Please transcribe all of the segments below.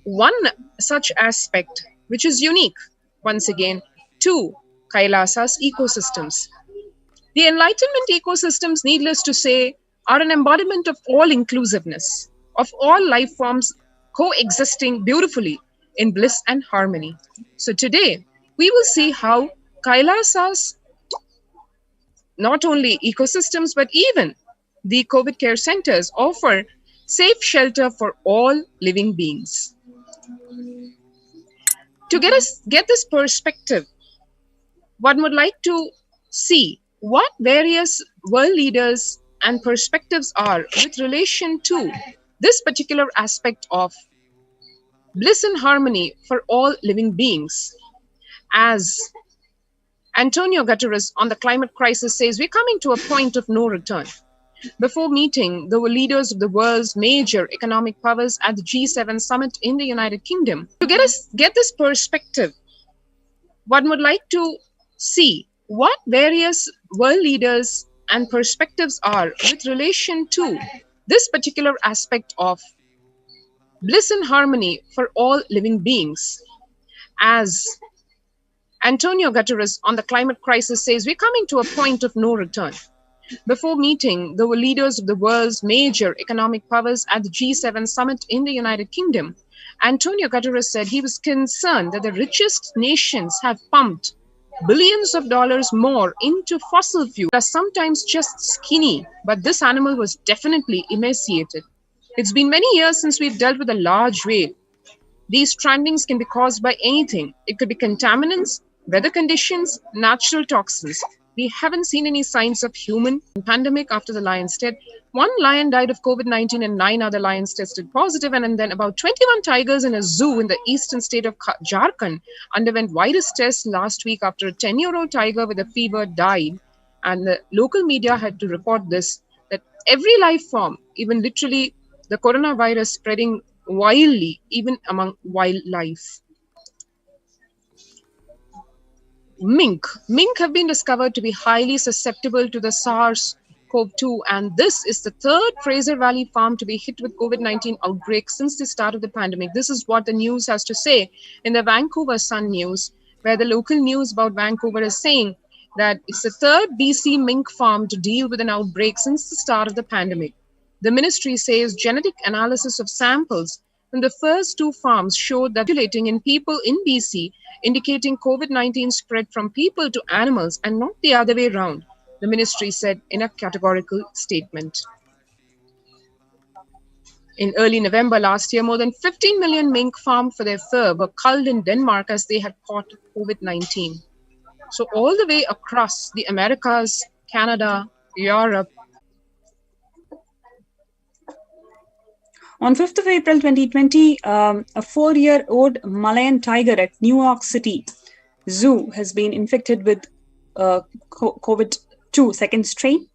One such aspect, which is unique, once again, to Kailasa's ecosystems. The Enlightenment ecosystems, needless to say, are an embodiment of all inclusiveness, of all life forms coexisting beautifully in bliss and harmony. So today, we will see how Kailasa's not only ecosystems but even the COVID care centers offer safe shelter for all living beings. To get this perspective, one would like to see what various world leaders and perspectives are with relation to this particular aspect of bliss and harmony for all living beings. As Antonio Guterres on the climate crisis says, we're coming to a point of no return. Before meeting the leaders of the world's major economic powers at the G7 summit in the United Kingdom, to get this perspective, one would like to see what various world leaders and perspectives are with relation to this particular aspect of bliss and harmony for all living beings. As Antonio Guterres on the climate crisis says, we're coming to a point of no return. Before meeting the leaders of the world's major economic powers at the G7 summit in the United Kingdom, Antonio Guterres said he was concerned that the richest nations have pumped billions of dollars more into fossil fuels that are sometimes just skinny, but this animal was definitely emaciated. It's been many years since we've dealt with a large whale. These strandings can be caused by anything. It could be contaminants, weather conditions, natural toxins. We haven't seen any signs of human pandemic after the lion's death. One lion died of COVID-19 and 9 other lions tested positive, and then about 21 tigers in a zoo in the eastern state of Jharkhand underwent virus tests last week after a 10-year-old tiger with a fever died. And the local media had to report this, that every life form, even literally the coronavirus spreading wildly, even among wildlife. Mink have been discovered to be highly susceptible to the SARS-CoV-2, and this is the third Fraser Valley farm to be hit with COVID-19 outbreak since the start of the pandemic. This is what the news has to say in the Vancouver Sun News, where the local news about Vancouver is saying that it's the third BC mink farm to deal with an outbreak since the start of the pandemic. The ministry says genetic analysis of samples from the first two farms showed that circulating in people in BC, indicating COVID-19 spread from people to animals and not the other way around, the ministry said in a categorical statement. In early November last year, more than 15 million mink farmed for their fur were culled in Denmark as they had caught COVID-19. So all the way across the Americas, Canada, Europe. On 5th of April 2020, a 4-year-old Malayan tiger at New York City Zoo has been infected with COVID-2 second strain.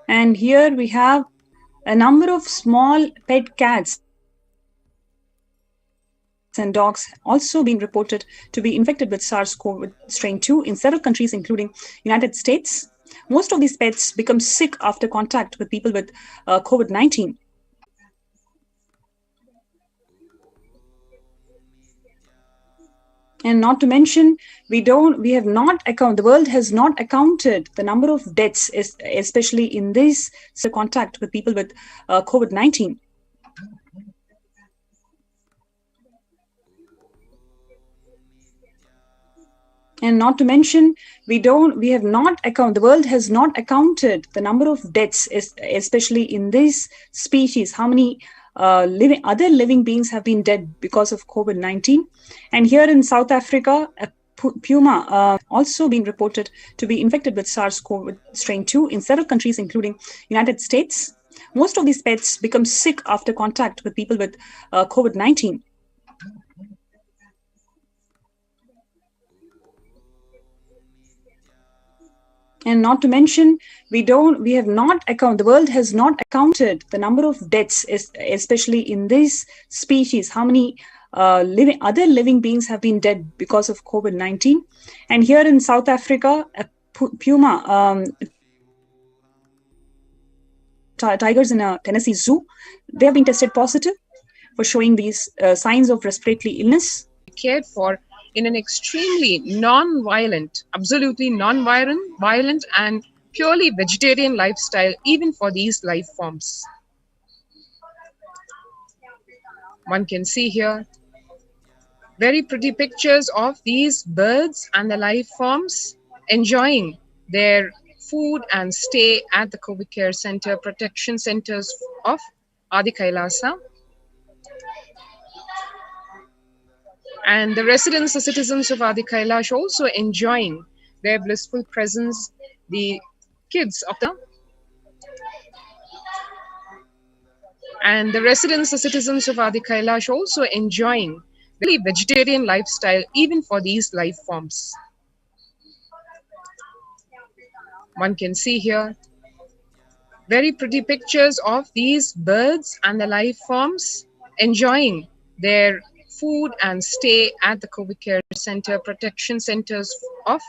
And here we have a number of small pet cats and dogs also being reported to be infected with SARS-CoV strain 2 in several countries, including United States. Most of these pets become sick after contact with people with COVID-19. And not to mention, the world has not accounted the number of deaths, especially in this contact with people with COVID-19. And not to mention, the world has not accounted the number of deaths, especially in this species, how many other living beings have been dead because of COVID-19. And here in South Africa, a puma also been reported to be infected with SARS-CoV strain 2 in several countries, including United States. Most of these pets become sick after contact with people with COVID-19. And not to mention, the world has not accounted the number of deaths, especially in this species, how many other living beings have been dead because of COVID-19. And here in South Africa, a puma tigers in a Tennessee zoo. They have been tested positive for showing these signs of respiratory illness. Cared for in an extremely non-violent, absolutely non-violent and purely vegetarian lifestyle, even for these life forms. One can see here very pretty pictures of these birds and the life forms enjoying their food and stay at the COVID Care Center protection centers of Adi Kailasa. And the residents, the citizens of Adi Kailash also enjoying their blissful presence, the kids of the and the residents, the citizens of Adi Kailash also enjoying the vegetarian lifestyle, even for these life forms. One can see here very pretty pictures of these birds and the life forms enjoying their food and stay at the COVID Care Center protection centers of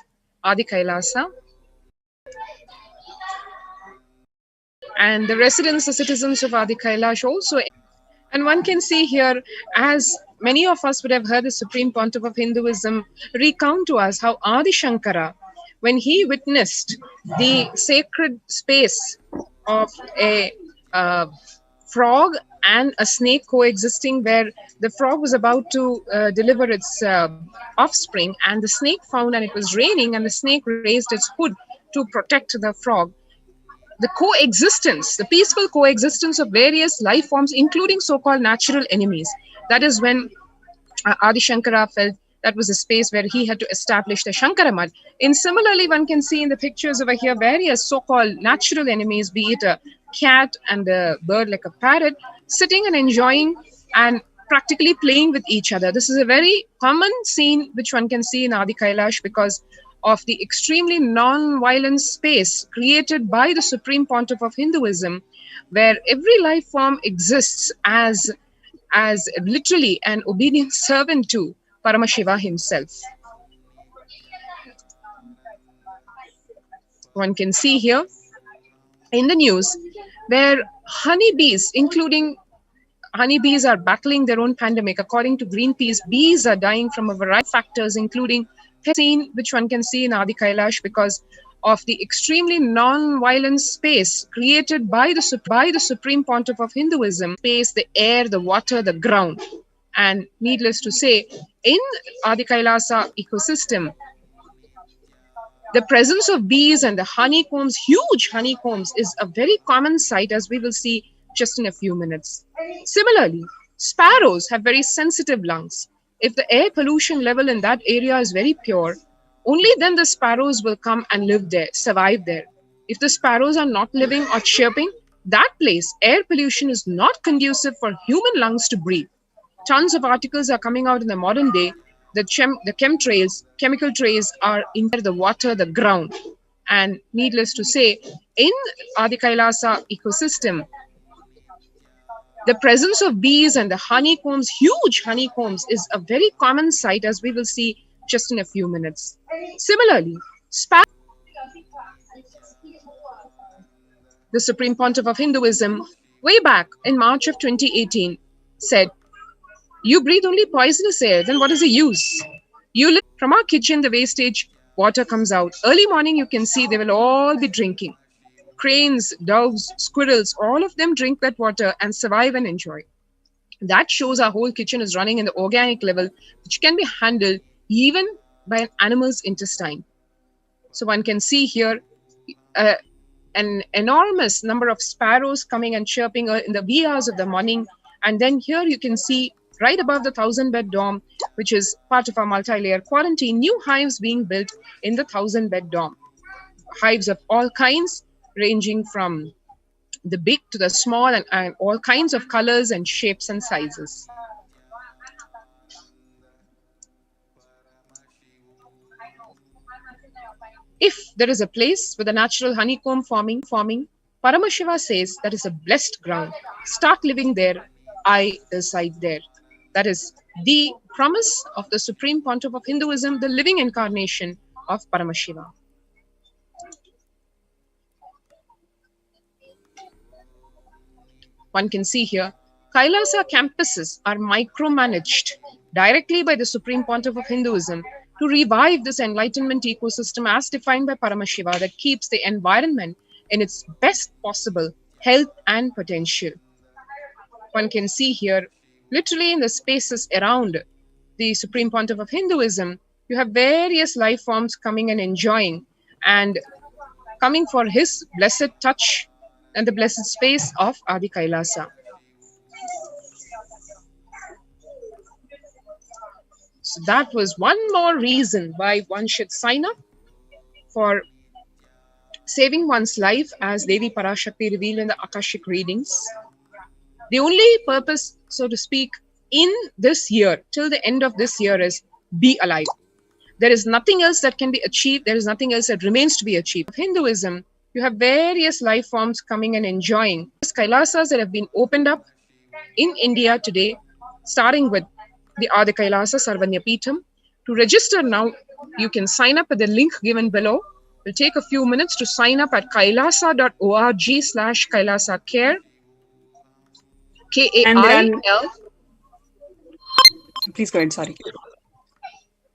Adi Kailasa. And the residents, the citizens of Adi Kailash also. And one can see here, as many of us would have heard the Supreme Pontiff of Hinduism recount to us how Adi Shankara, when he witnessed the sacred space of a frog and a snake coexisting, where the frog was about to deliver its offspring, and the snake found, and it was raining, and the snake raised its hood to protect the frog. The coexistence, the peaceful coexistence of various life forms, including so-called natural enemies. That is when Adi Shankara felt that was a space where he had to establish the Shankara Mad. And similarly, one can see in the pictures over here various so-called natural enemies, be it a cat and a bird like a parrot, sitting and enjoying and practically playing with each other. This is a very common scene which one can see in Adi Kailash because of the extremely non-violent space created by the Supreme Pontiff of Hinduism, where every life form exists as literally an obedient servant to Paramashiva himself. One can see here in the news where honeybees, including honeybees, are battling their own pandemic. According to Greenpeace, bees are dying from a variety of factors, including scene which one can see in Adi Kailash because of the extremely non-violent space created by the Supreme Pontiff of Hinduism, space, the air, the water, the ground. And needless to say, in Adi Kailasa ecosystem, the presence of bees and the honeycombs, huge honeycombs, is a very common sight, as we will see just in a few minutes. Similarly, sparrows have very sensitive lungs. If the air pollution level in that area is very pure, only then the sparrows will come and live there, survive there. If the sparrows are not living or chirping, that place, air pollution is not conducive for human lungs to breathe. Tons of articles are coming out in the modern day. The chemtrails, chemical trails are in the water, the ground. And needless to say, in Adi Kailasa ecosystem, the presence of bees and the honeycombs, huge honeycombs, is a very common sight, as we will see just in a few minutes. Similarly, the Supreme Pontiff of Hinduism, way back in March of 2018, said, "You breathe only poisonous air, then what is the use? You live from our kitchen, the wastage, water comes out. Early morning, you can see they will all be drinking. Cranes, doves, squirrels, all of them drink that water and survive and enjoy. That shows our whole kitchen is running in the organic level, which can be handled even by an animal's intestine." So one can see here an enormous number of sparrows coming and chirping in the wee hours of the morning. And then here you can see right above the 1,000-bed dome, which is part of our multi-layer quarantine, new hives being built in the 1,000-bed dome. Hives of all kinds, ranging from the big to the small, and all kinds of colors and shapes and sizes. If there is a place with a natural honeycomb forming, Paramashiva says that is a blessed ground. Start living there, I reside there. That is the promise of the Supreme Pontiff of Hinduism, the living incarnation of Paramashiva. One can see here, Kailasa campuses are micromanaged directly by the Supreme Pontiff of Hinduism to revive this enlightenment ecosystem as defined by Paramashiva that keeps the environment in its best possible health and potential. One can see here, literally in the spaces around the Supreme Pontiff of Hinduism, you have various life forms coming and enjoying and coming for his blessed touch and the blessed space of Adi Kailasa. So that was one more reason why one should sign up for saving one's life, as Devi Parashakti revealed in the Akashic readings. The only purpose, so to speak, in this year, till the end of this year, is be alive. There is nothing else that can be achieved. There is nothing else that remains to be achieved. Hinduism, you have various life forms coming and enjoying. Kailasas that have been opened up in India today, starting with the Adi Kailasa Sarvanya Peetham. To register now, you can sign up at the link given below. It will take a few minutes to sign up at kailasa.org/kailasacare. K-A-I-L. Please go ahead, sorry.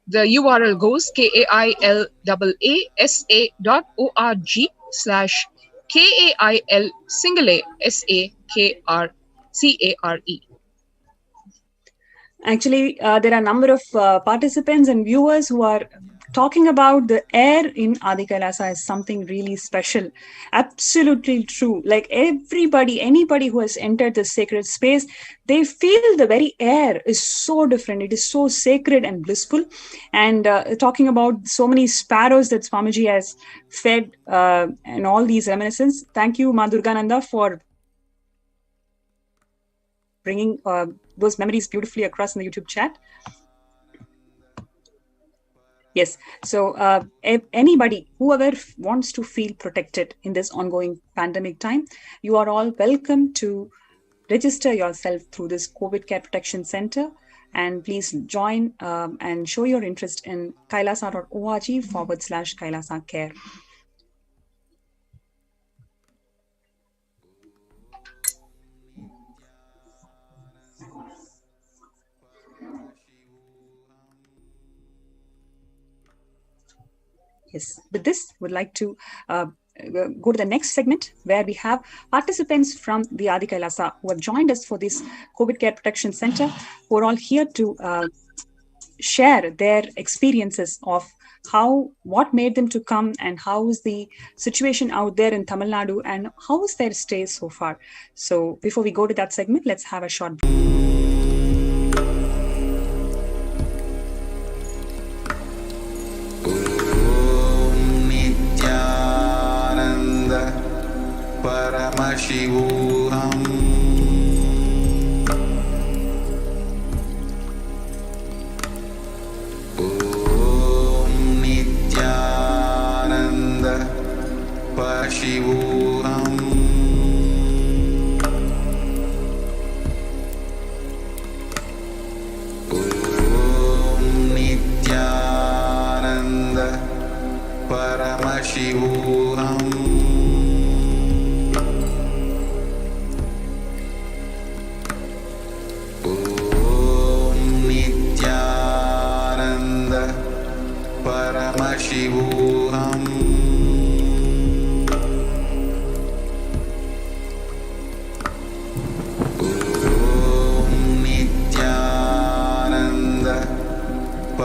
The URL goes kailasa.org/KAIL_SAKRCARE. Actually, there are a number of participants and viewers who are talking about the air in Adi Kailasa as something really special. Absolutely true. Like anybody who has entered the sacred space, they feel the very air is so different. It is so sacred and blissful. And talking about so many sparrows that Swamiji has fed and all these reminiscences. Thank you, Ma Durgananda, for bringing those memories beautifully across in the YouTube chat. Yes. So anybody, whoever wants to feel protected in this ongoing pandemic time, you are all welcome to register yourself through this COVID Care Protection Center. And please join and show your interest in kailasa.org/kailasacare. Yes, with this, would like to go to the next segment where we have participants from the Adi Kailasa who have joined us for this COVID Care Protection Center, who are all here to share their experiences of what made them to come and how is the situation out there in Tamil Nadu and how is their stay so far. So before we go to that segment, let's have a short break. Paramashivoham Om Nityananda Parashivoham Om Nityananda Paramashivoham Paramashivoham Om Nityananda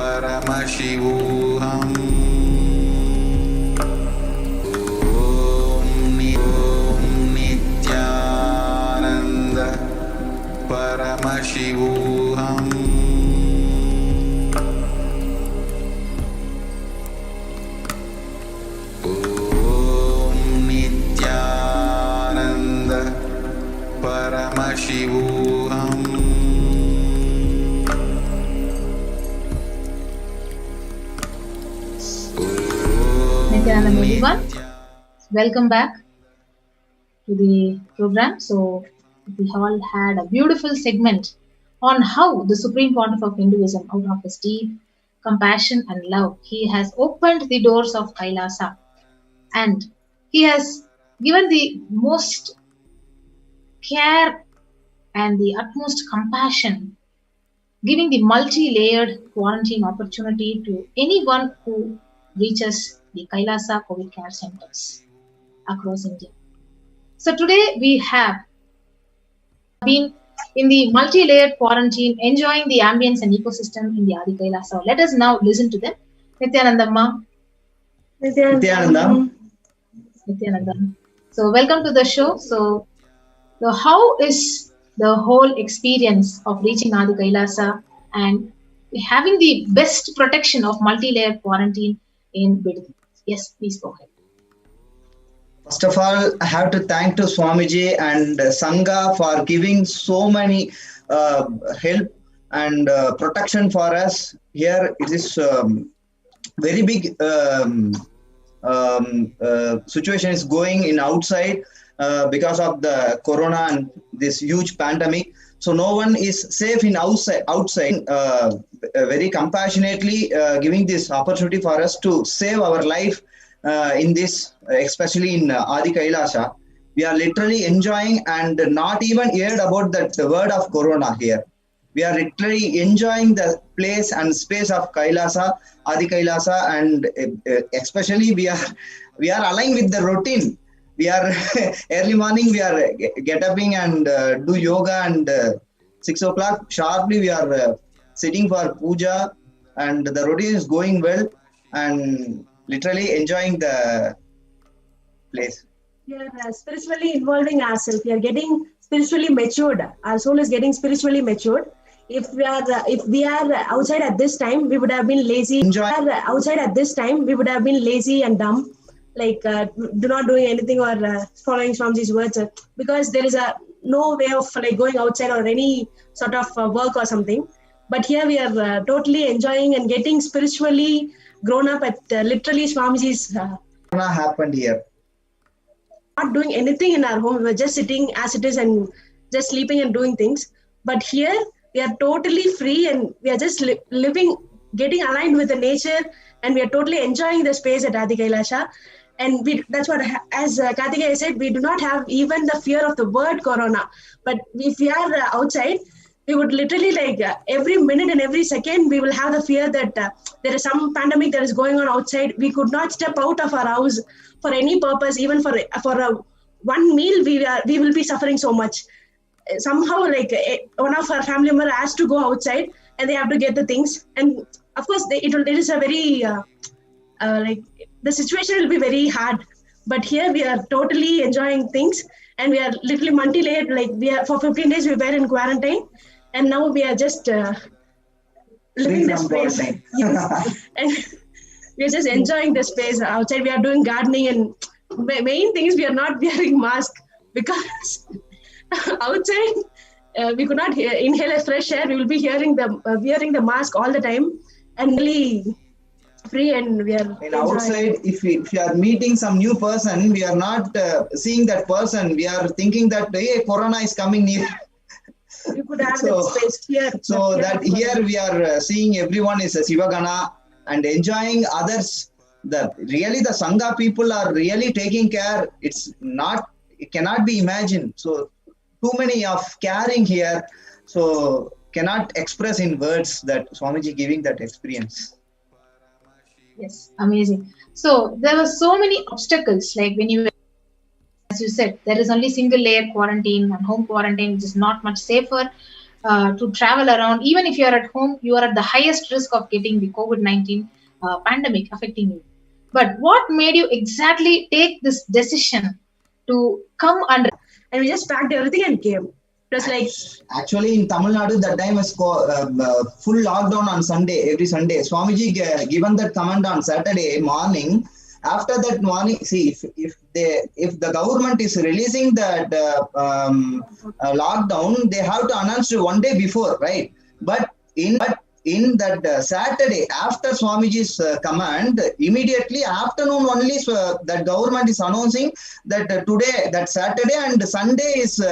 Paramashivoham Om Nityananda Paramashivoham Paramashivoham Nityananda everyone, welcome back to the program. So we all had a beautiful segment on how the Supreme Pontiff of Hinduism, out of his deep compassion and love, he has opened the doors of Kailasa and he has given the most care and the utmost compassion, giving the multi-layered quarantine opportunity to anyone who reaches the Kailasa COVID care centers across India. So today we have been in the multi-layered quarantine, enjoying the ambience and ecosystem in the Adi Kailasa. Let us now listen to them. Nityanandamma. Nityananda. Nityanandam. So welcome to the show. So how is the whole experience of reaching Adi Kailasa and having the best protection of multi-layered quarantine in Bidadi? Yes, please go ahead. First of all, I have to thank to Swamiji and Sangha for giving so many help and protection for us. Here it is very big situation is going in outside because of the corona and this huge pandemic. So no one is safe in outside. Very compassionately giving this opportunity for us to save our life in this, especially in Adi Kailasa. We are literally enjoying and not even heard about the word of corona here. We are literally enjoying the place and space of Kailasa, Adi Kailasa, and especially we are aligned with the routine. We are early morning. We are get upping and do yoga, and 6 o'clock sharply we are sitting for puja, and the routine is going well, and literally enjoying the place. We are spiritually involving ourselves. We are getting spiritually matured. Our soul is getting spiritually matured. If we are outside at this time, we would have been lazy. Outside at this time, we would have been lazy and dumb, like do not doing anything or following Swamiji's words, because there is no way of like going outside or any sort of work or something. But here we are totally enjoying and getting spiritually grown up at literally Swamiji's. Corona happened here. Not doing anything in our home. We're just sitting as it is and just sleeping and doing things. But here we are totally free and we are just living, getting aligned with the nature, and we are totally enjoying the space at Adi Kailasa. And that's what, as Karthikeya said, we do not have even the fear of the word corona. But if we are outside, we would literally like every minute and every second, we will have the fear that there is some pandemic that is going on outside. We could not step out of our house for any purpose, even for one meal, we will be suffering so much. Somehow, like one of our family members has to go outside and they have to get the things. And of course, it is a very, like the situation will be very hard. But here we are totally enjoying things, and we are literally multi-layered. Like for 15 days we were in quarantine, and now we are just living the space. Yes. And we are just enjoying the space outside. We are doing gardening, and main thing is we are not wearing mask, because outside we could not inhale a fresh air. We will be wearing the mask all the time, and really free, and we are in outside. If we are meeting some new person, we are not seeing that person. We are thinking that hey, corona is coming near. You could have that space here. So that here we are seeing everyone is a Sivagana and enjoying others. Really the Sangha people are really taking care. It cannot be imagined. So too many of caring here. So cannot express in words that Swamiji giving that experience. Yes, amazing. So there were so many obstacles, like when you, as you said, there is only single layer quarantine and home quarantine, which is not much safer to travel around. Even if you are at home, you are at the highest risk of getting the COVID-19 pandemic affecting you. But what made you exactly take this decision to come under? And we just packed everything and came. It was like, actually in Tamil Nadu that time was full lockdown on Sunday, every Sunday. Swamiji given that command on Saturday morning. After that morning, see if the government is releasing that lockdown, they have to announce one day before, right? But in that Saturday, after Swamiji's command, immediately afternoon only, that government is announcing that today, that Saturday and Sunday is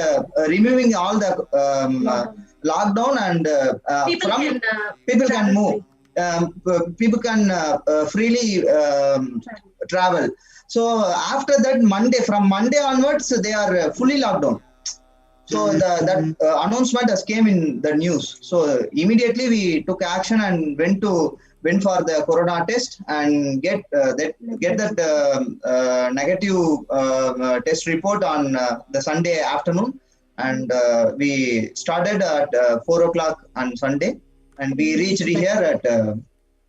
removing all the lockdown, and people can move. People can freely travel. So after that, from Monday onwards, they are fully locked down. So that announcement has came in the news. So immediately we took action and went for the corona test and get that negative test report on the Sunday afternoon, and we started at 4 o'clock on Sunday, and we reached here at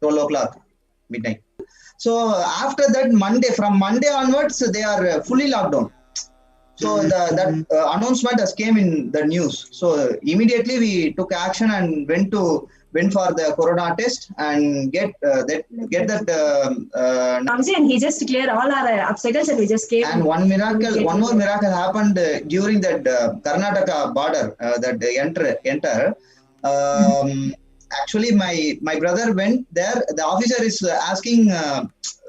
12 o'clock midnight. So after that from Monday onwards they are fully locked down. So that announcement has came in the news. So immediately we took action and went for the corona test and get that. And he just cleared all our obstacles, and we just came. And one more miracle happened during that Karnataka border that enter. Actually, my brother went there. The officer is asking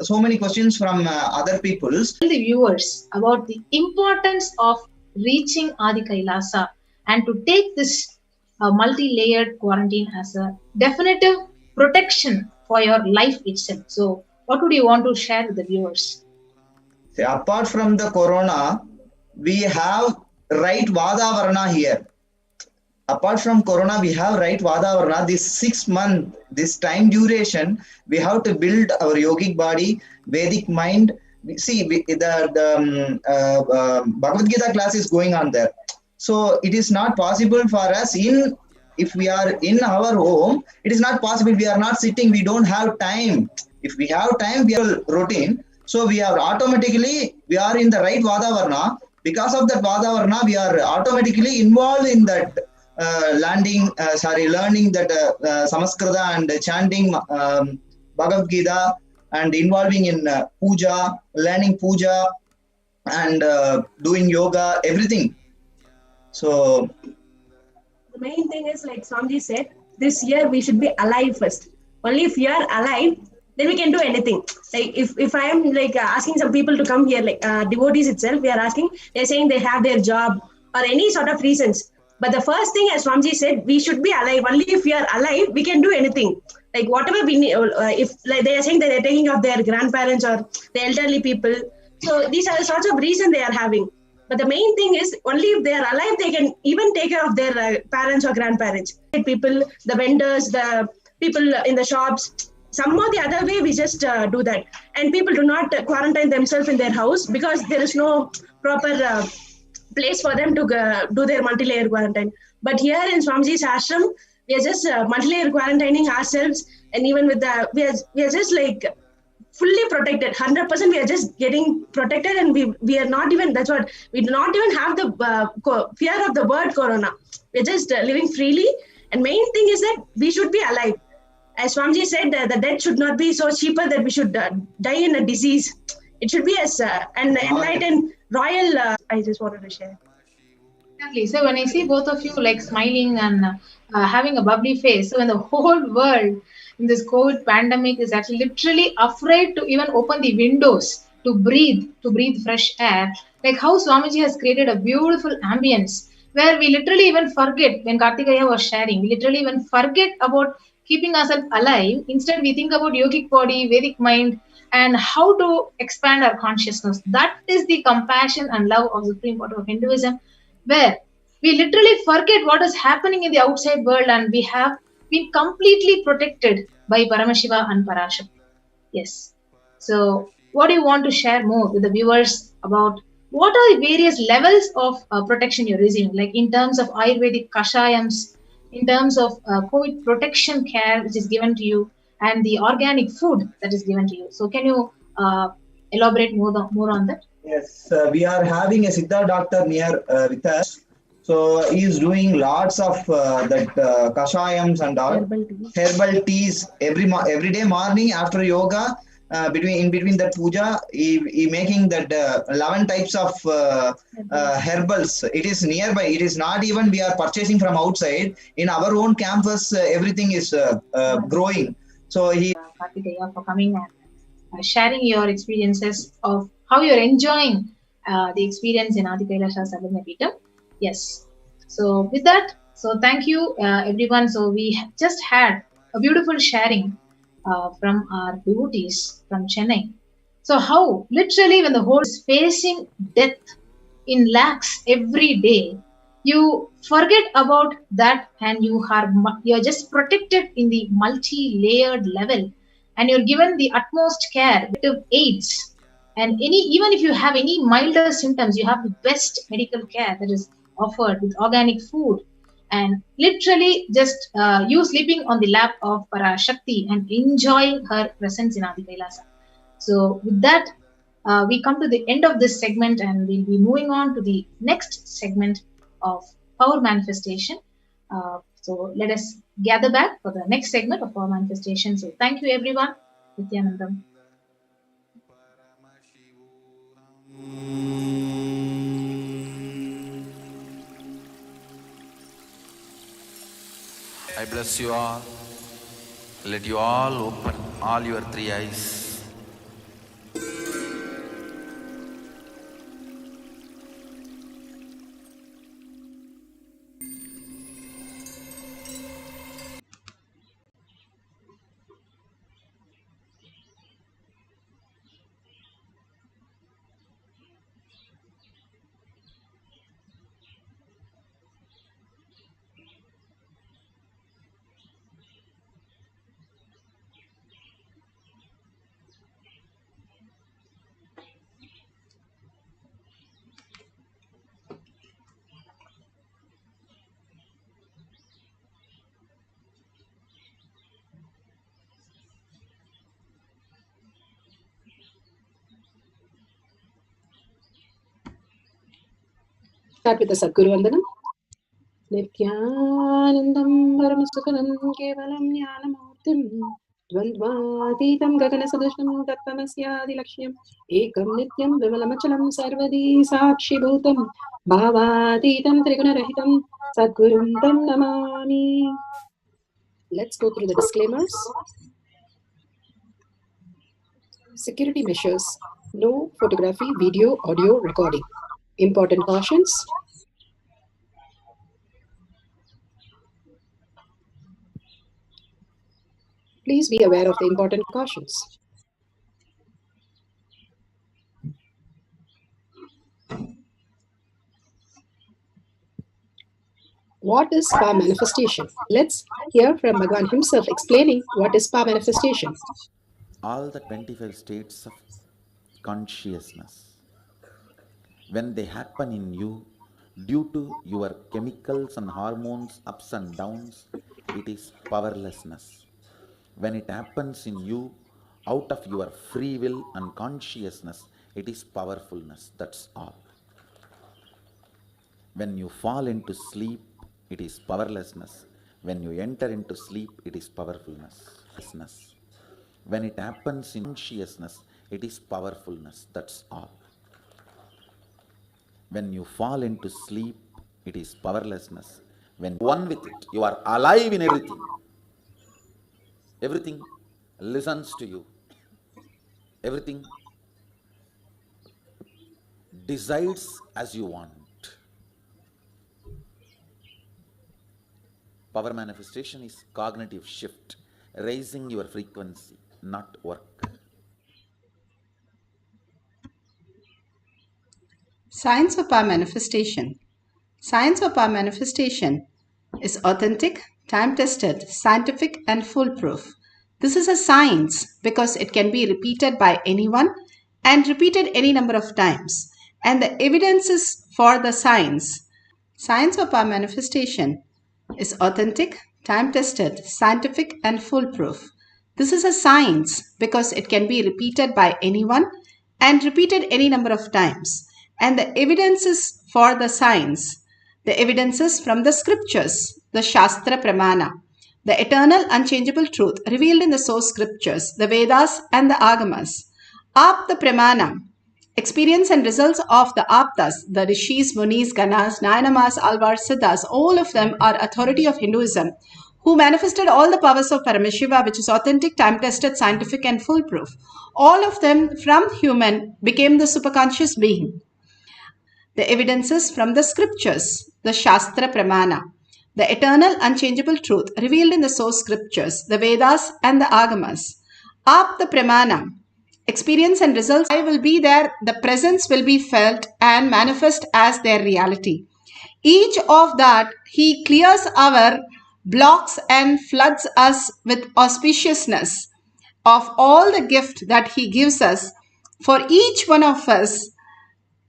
so many questions from other peoples. Tell the viewers about the importance of reaching Adi Kailasa and to take this multi-layered quarantine as a definitive protection for your life itself. So, what would you want to share with the viewers? See, apart from the corona, we have right Vadavarana here. Apart from corona, we have right Vadavarana. This 6 month, this time duration, we have to build our yogic body, Vedic mind. See, the Bhagavad Gita class is going on there. So it is not possible for us if we are in our home, it is not possible. We are not sitting. We don't have time. If we have time, we have routine. So we are in the right Vadavarana. Because of that Vadavarana, we are automatically involved in that learning that Samaskrita and chanting Bhagavad Gita and involving in puja, learning puja and doing yoga, everything. So the main thing is, like Swamiji said, this year we should be alive first. Only if you are alive, then we can do anything. Like if I am like asking some people to come here, like devotees itself, we are asking, they're saying they have their job or any sort of reasons. But the first thing, as Swamiji said, we should be alive. Only if we are alive, we can do anything. Like whatever we need, if like they are saying that they're taking off their grandparents or the elderly people. So these are the sorts of reasons they are having. But the main thing is, only if they are alive, they can even take care of their parents or grandparents. People, the vendors, the people in the shops, some or the other way, we just do that. And people do not quarantine themselves in their house because there is no proper place for them to do their multi-layer quarantine. But here in Swamiji's ashram, we are just multi-layer quarantining ourselves, and even with we are just like fully protected, 100%. We are just getting protected, and we are not even, that's what, we do not even have the fear of the word corona. We are just living freely, and main thing is that we should be alive. As Swamiji said, the death should not be so cheaper that we should die in a disease. It should be as an enlightened royal. I just wanted to share. Exactly. So when I see both of you like smiling and having a bubbly face, so when the whole world in this COVID pandemic is actually literally afraid to even open the windows to breathe fresh air, like how Swamiji has created a beautiful ambience where we literally even forget, when Kartikaya was sharing, we literally even forget about keeping ourselves alive. Instead, we think about yogic body, Vedic mind, and how to expand our consciousness. That is the compassion and love of the Supreme Portal of Hinduism, where we literally forget what is happening in the outside world, and we have been completely protected by Paramashiva and Parashakti. Yes. So what do you want to share more with the viewers about what are the various levels of protection you're receiving, like in terms of Ayurvedic Kashayams, in terms of COVID protection care which is given to you, and the organic food that is given to you. So can you elaborate more on that? Yes, we are having a Siddha doctor near with us. So he is doing lots of that kashayams and all herbal teas every day morning after yoga. In between that puja, he making that 11 types of herbals. It is nearby. It is not even we are purchasing from outside. In our own campus, everything is growing. So he. Kartikaya, for coming and sharing your experiences of how you're enjoying the experience in Adi Kailasha Sabharmapeetham. Yes. So with that, so thank you everyone. So we just had a beautiful sharing from our devotees from Chennai. So how literally when the whole is facing death in lakhs every day, you forget about that, and you're just protected in the multi-layered level, and you're given the utmost care, the aids, and even if you have any milder symptoms, you have the best medical care that is offered with organic food, and literally just you sleeping on the lap of Parashakti and enjoying her presence in Adi Kailasa. So with that, we come to the end of this segment, and we'll be moving on to the next segment of power manifestation. So let us gather back for the next segment of power manifestation. So thank you everyone. Nityanandam. I bless you all. Let you all open all your three eyes. Start with the Sadguru Vandanam. Nityanandam Paramasukhanam Kevalam Jnanamurtim Dvandvatitam Gaganasadushnam Tattvamasyaadilakshmyam Ekam Nityam Vimalamachalam Sarvadi Sakshibhutam Bhavatitam Trigunarahitam Sadgurum Tam Namami. Let's go through the disclaimers. Security measures. No photography, video, audio recording. Important cautions. Please be aware of the important cautions. What is power manifestation? Let's hear from Bhagavan himself explaining what is power manifestation. All the 25 states of consciousness, when they happen in you due to your chemicals and hormones ups and downs, it is powerlessness. When it happens in you out of your free will and consciousness, it is powerfulness. That's all. When you fall into sleep, it is powerlessness. When you enter into sleep, it is powerfulness. When it happens in consciousness, it is powerfulness. That's all. When you fall into sleep, it is powerlessness. When one with it, you are alive in everything. Everything listens to you. Everything decides as you want. Power manifestation is cognitive shift, raising your frequency, not work. Science of power manifestation. Science of power manifestation is authentic, time-tested, scientific, and foolproof. This is a science because it can be repeated by anyone and repeated any number of times. And the evidences for the science of power manifestation is authentic, time-tested, scientific, and foolproof. This is a science because it can be repeated by anyone and repeated any number of times. And the evidences for the science, the evidences from the scriptures, the Shastra Pramana, the eternal unchangeable truth revealed in the source scriptures, the Vedas and the Agamas. Apta Pramana, experience and results of the Aptas, the Rishis, Munis, Ganas, Nayanamas, Alvars, Siddhas, all of them are authority of Hinduism, who manifested all the powers of Paramashiva, which is authentic, time-tested, scientific, and foolproof. All of them from human became the superconscious being. The evidences from the scriptures, the Shastra Pramana, the eternal unchangeable truth revealed in the source scriptures, the Vedas and the Agamas. Apta Pramana, experience and results, I will be there, the presence will be felt and manifest as their reality. Each of that, he clears our blocks and floods us with auspiciousness of all the gift that he gives us. For each one of us,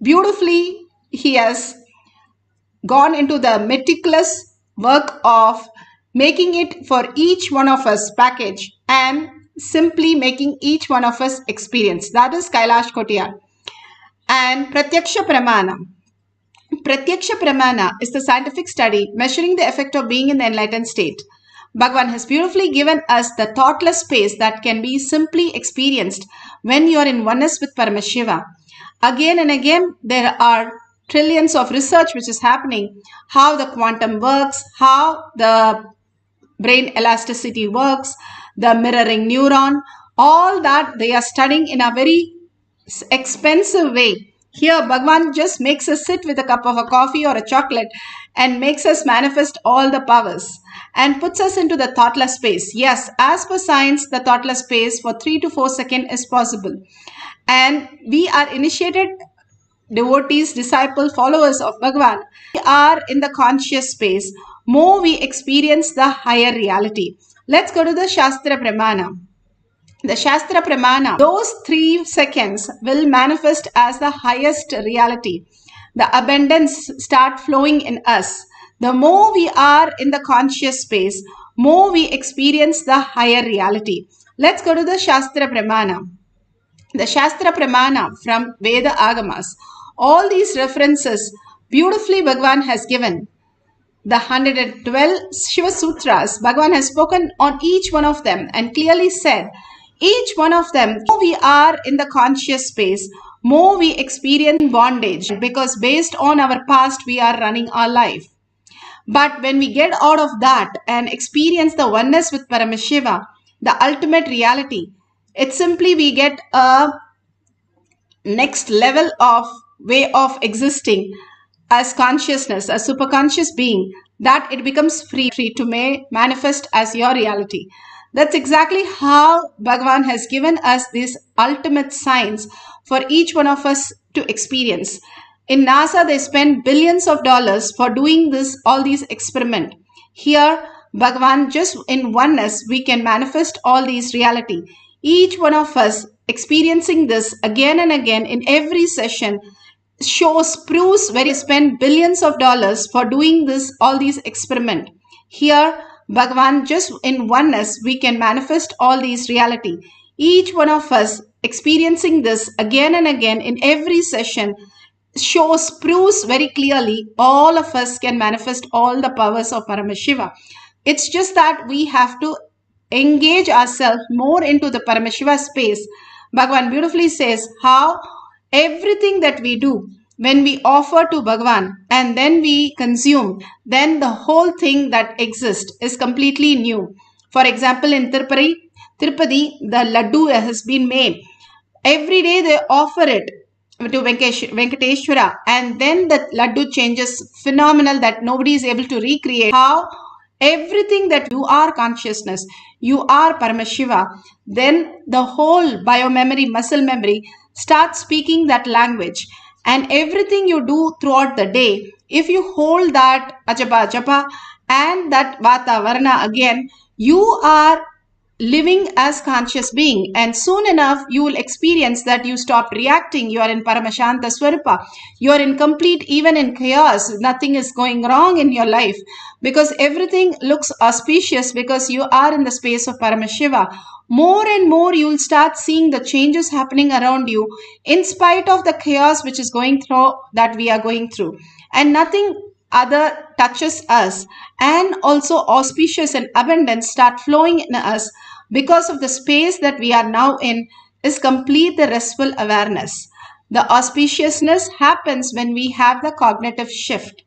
beautifully, he has gone into the meticulous work of making it for each one of us package and simply making each one of us experience. That is Kailash Kotiyar. And Pratyaksha Pramana. Pratyaksha Pramana is the scientific study measuring the effect of being in the enlightened state. Bhagavan has beautifully given us the thoughtless space that can be simply experienced when you are in oneness with Paramashiva. Again and again, there are trillions of research which is happening, how the quantum works, how the brain elasticity works, the mirroring neuron, all that they are studying in a very expensive way. Here, Bhagwan just makes us sit with a cup of a coffee or a chocolate and makes us manifest all the powers and puts us into the thoughtless space. Yes, as per science, the thoughtless space for 3 to 4 seconds is possible. And we are initiated devotees, disciples, followers of Bhagwan. We are in the conscious space. More we experience the higher reality. Let's go to the Shastra Pramana. The Shastra Pramana, those 3 seconds will manifest as the highest reality. The abundance start flowing in us. The more we are in the conscious space, more we experience the higher reality. Let's go to the Shastra Pramana. The Shastra Pramana from Veda Agamas. All these references beautifully Bhagwan has given. The 112 Shiva Sutras, Bhagwan has spoken on each one of them and clearly said, each one of them, more we are in the conscious space, more we experience bondage, because based on our past, we are running our life. But when we get out of that and experience the oneness with Paramashiva, the ultimate reality, it's simply we get a next level of way of existing as consciousness, as superconscious being, that it becomes free to manifest as your reality. That's exactly how Bhagavan has given us this ultimate science for each one of us to experience. In NASA, they spend billions of dollars for doing this, all these experiments. Here, Bhagavan, just in oneness, we can manifest all these reality. Each one of us experiencing this again and again in every session proves where you spend billions of dollars for doing this, all these experiments. Here, Bhagavan, just in oneness, we can manifest all these reality. Each one of us experiencing this again and again in every session proves very clearly all of us can manifest all the powers of Paramashiva. It's just that we have to engage ourselves more into the Paramashiva space. Bhagavan beautifully says how everything that we do, when we offer to Bhagavan and then we consume, then the whole thing that exists is completely new. For example, in Tirupati, the laddu has been made. Every day they offer it to Venkateshwara, and then the laddu changes phenomenal that nobody is able to recreate. How everything that you are consciousness, you are Paramashiva, then the whole biomemory, muscle memory starts speaking that language. And everything you do throughout the day, if you hold that ajapa japa and that vata varna again, you are living as conscious being, and soon enough you will experience that you stop reacting. You are in Paramashanta Swarupa. You are in complete, even in chaos, nothing is going wrong in your life because everything looks auspicious because you are in the space of Paramashiva. More and more you will start seeing the changes happening around you in spite of the chaos which is going through, that we are going through, and nothing other touches us, and also auspicious and abundance start flowing in us because of the space that we are now in is complete the restful awareness. The auspiciousness happens when we have the cognitive shift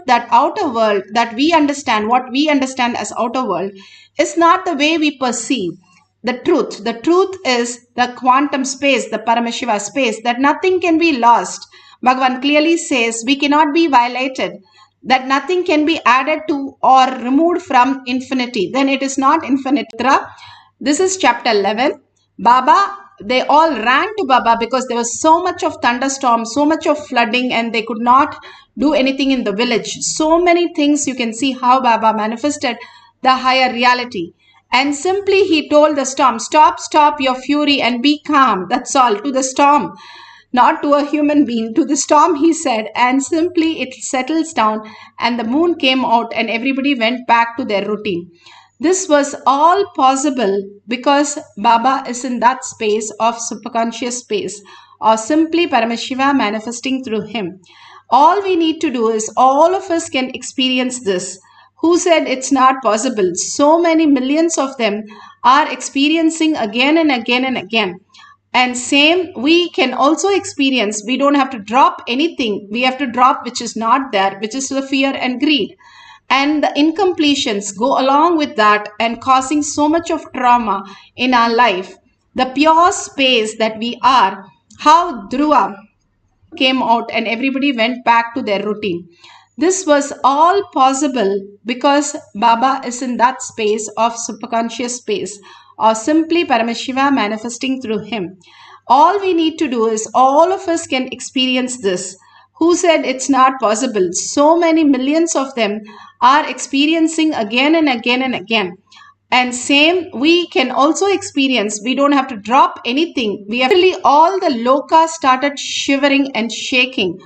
that outer world, that we understand, what we understand as outer world is not the way we perceive the truth is the quantum space, the Paramashiva space, that nothing can be lost. Bhagavan clearly says we cannot be violated, that nothing can be added to or removed from infinity. Then it is not infinite. This is chapter 11. Baba they all ran to Baba because there was so much of thunderstorm, so much of flooding, and they could not do anything in the village. So many things you can see how Baba manifested the higher reality. And simply he told the storm, stop, stop your fury and be calm. That's all, to the storm, not to a human being, to the storm, he said. And simply it settles down, and the moon came out, and everybody went back to their routine. This was all possible because Baba is in that space of superconscious space, or simply Paramashiva manifesting through him. All we need to do is, all of us can experience this. Who said it's not possible? So many millions of them are experiencing again and again and again. And same we can also experience. We don't have to drop anything. We have to drop which is not there, which is the fear and greed. And the incompletions go along with that and causing so much of trauma in our life. The pure space that we are, how Dhruva came out and everybody went back to their routine. This was all possible because Baba is in that space of superconscious space, or simply Paramashiva manifesting through him. All we need to do is, all of us can experience this. Who said it's not possible? So many millions of them are experiencing again and again and again. And same we can also experience. We don't have to drop anything. We have really, all the loka started shivering and shaking.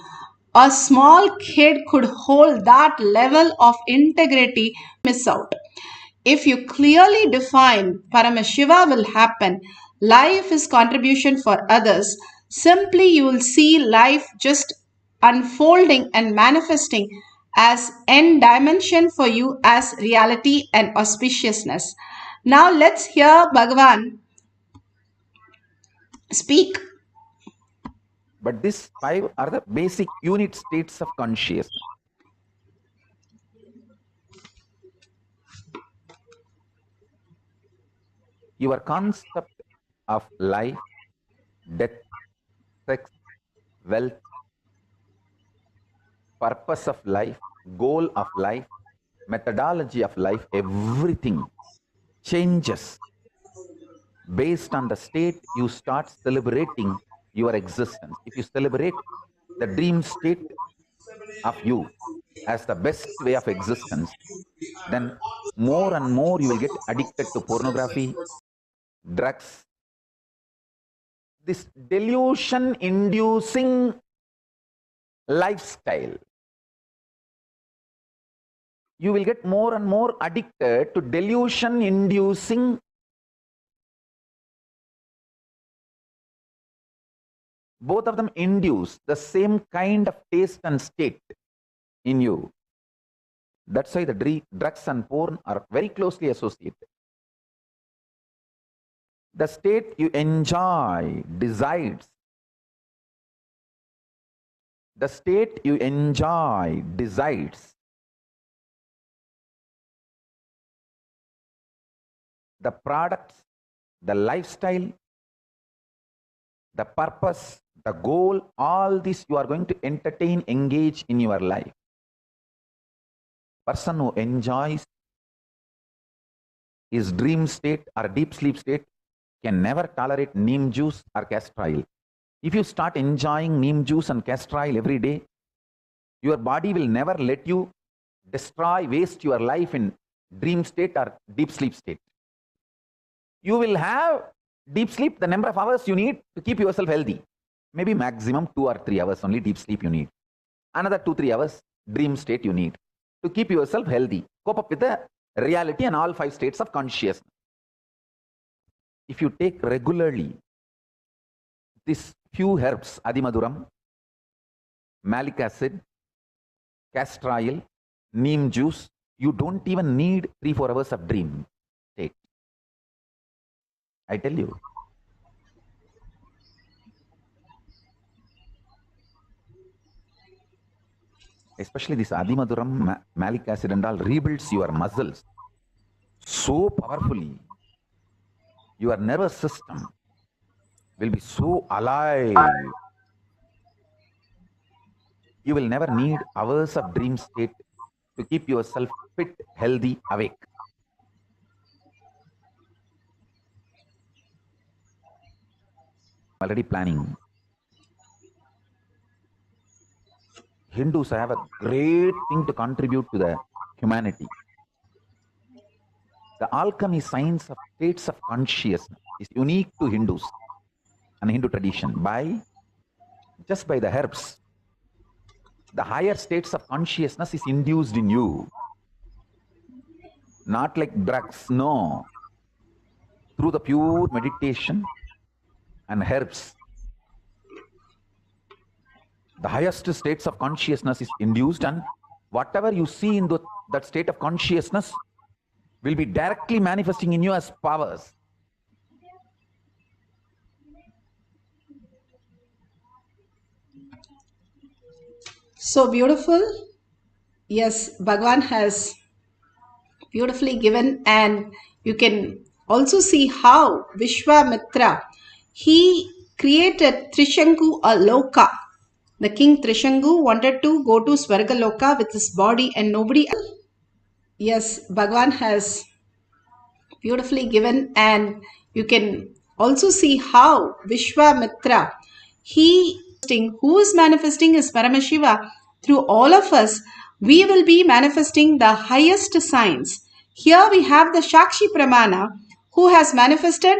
A small kid could hold that level of integrity, miss out. If you clearly define Paramashiva will happen, life is contribution for others, simply you will see life just unfolding and manifesting as n dimension for you as reality and auspiciousness. Now let's hear Bhagavan speak. But these 5 are the basic unit states of consciousness. Your concept of life, death, sex, wealth, purpose of life, goal of life, methodology of life, everything changes based on the state you start celebrating your existence. If you celebrate the dream state of you as the best way of existence, then more and more you will get addicted to pornography, drugs, this delusion inducing lifestyle. You will get more and more addicted to delusion inducing both of them induce the same kind of taste and state in you. That's why the drugs and porn are very closely associated. The state you enjoy decides. The state you enjoy decides the products, the lifestyle, the purpose, the goal, all this you are going to entertain, engage in your life. Person who enjoys his dream state or deep sleep state can never tolerate neem juice or castor oil. If you start enjoying neem juice and castor oil every day, your body will never let you waste your life in dream state or deep sleep state. You will have deep sleep, the number of hours you need to keep yourself healthy. Maybe maximum 2 or 3 hours only deep sleep you need. Another 2-3 hours dream state you need to keep yourself healthy. Cope up with the reality and all 5 states of consciousness. If you take regularly these few herbs, Adimaduram, malic acid, castor oil, neem juice, you don't even need 3-4 hours of dream state. I tell you. Especially this Adimaduram, malic acid and all rebuilds your muscles so powerfully. Your nervous system will be so alive. You will never need hours of dream state to keep yourself fit, healthy, awake. already planning. Hindus have a great thing to contribute to the humanity. The alchemy science of states of consciousness is unique to Hindus and Hindu tradition just by the herbs. The higher states of consciousness is induced in you. Not like drugs, no. Through the pure meditation and herbs. The highest states of consciousness is induced, and whatever you see in that state of consciousness will be directly manifesting in you as powers. So beautiful. Yes, Bhagwan has beautifully given, and you can also see how Vishwamitra, he created Trishanku a Loka. The king Trishanku wanted to go to Swargaloka with his body and nobody. Yes, Bhagwan has beautifully given, and you can also see how Vishwamitra, who is manifesting is Paramashiva. Through all of us, we will be manifesting the highest signs. Here we have the Shakshi Pramana, who has manifested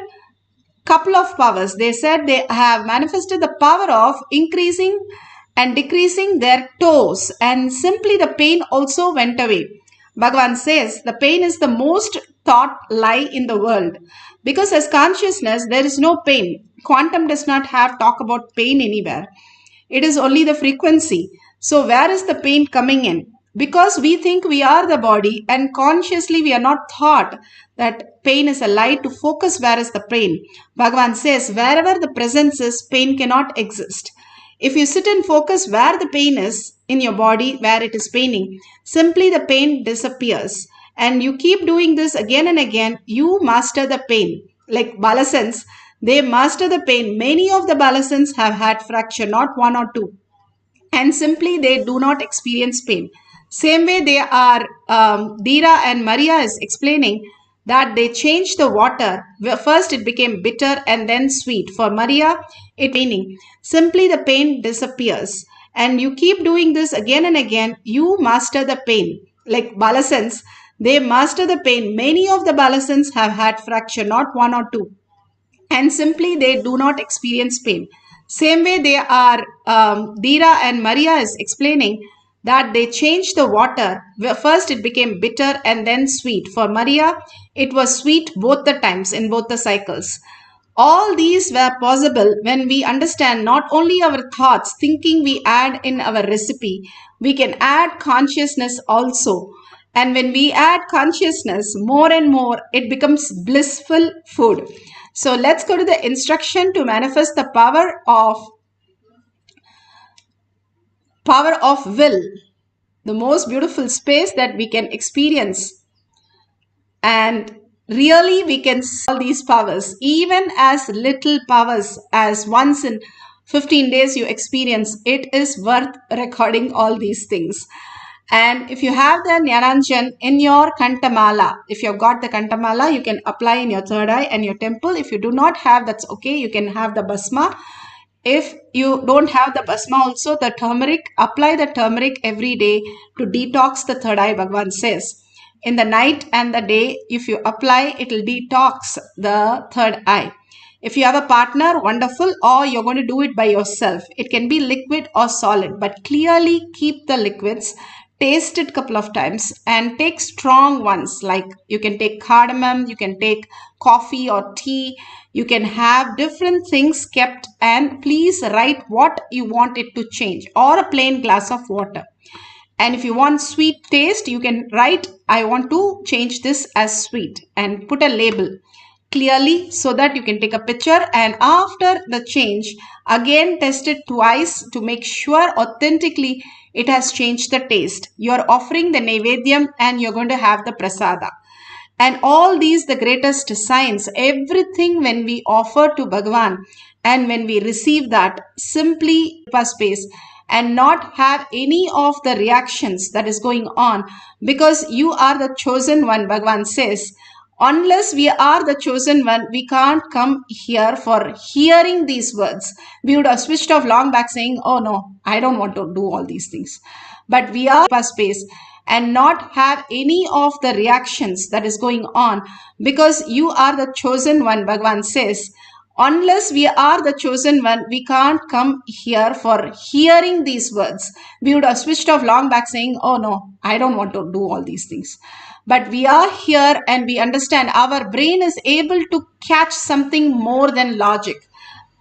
couple of powers. They said they have manifested the power of increasing and decreasing their toes, and simply the pain also went away. Bhagavan says the pain is the most thought lie in the world, because as consciousness there is no pain. Quantum does not have talk about pain anywhere. It is only the frequency. So where is the pain coming in? Because we think we are the body, and consciously we are not thought that pain is a lie to focus where is the pain. Bhagavan says wherever the presence is, pain cannot exist. If you sit and focus where the pain is in your body, where it is paining, simply the pain disappears. And you keep doing this again and again, you master the pain. Like Balasans, they master the pain. Many of the Balasans have had fracture, not one or two. And simply they do not experience pain. Same way they are, Dira and Maria is explaining that they changed the water. First it became bitter and then sweet. For Maria, it paining. Simply the pain disappears. And you keep doing this again and again, you master the pain. Like Balasans, they master the pain. Many of the Balasans have had fracture, not one or two. And simply they do not experience pain. Same way they are, Dira and Maria is explaining that they changed the water. First it became bitter and then sweet. For Maria, it was sweet both the times in both the cycles. All these were possible when we understand not only our thoughts, thinking we add in our recipe, we can add consciousness also. And when we add consciousness more and more, it becomes blissful food. So let's go to the instruction to manifest the power of will, the most beautiful space that we can experience. And really we can see all these powers, even as little powers as once in 15 days you experience. It is worth recording all these things. And if you have the Nyaranjan in your Kantamala, if you've got the Kantamala, you can apply in your third eye and your temple. If you do not have, that's okay. You can have the Basma. If you don't have the Basma also, the turmeric, apply the turmeric every day to detox the third eye, Bhagavan says. In the night and the day, if you apply, it will detox the third eye. If you have a partner, wonderful, or you're going to do it by yourself. It can be liquid or solid, but clearly keep the liquids. Taste it a couple of times and take strong ones, like you can take cardamom, you can take coffee or tea, you can have different things kept, and please write what you want it to change, or a plain glass of water. And if you want sweet taste, you can write, I want to change this as sweet, and put a label clearly so that you can take a picture, and after the change again test it twice to make sure authentically it has changed the taste. You are offering the Naivedyam and you're going to have the Prasada. And all these, the greatest signs, everything when we offer to Bhagavan and when we receive that, simply space and not have any of the reactions that is going on, because you are the chosen one. Bhagavan says Unless we are the chosen one, we can't come here for hearing these words. We would have switched off long back saying, oh no, I don't want to do all these things. But we are in space and not have any of the reactions that is going on, because you are the chosen one, Bhagavan says. Unless we are the chosen one, we can't come here for hearing these words. We would have switched off long back saying, oh no, I don't want to do all these things. But we are here and we understand our brain is able to catch something more than logic.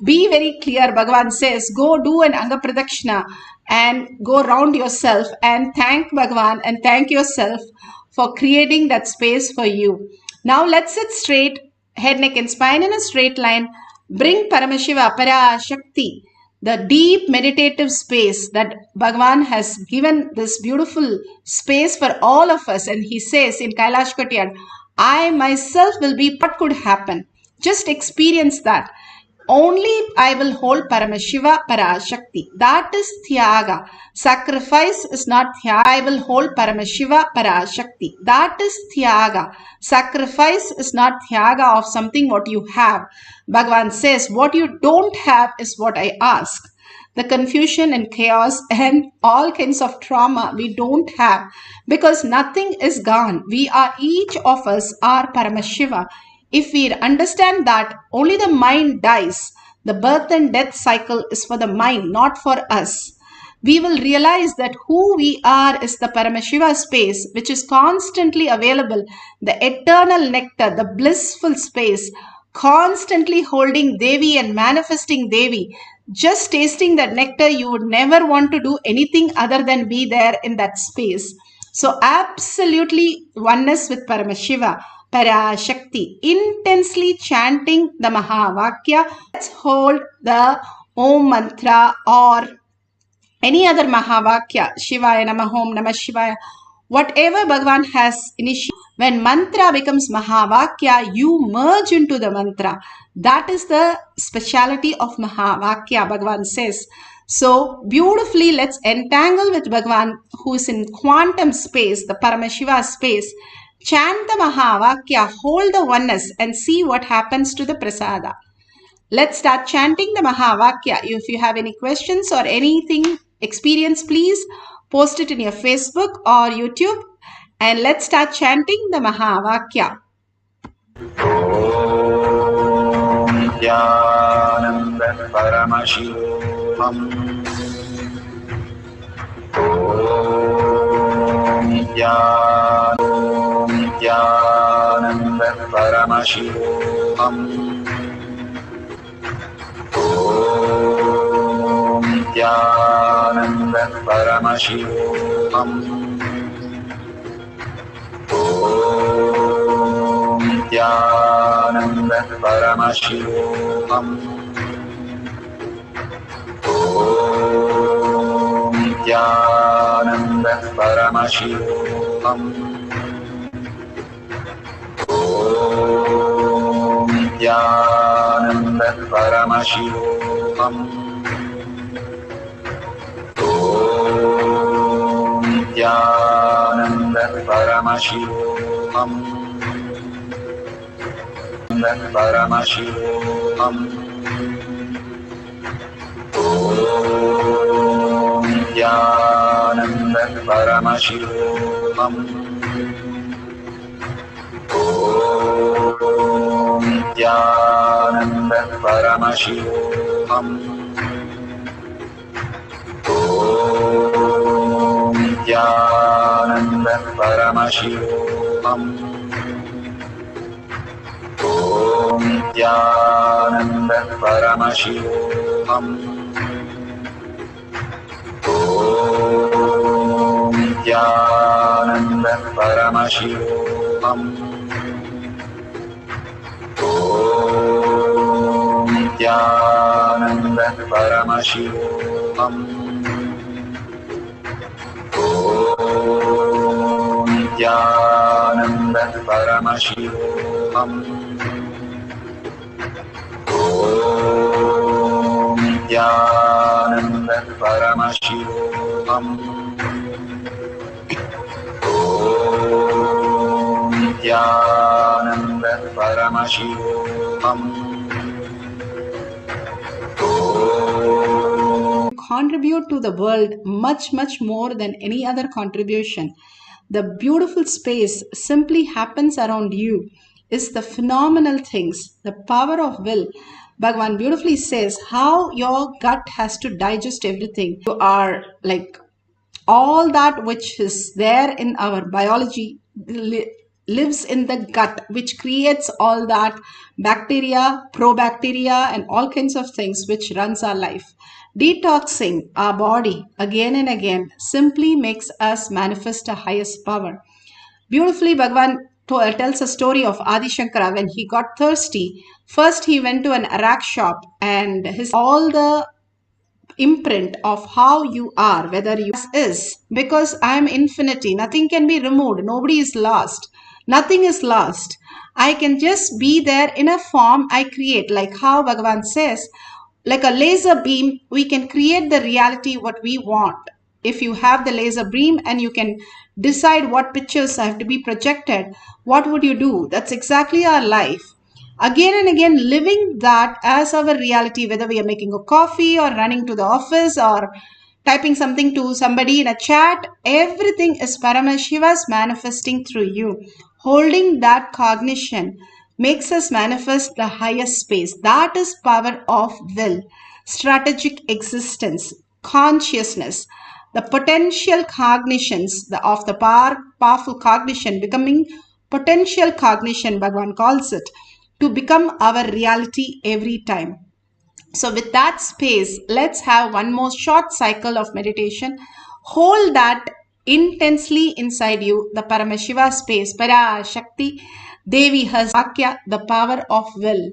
Be very clear. Bhagavan says, go do an Anga Pradakshina and go round yourself and thank Bhagavan and thank yourself for creating that space for you. Now let's sit straight, head, neck and spine in a straight line. Bring Paramashiva, Parashakti, the deep meditative space that Bhagavan has given this beautiful space for all of us. And he says in Kailash Katyad, I myself will be what could happen. Just experience that. Only I will hold Paramashiva, Parashakti. That is Tyaga. Sacrifice is not Tyaga. I will hold Paramashiva, Parashakti. That is Tyaga. Sacrifice is not Tyaga of something what you have. Bhagavan says, what you don't have is what I ask. The confusion and chaos and all kinds of trauma we don't have, because nothing is gone. We are, each of us are Paramashiva. If we understand that only the mind dies, the birth and death cycle is for the mind, not for us. We will realize that who we are is the Paramashiva space, which is constantly available, the eternal nectar, the blissful space, constantly holding Devi and manifesting Devi. Just tasting that nectar, you would never want to do anything other than be there in that space. So absolutely oneness with Paramashiva, Parashakti, intensely chanting the Mahavakya. Let's hold the Om mantra or any other Mahavakya, Shivaya Namah, Om Namah Shivaya, whatever Bhagavan has initiated. When mantra becomes Mahavakya, you merge into the mantra. That is the speciality of Mahavakya, Bhagavan says. So beautifully, let's entangle with Bhagavan, who is in quantum space, the Paramashiva space. Chant the Mahavakya, hold the oneness and see what happens to the prasada. Let's start chanting the Mahavakya. If you have any questions or anything experience, please post it in your Facebook or YouTube. And let's start chanting the Mahavakya. Om Jnanam Paramashivam. Om Jnanam Paramashivam. Om Jnanam Paramashivam. Om Jnanam Paramashivam. Om Jnanam Paramashivam. Om Jnanam Paramashivam. Om Jnanam Paramashivam. Paramashivam. Om Jnanam Paramashivam. Om Jnanam Paramashivam. Om Jnanam Paramashivam. Om Jnanam Paramashivam. Om Jnanam Paramashivam. Om Jnanam Paramashivam. Om Jnanam Paramashivam. Om Jnanam Paramashivam. Om Jnanam Contribute to the world much, much more than any other contribution. The beautiful space simply happens around you is the phenomenal things, the power of will. Bhagavan beautifully says how your gut has to digest everything. You are like all that which is there in our biology lives in the gut, which creates all that bacteria, probacteria, and all kinds of things which runs our life. Detoxing our body again and again simply makes us manifest a highest power. Beautifully, Bhagavan tells a story of Adi Shankara when he got thirsty. First, he went to an arak shop and his all the imprint of how you are, whether you is, because I am infinity, nothing can be removed, nobody is lost, nothing is lost. I can just be there in a form I create, like how Bhagavan says, like a laser beam, we can create the reality what we want. If you have the laser beam and you can decide what pictures have to be projected, what would you do? That's exactly our life. Again and again living that as our reality, whether we are making a coffee or running to the office or typing something to somebody in a chat, everything is Paramashiva's manifesting through you. Holding that cognition makes us manifest the highest space. That is power of will, strategic existence, consciousness, the potential cognitions of the powerful cognition becoming potential cognition, Bhagavan calls it, to become our reality every time. So with that space, let's have one more short cycle of meditation. Hold that intensely inside you, the Paramashiva space, Parashakti, Devi has Vakya, the power of will.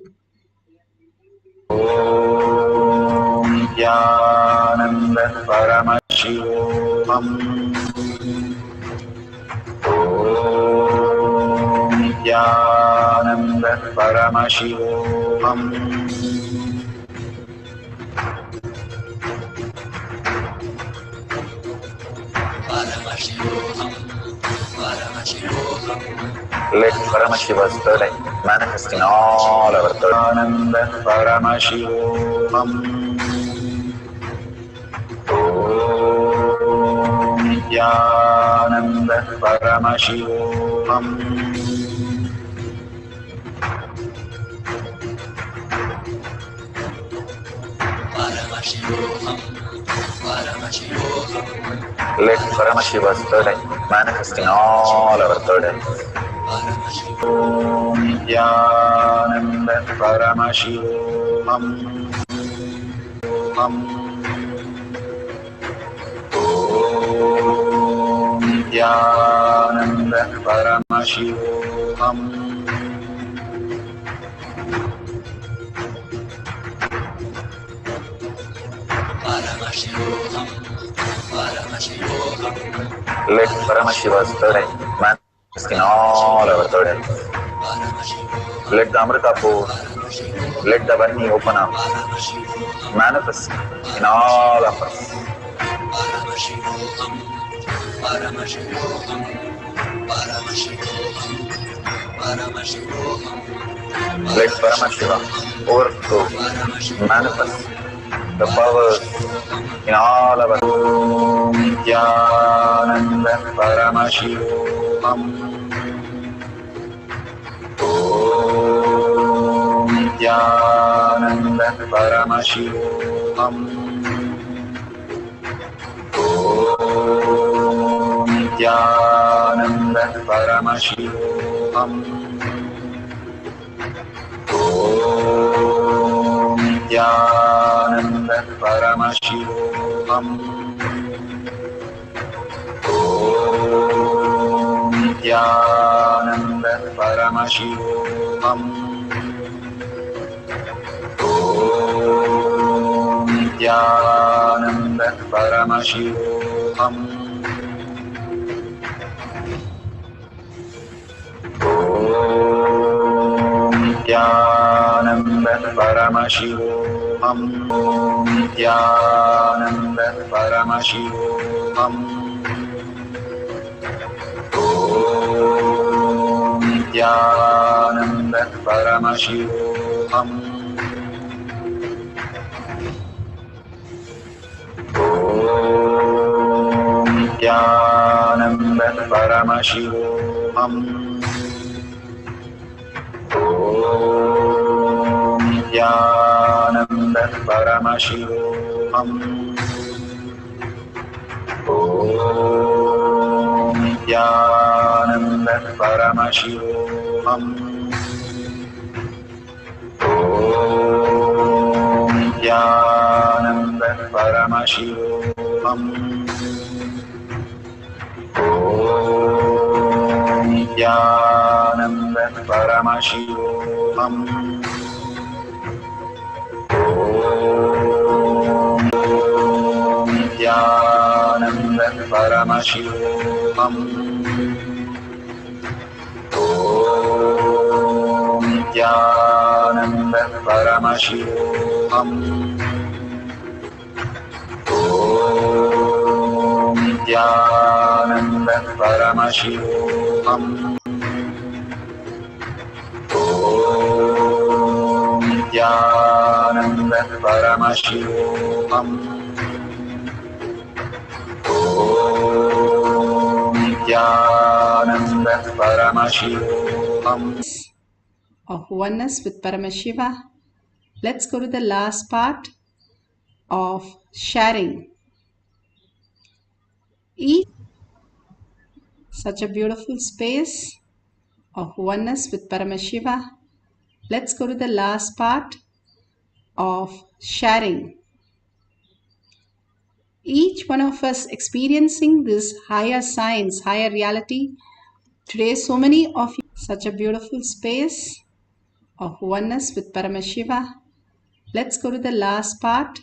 Nityananda Paramashivam. Nityananda Paramashivam. Let Paramashiva's third eye manifest in all our third. Ananda Paramashivam. Om Nityananda Paramashivam. Let Paramashiva's third eye manifest in all our third eyes. Om Nityananda Paramashivam. Om Nityananda Paramashivam. Let Paramashiva's third eye manifest in all our third eyes. Let the Amrita pour, let the Varni open up, manifest in all of us. Let Paramashiva overflow, manifest the powers in all of us. Om Nityananda Paramashivam. Om Nityananda Paramashivam. Om Nityananda Paramashivam. Om Nityananda Paramashivam. Om Nityananda Paramashivam. Om Nityananda Paramashivam. Om Nityananda Paramashivam. Om Nityananda Paramashivam. Om Nityananda Paramashivoham. Om Nityananda Paramashivoham. Om Nityananda Paramashivoham. Om Nityananda Paramashivoham. Om Nityananda Paramashivoham. Om Nityananda Paramashivoham. Om Nityananda Paramashivoham. Om Nityananda Paramashivoham. Om Nityananda Paramashivoham. Om Nityananda Paramashivoham. Om Nityananda Paramashivoham. Of oneness with Paramashiva. Let's go to the last part of sharing. Each such a beautiful space of oneness with Paramashiva. Let's go to the last part of sharing. Each one of us experiencing this higher science, higher reality. Today, so many of you, such a beautiful space of oneness with Paramashiva. Let's go to the last part.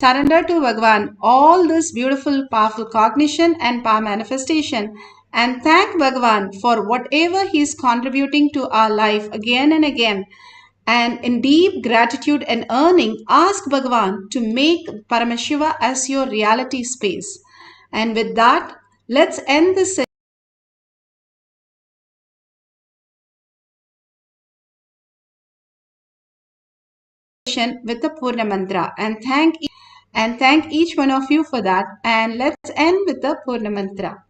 Surrender to Bhagwan all this beautiful, powerful cognition and power manifestation, and thank Bhagwan for whatever he is contributing to our life again and again. And in deep gratitude and earning, ask Bhagwan to make Paramashiva as your reality space. And with that, let's end this session with the Purna Mantra, and thank each one of you for that. And let's end with the Purna Mantra.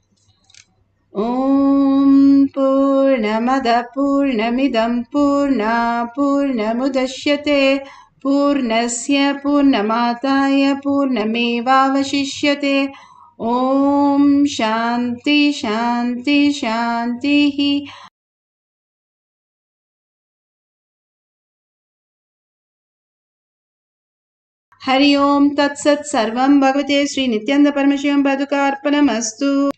Om Purnamada Purnamidam Purna Purnamudashyate Purnasya Purnamataya Purnamevavashishyate. Om Shanti Shanti Shanti. Hari Om Tat Sat Sarvam Bhagavate Sri Nityananda Paramashivam Padukarpanamastu.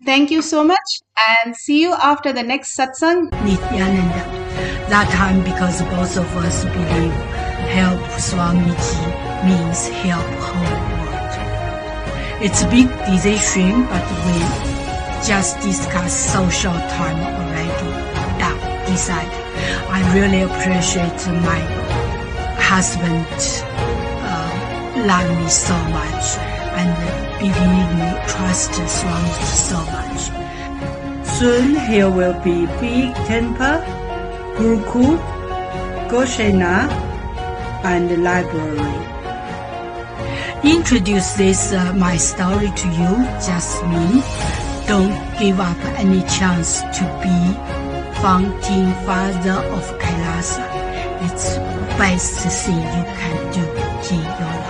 Thank you so much, and see you after the next satsang. Nityananda. That time, because both of us believe help Swamiji means help whole world. It's a big decision, but we just discussed so short time already. Yeah, decide. I really appreciate my husband love me so much and believe me, trust Swamiji so much. Soon here will be big temple, Gurukul, Goshena, and library. Introduce this my story to you, just me. Don't give up any chance to be founding father of Kailasa. It's the best thing you can do in your life.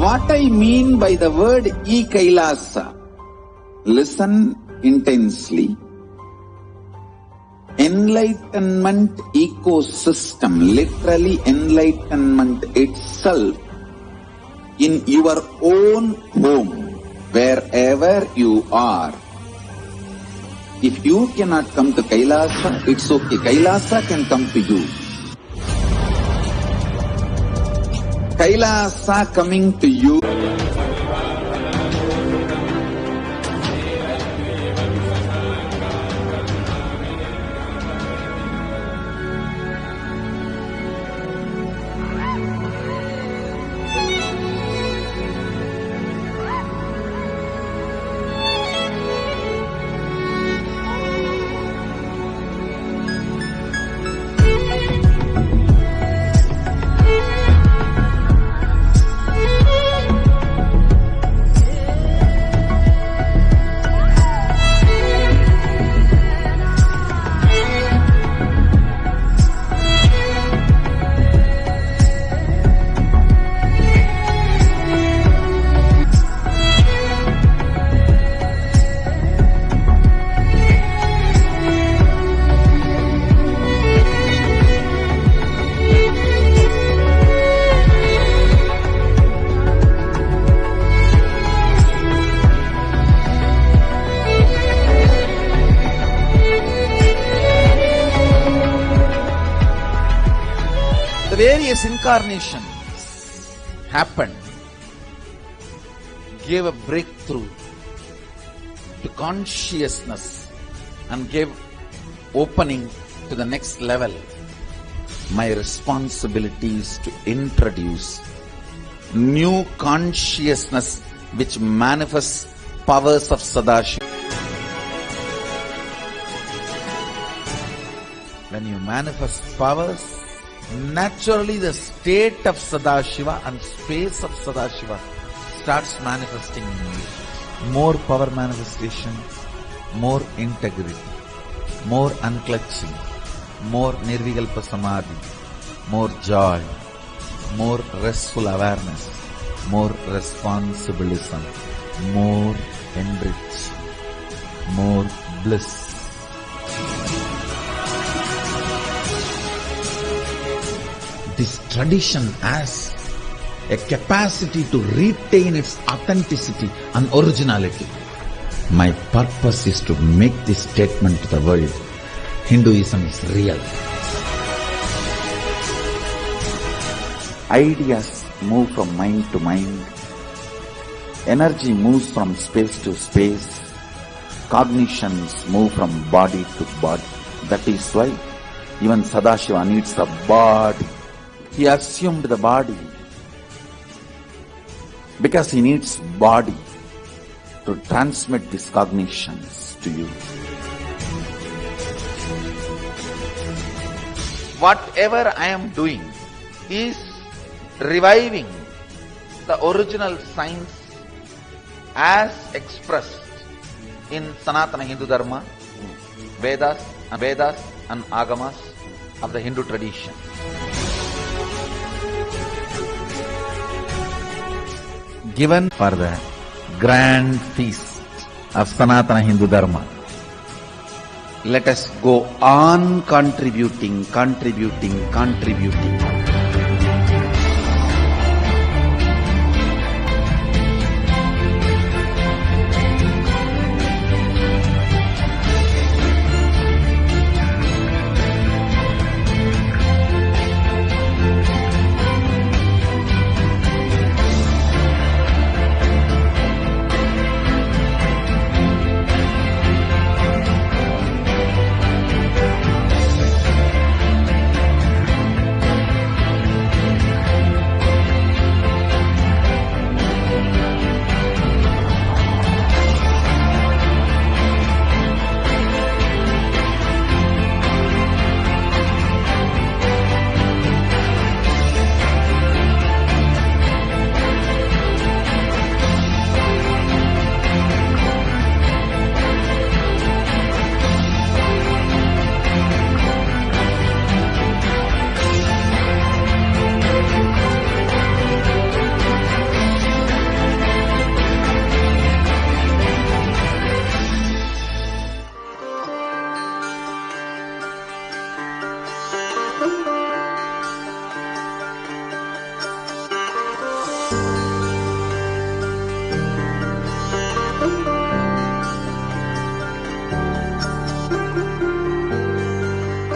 What I mean by the word E-Kailasa, listen intensely. Enlightenment ecosystem, literally enlightenment itself, in your own home, wherever you are. If you cannot come to Kailasa, it's okay. Kailasa can come to you. Kailasa coming to you. Various incarnations happened, gave a breakthrough to consciousness and gave opening to the next level. My responsibility is to introduce new consciousness which manifests powers of Sadashiva. When you manifest powers, naturally the state of Sadashiva and space of Sadashiva starts manifesting in you. More power manifestation, more integrity, more unclutching, more nirvikalpa samadhi, more joy, more restful awareness, more responsibilism, more enrich, more bliss. This tradition has a capacity to retain its authenticity and originality. My purpose is to make this statement to the world. Hinduism is real. Ideas move from mind to mind. Energy moves from space to space. Cognitions move from body to body. That is why even Sadashiva needs a body. He assumed the body because he needs body to transmit these cognitions to you. Whatever I am doing is reviving the original science as expressed in Sanatana Hindu Dharma, Vedas and Agamas of the Hindu tradition. Given for the grand feast of Sanatana Hindu Dharma, let us go on contributing.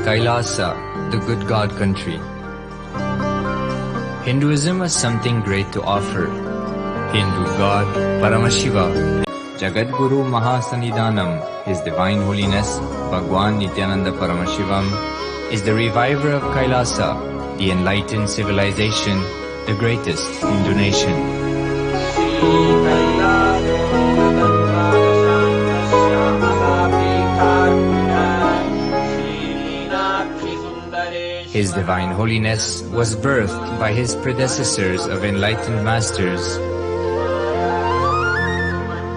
Kailasa, the good god country. Hinduism has something great to offer. Hindu god Paramashiva, Jagadguru Mahasannidhanam, His Divine Holiness Bhagwan Nityananda Paramashivam, is the reviver of Kailasa, the enlightened civilization, the greatest Hindu nation. His Divine Holiness was birthed by his predecessors of enlightened masters,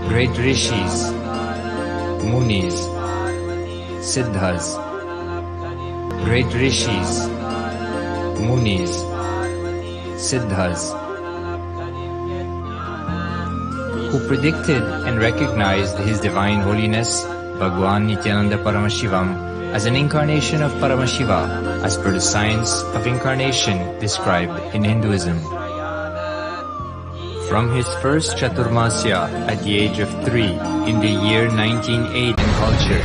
great rishis, munis, siddhas, great rishis, munis, siddhas, who predicted and recognized His Divine Holiness Bhagwan Nityananda Paramashivam as an incarnation of Paramashiva as per the science of incarnation described in Hinduism. From his first Chaturmasya at the age of 3 in the year 1908 in culture,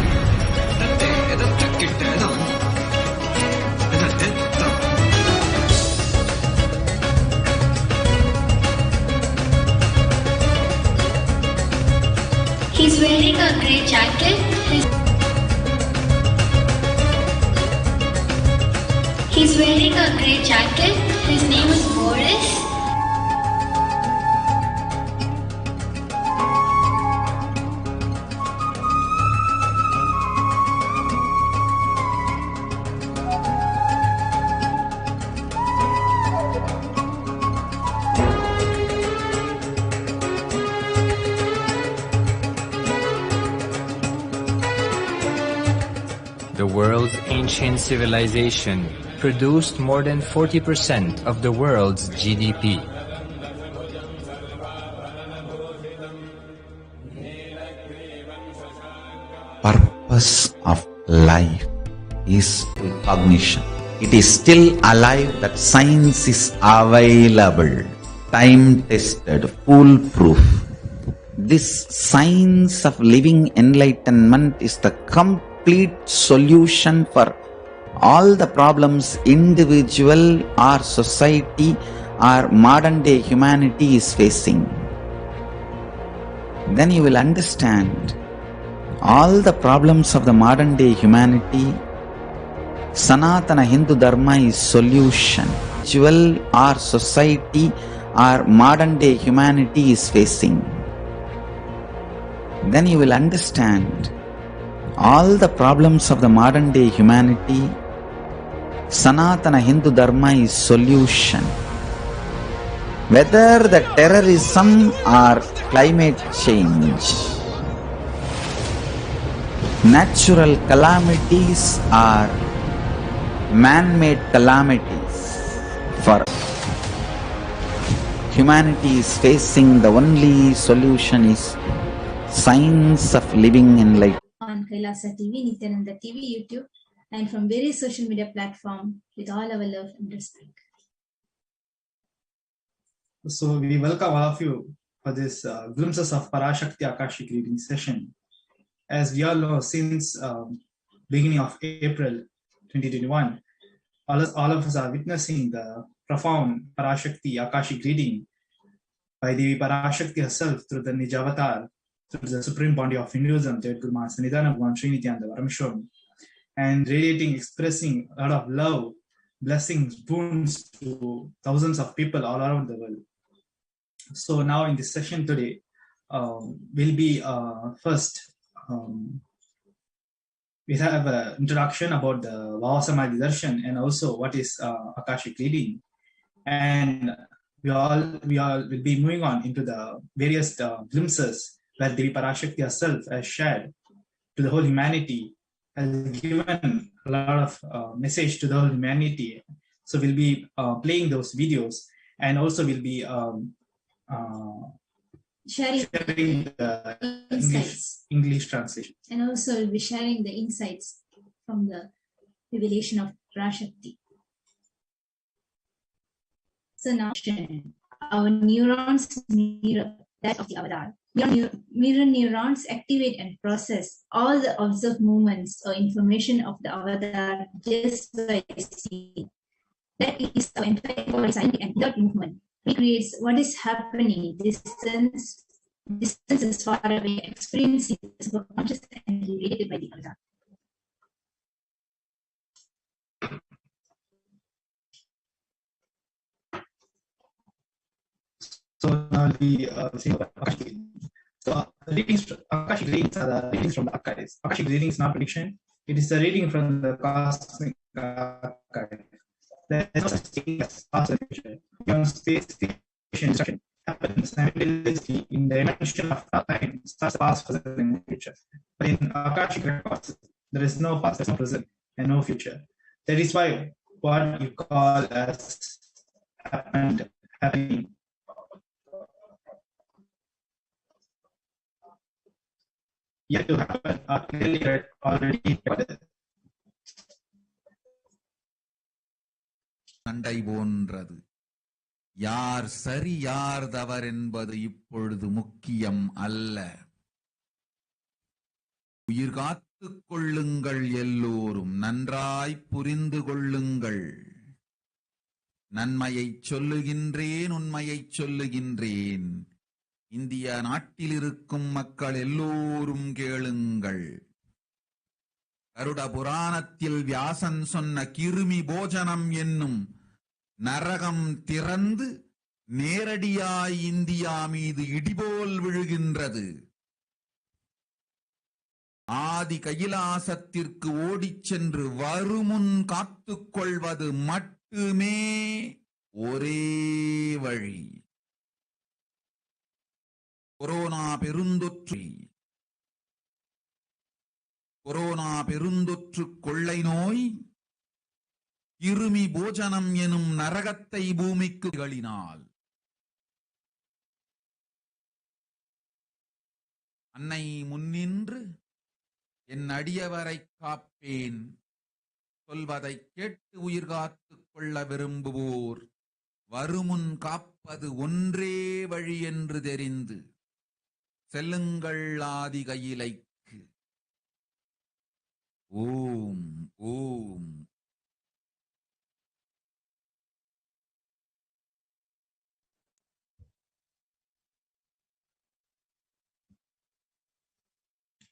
he's wearing a grey jacket. He's wearing a grey jacket. His name is Boris. the world's ancient civilization produced more than 40% of the world's GDP. Purpose of life is cognition. It is still alive, that science is available, time-tested, foolproof. This science of living enlightenment is the complete solution for all the problems individual or society or modern day humanity is facing. Then you will understand all the problems of the modern day humanity. Sanatana Hindu Dharma is solution. Individual or society or modern day humanity is facing. Then you will understand all the problems of the modern day humanity. Sanatana Hindu Dharma is solution. Whether the terrorism or climate change, natural calamities or man-made calamities, for humanity is facing, the only solution is science of living enlightenment. On Kailasa TV, Nityananda TV, YouTube, and from various social media platforms with all our love and respect. So we welcome all of you for this glimpses of Parashakti Akashic reading session. As we all know, since beginning of April 2021, all of us are witnessing the profound Parashakti Akashic reading by Devi Parashakti herself through the Nijavatar, through the supreme body of Hinduism, Jagadguru Mahasannidhanam Bhagwan Sri Nityananda Paramashivam, and radiating, expressing a lot of love, blessings, boons to thousands of people all around the world. So now in this session today, we'll be first, we have an introduction about the Bhavasamadhi Darshan and also what is Akashic reading. And we all will be moving on into the various glimpses where Devi Parashakti herself has shared to the whole humanity, has given a lot of message to the whole humanity. So we'll be playing those videos, and also we'll be sharing the English translation. And also we'll be sharing the insights from the revelation of Parashakti. So now, our neurons mirror that of the avatar. Mirror neurons activate and process all the observed movements or information of the avatar just by seeing. That is our emphatic body sign, and without movement recreates what is happening. Distance is far away, experiencing is conscious and related by the avatar. So now the Akashic. So Akashic readings are the readings from the archives. Akashic reading is not prediction; it is a reading from the cosmic archive. There is no such thing as past and future. Beyond space, station, instruction happens simultaneously in the dimension of time, starts past, present, and future. But in Akashic records, there is no past, there is no present, and no future. That is why what you call as happening yet to happen are clearly already recorded. சண்டை போன்றது. யார் சரி யார் தவறு என்பது இப்பொழுது முக்கியம் அல்ல. உயிர் காத்துக் கொள்ளுங்கள், எல்லோரும் நன்றாய் புரிந்து கொள்ளுங்கள். நன்மையைச் சொல்லுகின்றேன், உண்மையைச் சொல்லுகின்றேன். இந்திய நாட்டில் இருக்கும் மக்கள் எல்லோரும் கேளுங்கள். கருட புராணத்தில் வியாசன் சொன்ன கிருமி போஜனம் என்னும் நரகம் திறந்து நேரடியாய் இந்தியா மீது இடிபோல் விழுகின்றது. ஆதி கைலாசத்திற்கு ஓடிச் சென்று வருமுன் காத்துக்கொள்வது மட்டுமே ஒரே வழி. கொரோனா பெருந்தொற்று கொள்ளை நோய் கிருமி போஜனம் எனும் நரகத்தை பூமிக்கு களினால் அன்னை முன்னின்று என் அடியவரை காப்பேன் சொல்வதை கேட்டு உயிர் காத்துக் கொள்ள விரும்புவோர் வருமுன் காப்பது ஒன்றே வழி என்று தெரிந்து செல்லுங்கள் ஆதி கையிலைக்கு. ஓம் ஓம்.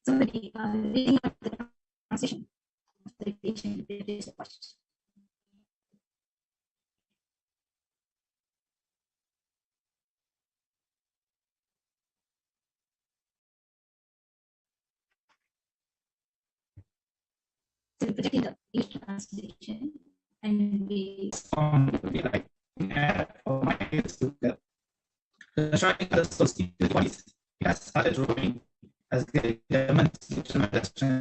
Somebody reading out the translation of the patient is the question. So we're projecting the English translation and we Like for my case, the showing the society bodies has started drawing as the demonstration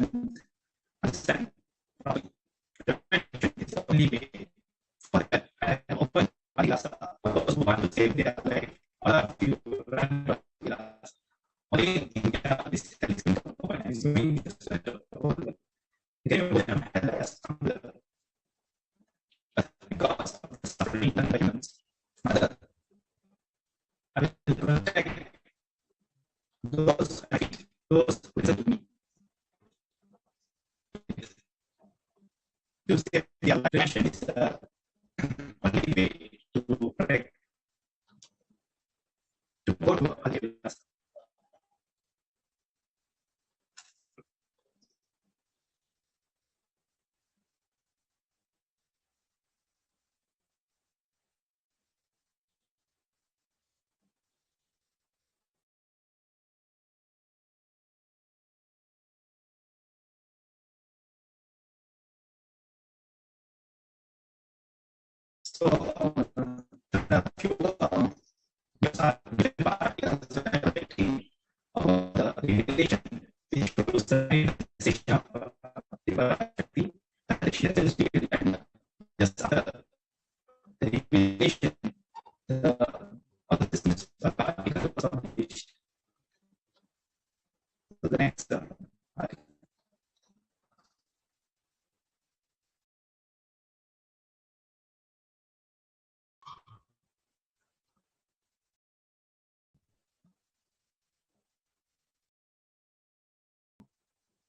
understand probably it's the only way for that I open Adilas those who want to save their life. All of you run Adilas. Only thing this is open is doing this because of the suffering and violence. Mother, I will protect those who listen to me. To save their life is the only way to protect, to go to others. So, the few yes, are the relation which proves the realization of the Parashakti, and she has and just the revelation of the distance of the so the next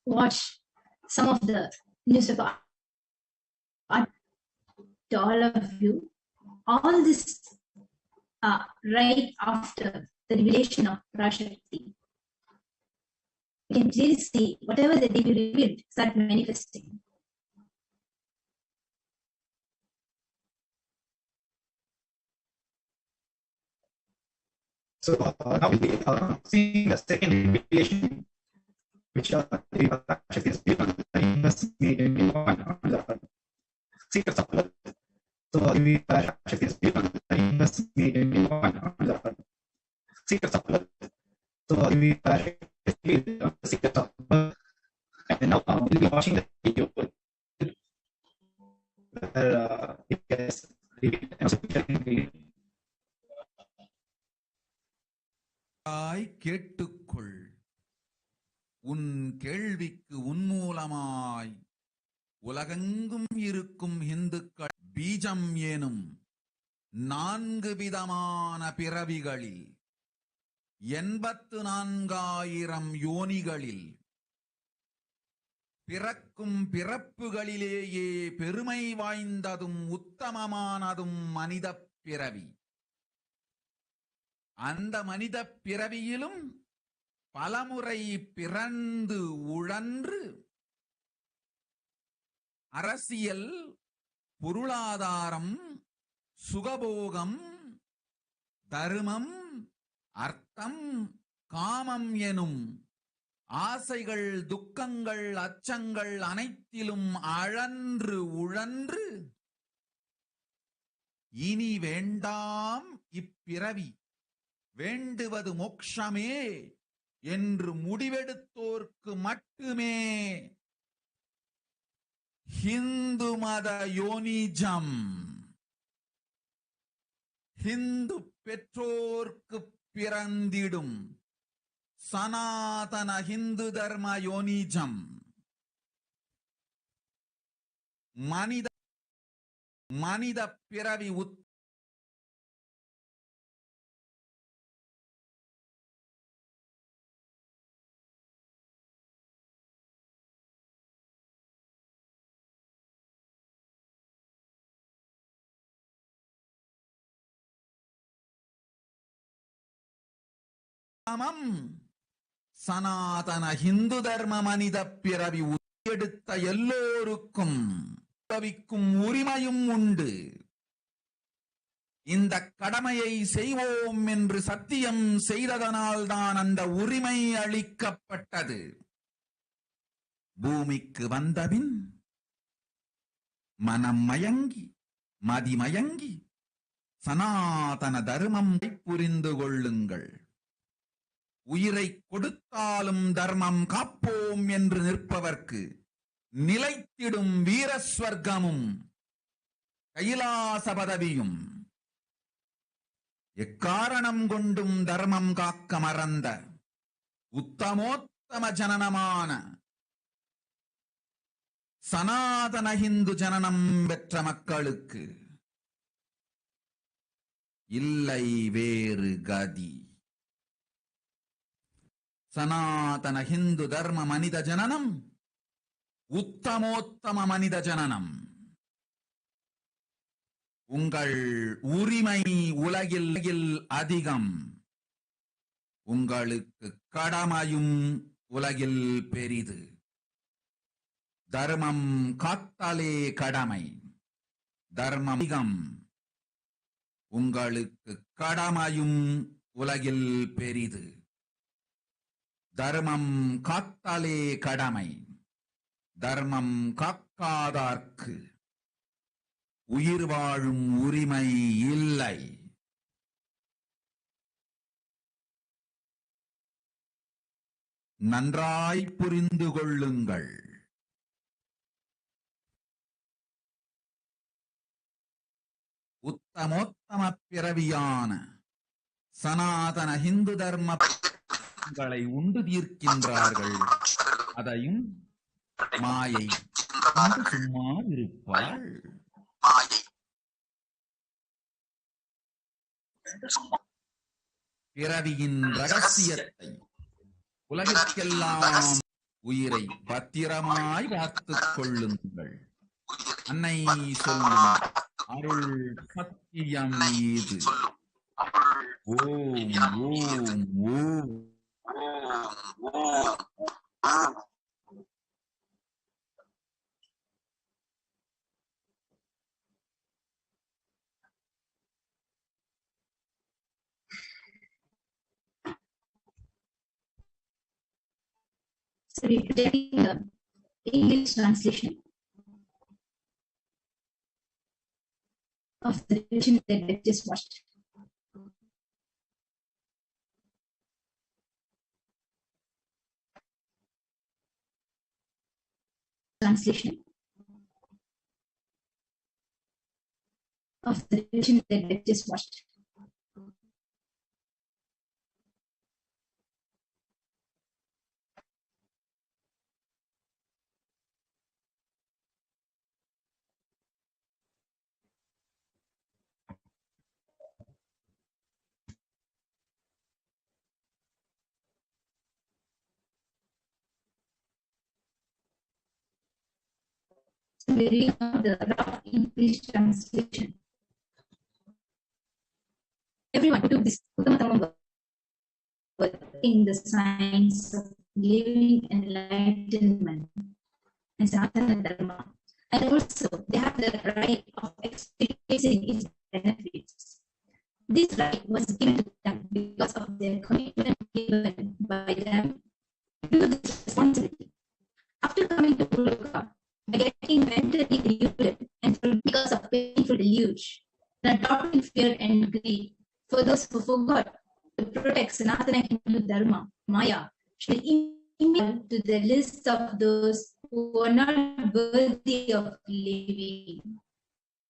watch some of the newspaper art to all of you. All this right after the revelation of Parashakti. You can clearly see whatever the Devi revealed start manifesting. So now we'll be seeing the second revelation, which Devi Parashakti has given on the university on the secrets of love. So Devi Parashakti has given on the university on the secrets of love. So Devi Parashakti has given on the secrets of love. And now we'll be watching the video where it has revealed. கேட்டுக்கொள் உன் கேள்விக்கு உன்மூலமாய் உலகெங்கும் இருக்கும் இந்துக்கள் பீஜம் ஏனும் 4 விதமான பிறவிகளில் 84,000 யோனிகளில் பிறக்கும் பிறப்புகளிலேயே பெருமை வாய்ந்ததும் உத்தமமானதும் மனித பிறவி. அந்த மனித பிறவியிலும் பலமுறை பிறந்து உழன்று அரசியல், பொருளாதாரம், சுகபோகம், தர்மம், அர்த்தம், காமம் எனும் ஆசைகள், துக்கங்கள், அச்சங்கள் அனைத்திலும் அழன்று உழன்று இனி வேண்டாம் இப்பிறவி, வேண்டுவது மோட்சமே என்று முடிவெடுத்தோர்க்கு மட்டுமே ஹிந்து மத யோனிஜம், ஹிந்து பெற்றோர்க்கு பிறந்திடும் சனாதன ஹிந்து தர்ம யோனிஜம் மனித பிறவி சனாதன ஹிந்து தர்ம மனித பிறவி எடுத்த எல்லோருக்கும் பிறவிக்கும் உரிமையும் உண்டு. இந்த கடமையை செய்வோம் என்று சத்தியம் செய்ததனால்தான் அந்த உரிமை அளிக்கப்பட்டது. பூமிக்கு வந்தபின் மனம் மயங்கி மதிமயங்கி சனாதன தர்மம் புரிந்து கொள்ளுங்கள். உயிரை கொடுத்தாலும் தர்மம் காப்போம் என்று நிற்பவர்க்கு நிலைத்திடும் வீரஸ்வர்க்கமும் கைலாச பதவியும். எக்காரணம் கொண்டும் தர்மம் காக்க மறந்த உத்தமோத்தம ஜனனமான சனாதன ஹிந்து ஜனனம் பெற்ற மக்களுக்கு இல்லை வேறு கதி. சனாதன ஹிந்து தர்ம மனித ஜனனம் உத்தமோத்தம மனித ஜனனம். உங்கள் உரிமை உலகில் அதிகம், உங்களுக்கு கடமையும் உலகில் பெரிது. தர்மம் காத்தலே கடமை, தர்மம் அதிகம், உங்களுக்கு கடமையும் உலகில் பெரிது. தர்மம் காத்தாலே கடமை, தர்மம் காக்காதார்க்கு உயிர் வாழும் உரிமை இல்லை. நன்றாய் புரிந்து கொள்ளுங்கள். உத்தமோத்தம பிறவியான சனாதன ஹிந்து தர்மங்களை உண்டு தீர்க்கின்றார்கள். அதையும் மாயை சும்மா இருப்பாள். பிறவியின் ரகசியத்தை உலகிற்கெல்லாம் உயிரை பத்திரமாய் காத்துக் கொள்ளுங்கள். அன்னை சொல்லும் அருள் சத்தியம் இது. ஓம் ஓம் ஓம். So we're taking the English translation of the vision that I just watched. Translation of the vision that I just watched. So we're reading the rough English translation. Everyone took this in the science of living enlightenment and Sanatana Dharma. And also, they have the right of experiencing its benefits. This right was given to them because of their commitment given by them to this responsibility. After coming to Purloka, by getting mentally deluded and because of painful deluge, and adopting fear and greed, for those who forgot to protect Sanatana Hindu Dharma, Maya should email to the list of those who are not worthy of living.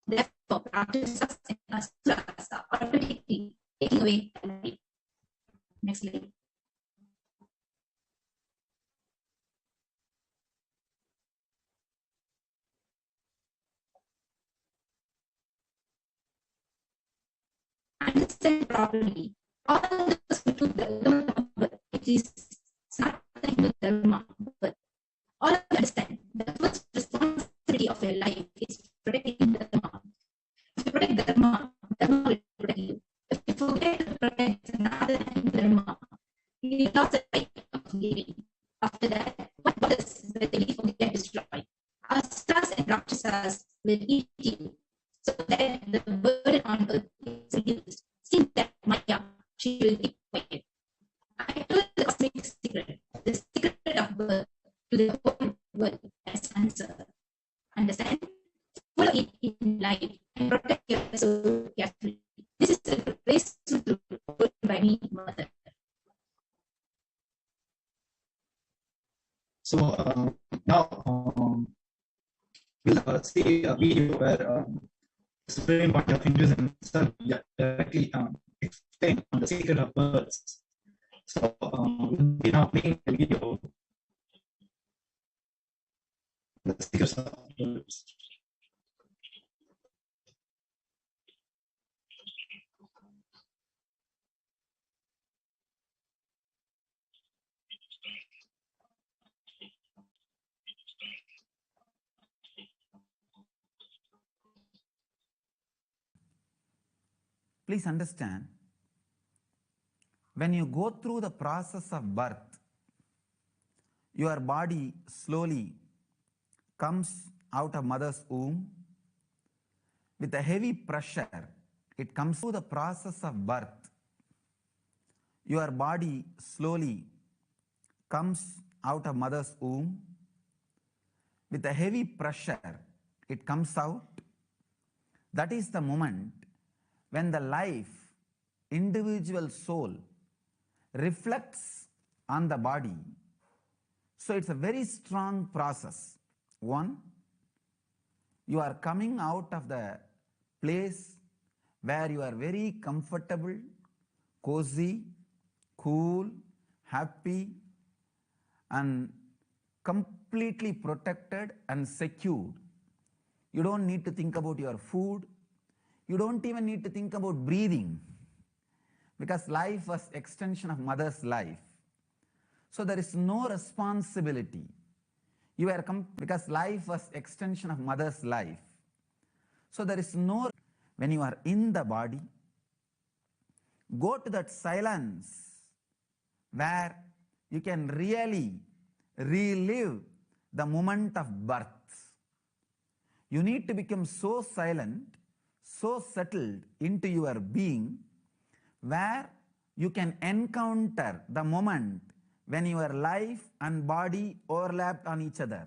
Therefore, practices and asuras are automatically taking away life. Next slide. Understand properly. All those who took the Dharma, it is Sanatana Hindu Dharma, but all of you understand the first responsibility of your life is protecting the Dharma. If you protect Dharma, Dharma will protect you. If you forget to protect Sanatana Hindu Dharma, you lost the right of living. After that, what bothers that they leave will get destroyed. Astras and Rakshasas will eat you, so that the burden on earth is reduced. Since that Maya, she will be quiet. I told the cosmic secret, the secret of birth, to the whole world as answer. Understand? Follow it in life and protect your soul carefully. This is the graceful truth by me, Mother. So now we'll see a video where the Supreme Point of Hinduism itself directly explain on the secret of birds. So we'll be now playing the video. The secrets of birds. Please understand, when you go through the process of birth, your body slowly comes out of mother's womb with a heavy pressure. It comes through the process of birth. Your body slowly comes out of mother's womb with a heavy pressure. It comes out. That is the moment when the life, individual soul, reflects on the body. So it's a very strong process. One, you are coming out of the place where you are very comfortable, cozy, cool, happy, and completely protected and secured. You don't need to think about your food. You don't even need to think about breathing, because life was extension of mother's life. So there is no responsibility. You are because life was extension of mother's life. So there is no, when you are in the body, go to that silence where you can really relive the moment of birth. You need to become so silent, so settled into your being, where you can encounter the moment when your life and body overlapped on each other,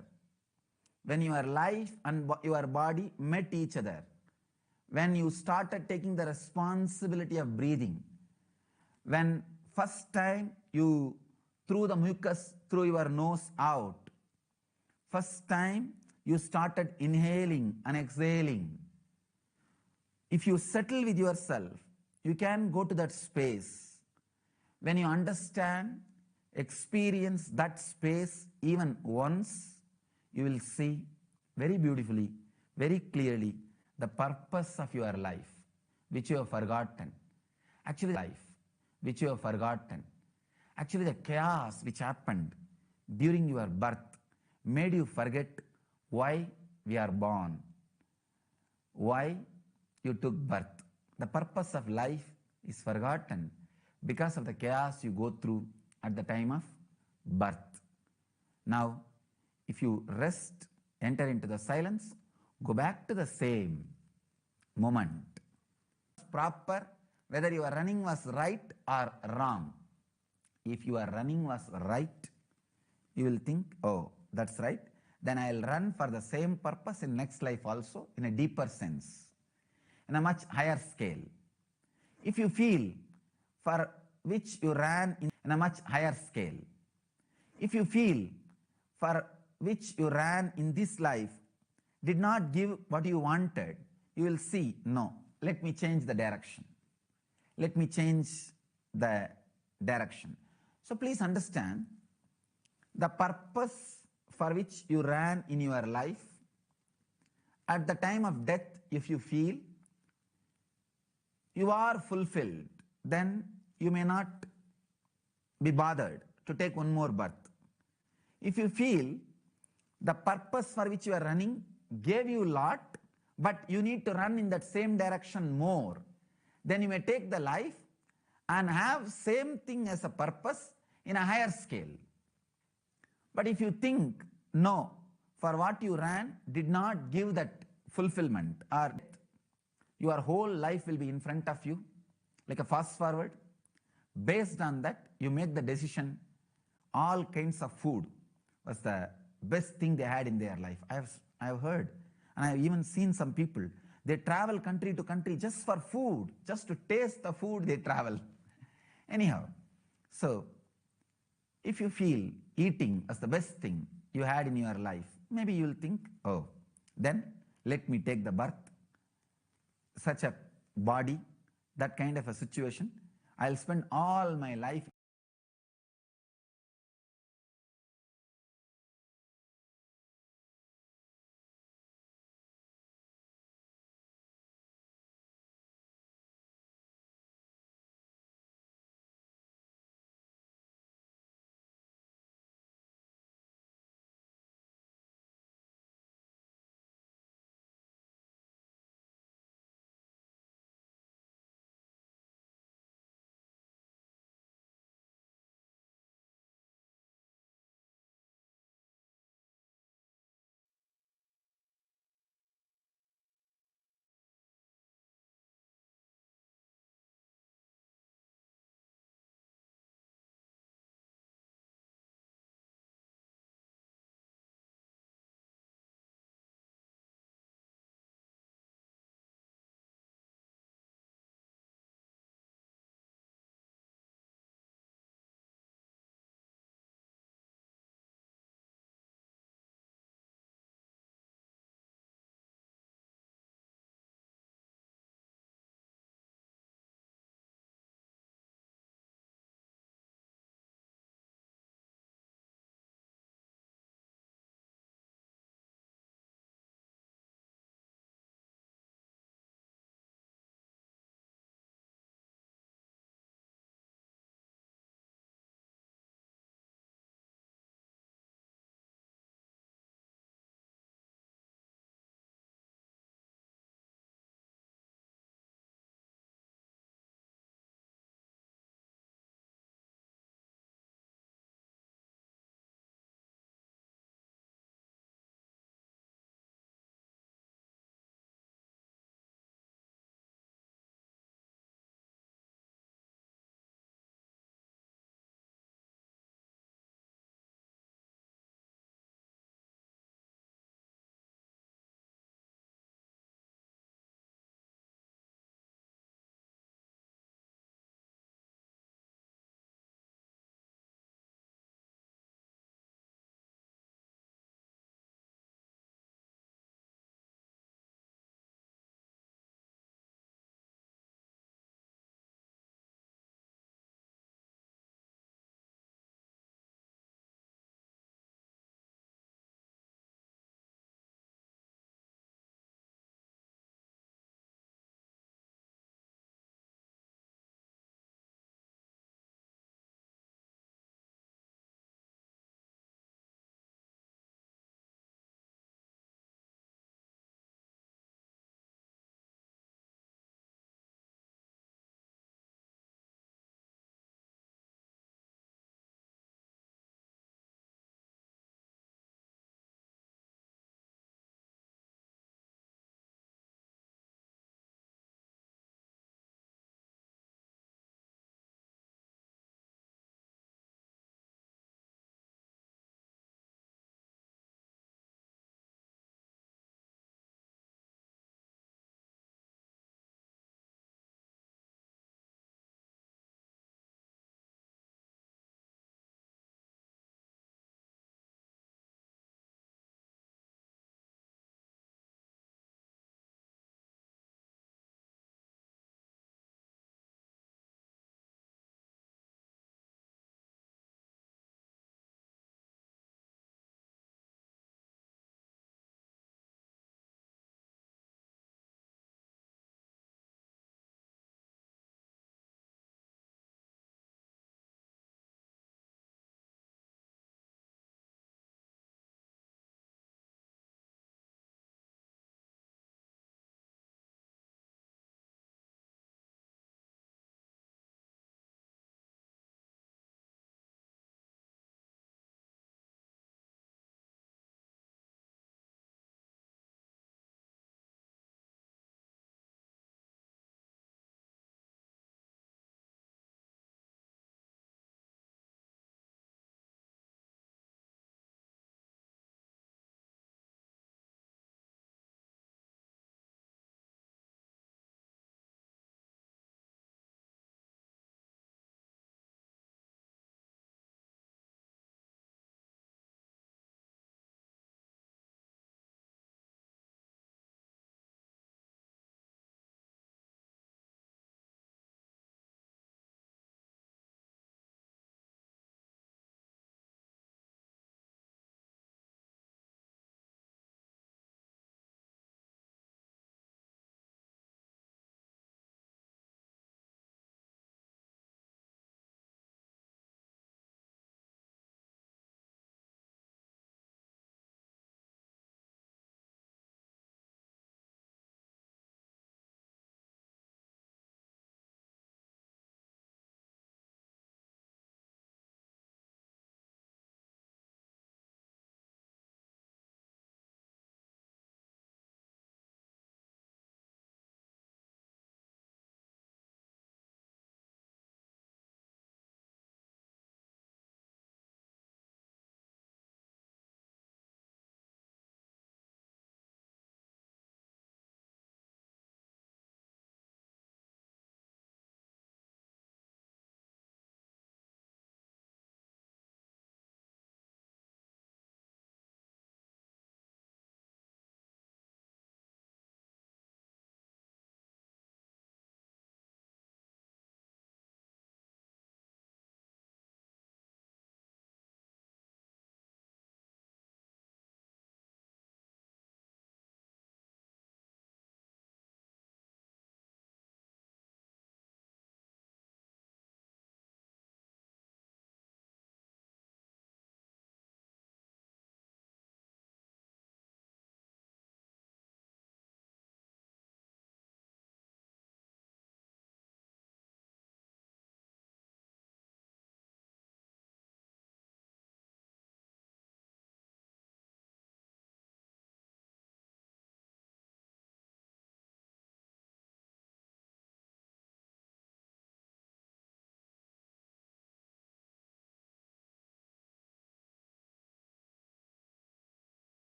when your life and your body met each other, when you started taking the responsibility of breathing, when first time you threw the mucus through your nose out, first time you started inhaling and exhaling. If you settle with yourself, you can go to that space. When you understand, experience that space even once, you will see very beautifully, very clearly the purpose of your life, which you have forgotten. Actually, life, which you have forgotten. Actually, the chaos which happened during your birth made you forget why we are born, why you took birth. The purpose of life is forgotten because of the chaos you go through at the time of birth. Now, if you rest, enter into the silence, go back to the same moment. Proper, whether your running was right or wrong. If your running was right, you will think, oh, that's right. Then I'll run for the same purpose in next life also, in a deeper sense, in a much higher scale. If you feel for which you ran in a much higher scale, if you feel for which you ran in this life did not give what you wanted, you will see, no, let me change the direction. Let me change the direction. So please understand, the purpose for which you ran in your life, at the time of death, if you feel you are fulfilled, then you may not be bothered to take one more birth. If you feel the purpose for which you are running gave you a lot, but you need to run in that same direction more, then you may take the life and have same thing as a purpose in a higher scale. But if you think, no, for what you ran did not give that fulfillment, or your whole life will be in front of you, like a fast forward. Based on that, you make the decision, all kinds of food was the best thing they had in their life. I have heard, and I have even seen some people, they travel country to country just for food, just to taste the food they travel. Anyhow, so if you feel eating as the best thing you had in your life, maybe you will think, oh, then let me take the birth, such a body, that kind of a situation. I'll spend all my life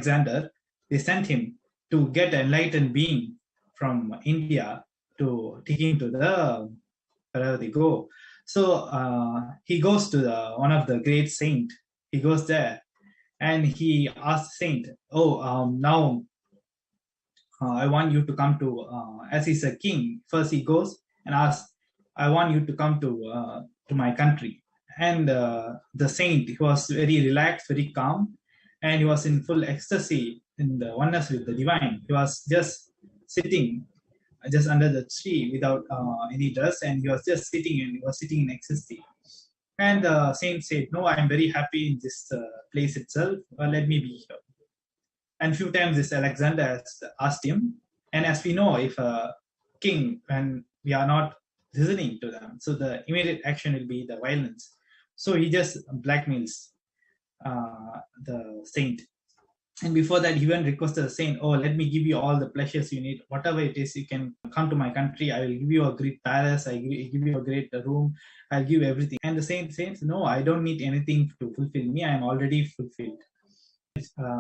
Alexander, they sent him to get an enlightened being from India to take him to the wherever they go. So he goes to one of the great saint. He goes there and he asks saint, "Oh, now I want you to come to." As he's a king, first he goes and asks, "I want you to come to my country." And the saint, he was very relaxed, very calm, and he was in full ecstasy in the oneness with the divine. He was just sitting just under the tree without any dress, and he was just sitting, and he was sitting in ecstasy. And the saint said, "No, I'm very happy in this place itself. Let me be here." And few times this Alexander has asked him, and as we know, if a king, when we are not listening to them, so the immediate action will be the violence. So he just blackmails the saint. And before that, he even requested the saint, "Oh, let me give you all the pleasures you need. Whatever it is, you can come to my country. I will give you a great palace. I give you a great room. I'll give you everything." And the saint says, "No, I don't need anything to fulfill me. I am already fulfilled."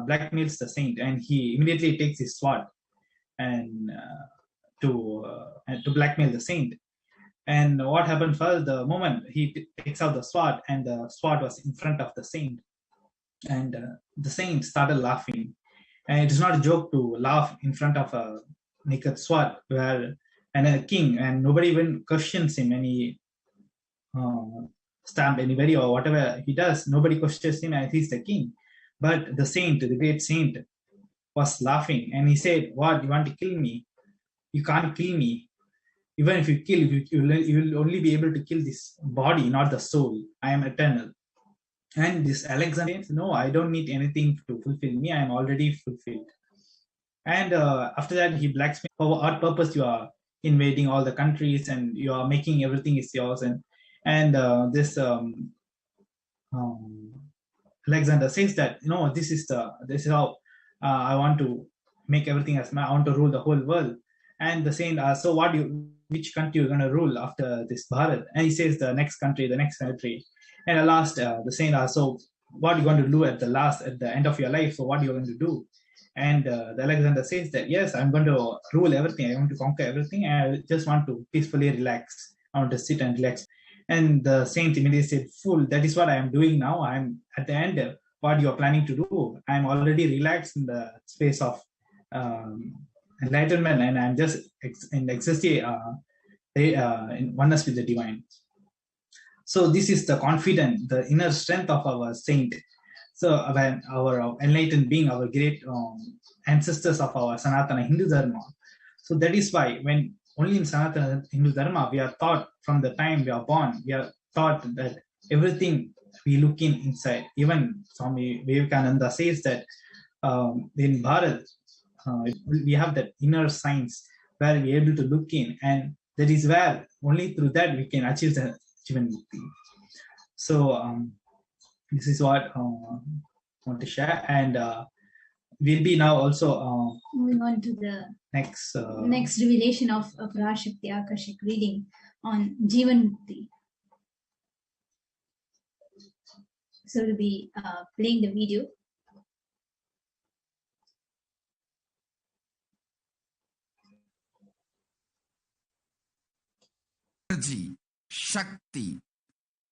Blackmails the saint, and he immediately takes his sword and to blackmail the saint. And what happened first, the moment he takes out the sword, and the sword was in front of the saint, and the saint started laughing. And it is not a joke to laugh in front of a naked sword, and a king, and nobody even questions him, and he stamp anybody or whatever he does, nobody questions him, and he's the king. But the saint, the great saint, was laughing, and he said, "What, you want to kill me? You can't kill me. Even if you kill, you will only be able to kill this body, not the soul. I am eternal." And this Alexander says, "No, I don't need anything to fulfill me. I am already fulfilled." And after that, he blacksmith. For what purpose you are invading all the countries, and you are making everything is yours? And this Alexander says that, "No, this is how I want to make everything as I want to rule the whole world." And the saint asks, "So which country you're going to rule after this Bharat?" And he says, the next country. And at last, the saint asks, "So what are you going to do at the end of your life? So what are you going to do?" And the Alexander says that, "Yes, I'm going to rule everything. I want to conquer everything. And I just want to peacefully relax. I want to sit and relax." And the saint immediately said, "Fool, that is what I am doing now. I'm at the end. What you are planning to do? I'm already relaxed in the space of enlightenment, and I'm just in ecstasy, in oneness with the divine." So this is the confidence, the inner strength of our saint. So when our enlightened being, our great ancestors of our Sanatana Hindu Dharma. So that is why when only in Sanatana Hindu Dharma, we are taught from the time we are born, we are taught that everything we look inside. Even Swami Vivekananda says that in Bharat, we have that inner science where we are able to look in, and that is where only through that we can achieve the Jivan Mukti. So this is what I want to share, and we'll be now also moving on to the next revelation of Parashakti Akashic reading on Jivan Mukti. So we'll be playing the video. Energy, Shakti.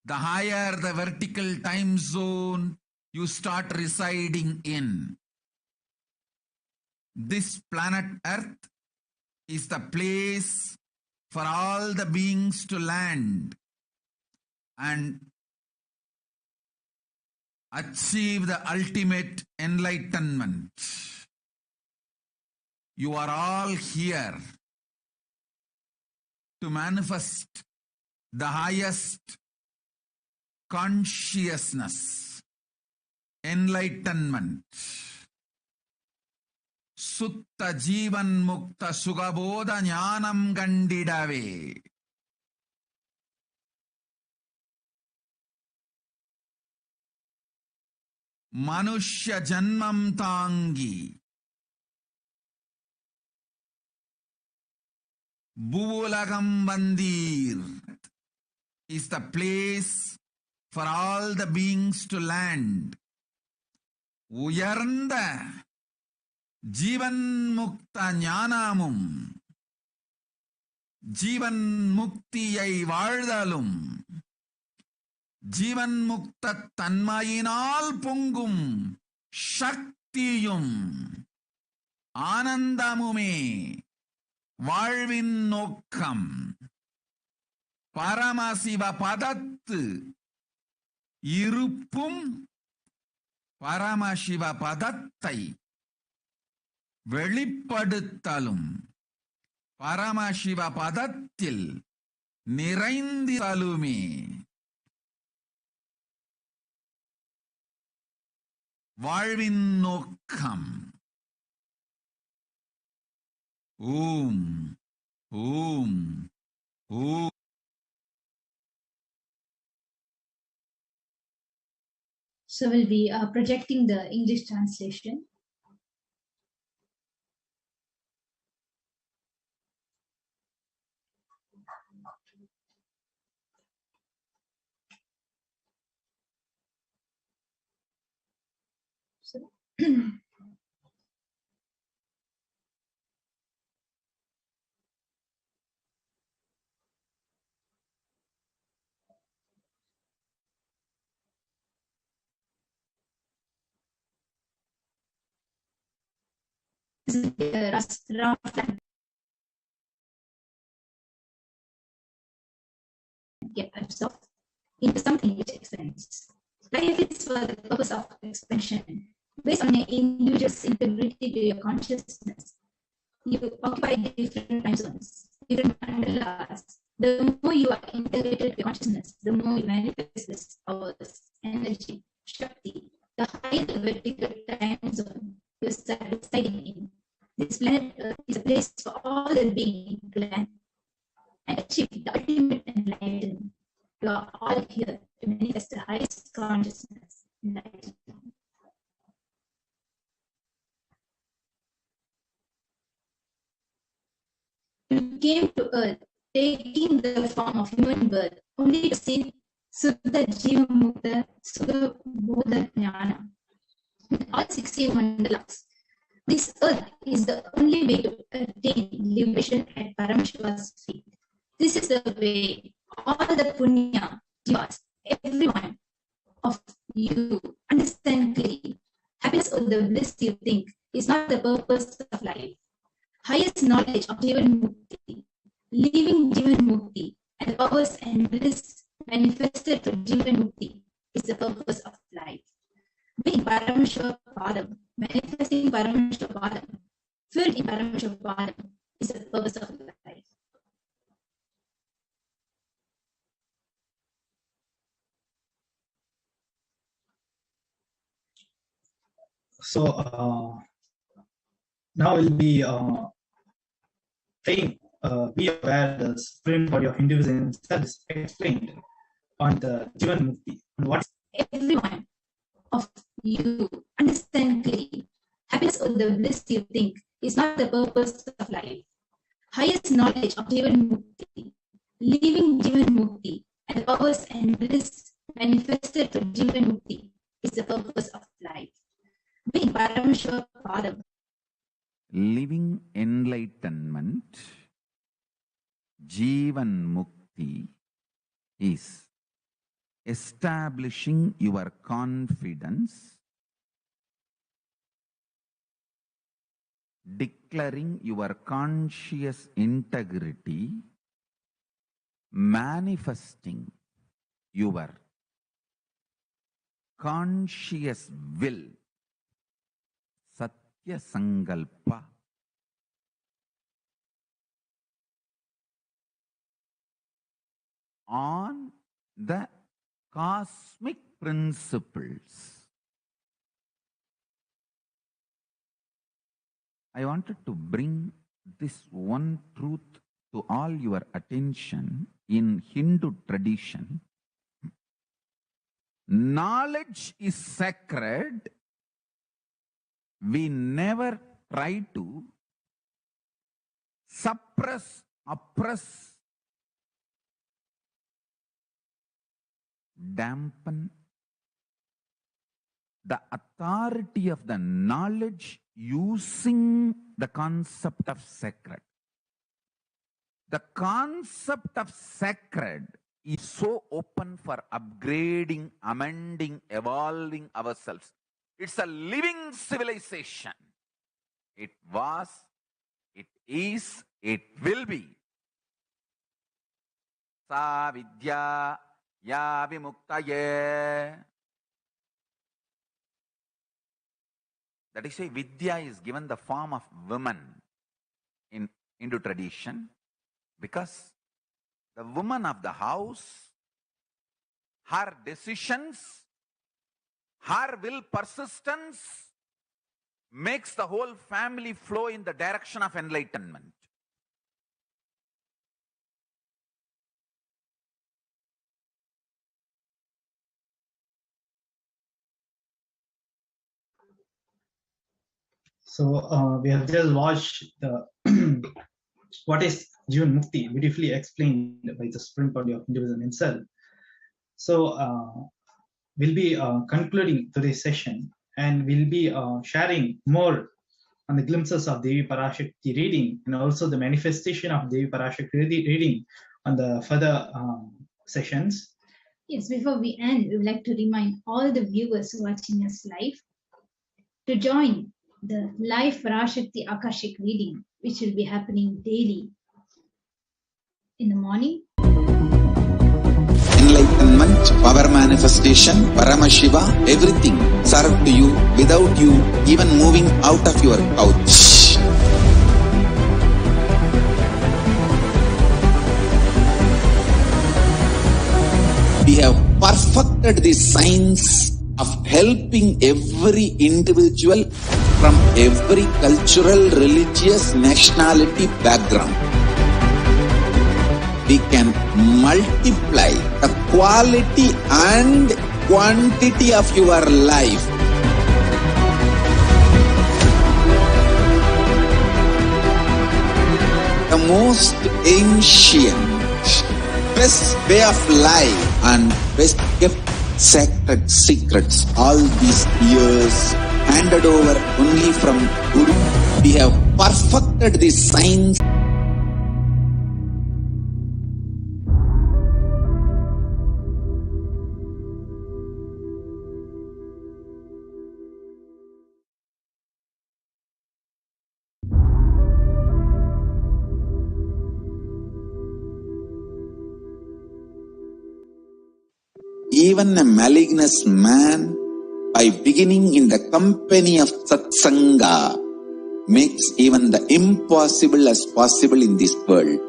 The higher the vertical time zone you start residing in. This planet Earth is the place for all the beings to land and achieve the ultimate enlightenment. You are all here to manifest the highest consciousness, enlightenment. Sutta Jivan Mukta Sugabodha Jnanam Gandidave. Manushya Janmam Tangi. Bhuvulagam Bandir is the place for all the beings to land. Uyarnda ஜீவன் முக்த ஞானமும் ஜீவன் முக்தியை வாழ்தலும் ஜீவன் முக்த தன்மையினால் பொங்கும் சக்தியும் ஆனந்தமுமே வாழ்வின் நோக்கம். பரமசிவ பதத்து இருப்பும் பரமசிவ பதத்தை வெளிப்படுத்தலும் பரமசிவ பதத்தில் நிறைந்திருத்தலுமே வாழ்வின் நோக்கம். ஓம் ஓம் ஓம். So we'll be projecting the English translation. So, get absorbed into something which expands. Life is for the purpose of expansion. Based on your individual's integrity to your consciousness, you occupy different time zones, different mandalas. The more you are integrated to your consciousness, the more you manifest this powers, energy, Shakti, the higher the vertical time zone you start residing in. This planet Earth is a place for all the being in planet and achieve the ultimate enlightenment. You are all here to manifest the highest consciousness enlightenment. You came to Earth taking the form of human birth only to see Suddha Jiva Mukta Sudha Bodha Jnana. All 16 mandalas. This Earth is the only way to attain liberation at Paramashiva's feet. This is the way all the Punya Jivas, everyone of you, understand clearly. Happiness or the bliss you think is not the purpose of life. Highest knowledge of Jivan Mukti, living Jivan Mukti, and the powers and bliss manifested through Jivan Mukti is the purpose of life. Being Paramashiva Padam, manifesting Paramashiva Padam, filled in Paramashiva Padam is the purpose of life. So now we'll be saying, be aware the supreme body of individual is explained on the Jivan Mukti. What everyone of you understand clearly. Happiness or the bliss you think is not the purpose of life. Highest knowledge of Jivan Mukti, living Jivan Mukti, and the powers and bliss manifested through Jivan Mukti is the purpose of life. Being Paramashiva Padam. Living enlightenment, Jivan Mukti, is establishing your confidence, declaring your conscious integrity, manifesting your conscious will, Satya Sankalpa, on the cosmic principles. I wanted to bring this one truth to all your attention. In Hindu tradition, knowledge is sacred. We never try to suppress, oppress, dampen, the authority of the knowledge using the concept of sacred. The concept of sacred is so open for upgrading, amending, evolving ourselves. It's a living civilization. It was, it is, it will be. Sa vidya ya vimuktaye. That is why Vidya is given the form of woman in Hindu tradition, because the woman of the house, her decisions, her will persistence makes the whole family flow in the direction of enlightenment. So we have just watched the what is Jivan Mukti, beautifully explained by the Supreme Body of Hinduism himself. So we'll be concluding today's session, and we'll be sharing more on the glimpses of Devi Parashakti reading, and also the manifestation of Devi Parashakti reading on the further sessions. Yes, before we end, we would like to remind all the viewers watching us live to join the live Parashakti Akashic reading, which will be happening daily in the morning. Enlightenment, power manifestation, Paramashiva, everything served to you without you even moving out of your couch. We have perfected the science of helping every individual from every cultural, religious, nationality background. We can multiply the quality and quantity of your life. The most ancient, best way of life and best kept sacred secrets all these years handed over only from Guru. We have perfected the science. Even a malignous man, by beginning in the company of satsanga, makes even the impossible as possible in this world.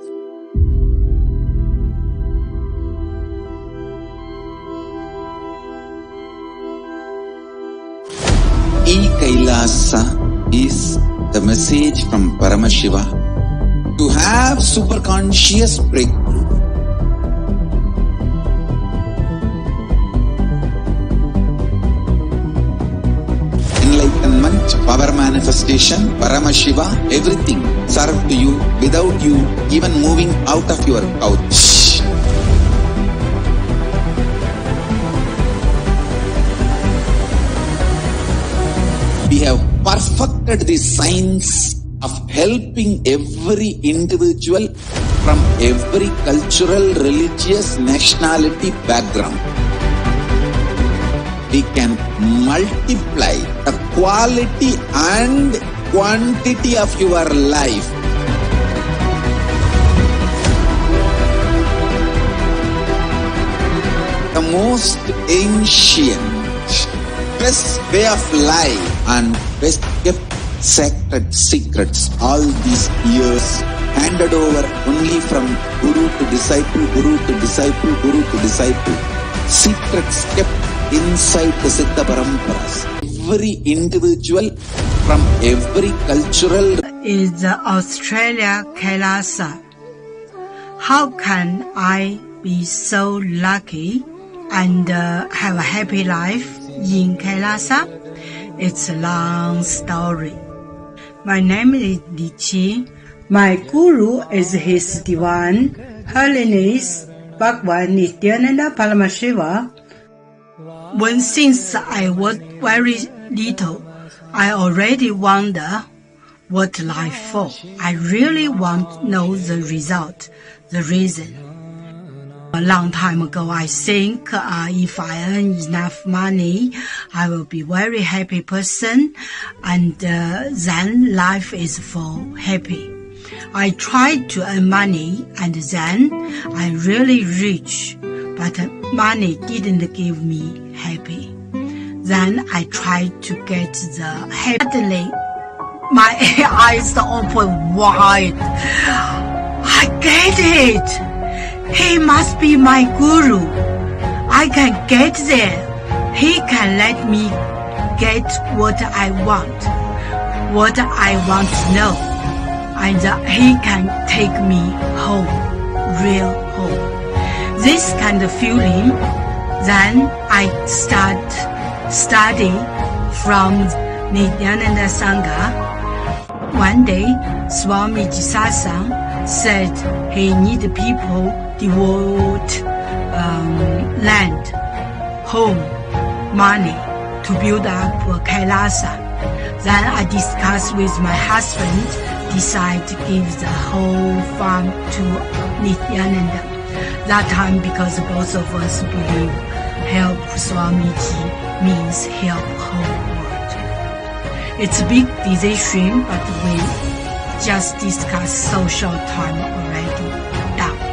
E-Kailasa is the message from Paramashiva to have superconscious breakthrough. Enlightenment, power manifestation, Paramashiva, everything served to you without you even moving out of your couch. We have perfected the science of helping every individual from every cultural, religious, nationality background. We can multiply the quality and quantity of your life. The most ancient, best way of life and best kept sacred secrets all these years handed over only from Guru to disciple, Guru to disciple, Guru to disciple. Secrets kept inside the Siddha Paramparas. Every individual from every cultural is the Australia Kailasa. How can I be so lucky and have a happy life in Kailasa? It's a long story. My name is Li Qi. My guru is His Divine Holiness Bhagwan Nityananda Paramashiva. Since I was very little, I already wonder what life for. I really want to know the result, the reason. A long time ago, I think if I earn enough money, I will be very happy person, and then life is for happy. I tried to earn money, and then I really rich, but money didn't give me happy. Then I tried to get the happy. Suddenly, my eyes open wide. I get it. He must be my guru. I can get there. He can let me get what I want to know. And he can take me home, real home. This kind of feeling, then I start study from Nityananda Sangha. One day, Swami Jisasang said he need people devote land, home, money to build up Kailasa. Then I discussed with my husband, decide to give the whole farm to Nityananda. That time, because both of us believe help Swamiji means help whole world. It's a big decision, but we just discussed so short time already.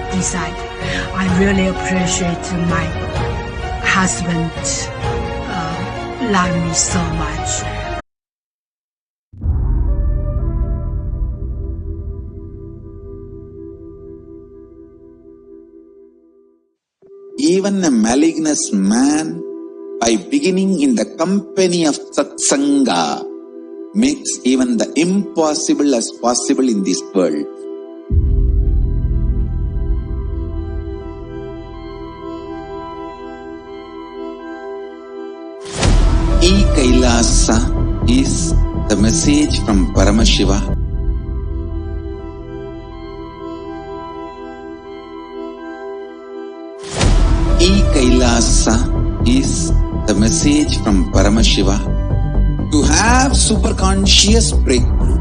Decide. I really appreciate my husband. Love me so much. Even a malignous man, by beginning in the company of satsanga, makes even the impossible as possible in this world. E-Kailasa is the message from Paramashiva. E-Kailasa is the message from Paramashiva to have superconscious breakthrough.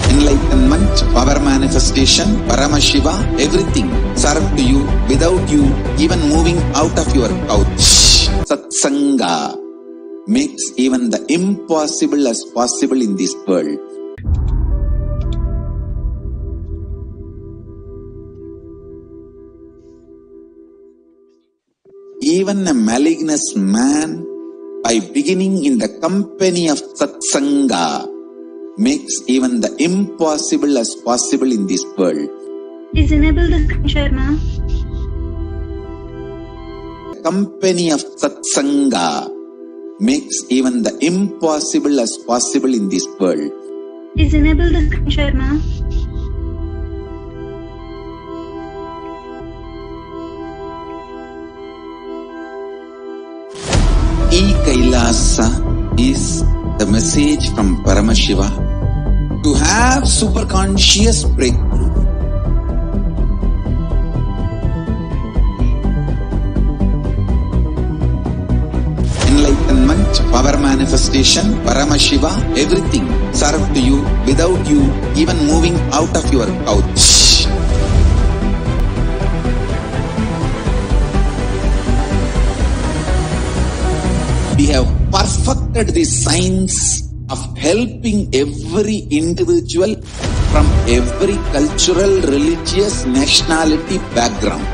Enlightenment, power manifestation, Paramashiva, everything served to you without you even moving out of your couch. Satsanga makes even the impossible as possible in this world. Even a malignous man, by beginning in the company of satsanga, makes even the impossible as possible in this world. Please enable the screen share, ma'am. Company of satsanga makes even the impossible as possible in this world. Please enable the screen share, ma'am. E-Kailasa is the message from Paramashiva to have superconscious breakthrough. Enlightenment, power manifestation, Paramashiva, everything served to you without you even moving out of your couch. We have perfected the science of helping every individual from every cultural, religious, nationality background.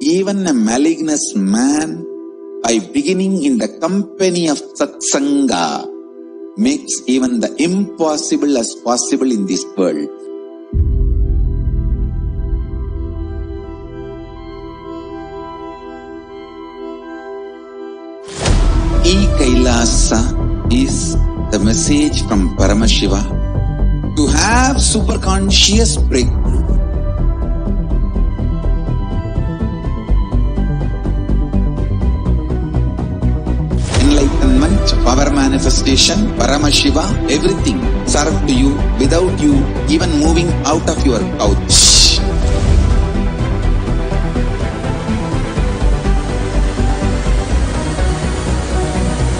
Even a malignous man, by beginning in the company of satsanga, makes even the impossible as possible in this world. E-Kailasa is the message from Paramashiva to have superconscious breakthrough. Enlightenment, power meditation, Paramashiva, everything serve to you without you even moving out of your couch.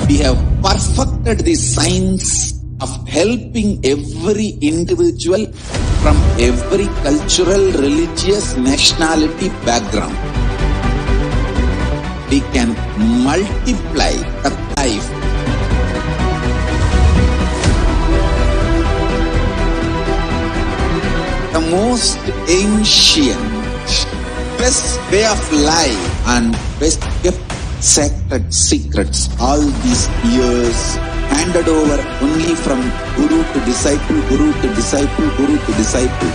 We have perfected the science of helping every individual from every cultural, religious, nationality background. We can multiply the life. The most ancient, best way of life and best kept sacred secrets all these years handed over only from guru to disciple, guru to disciple, guru to disciple.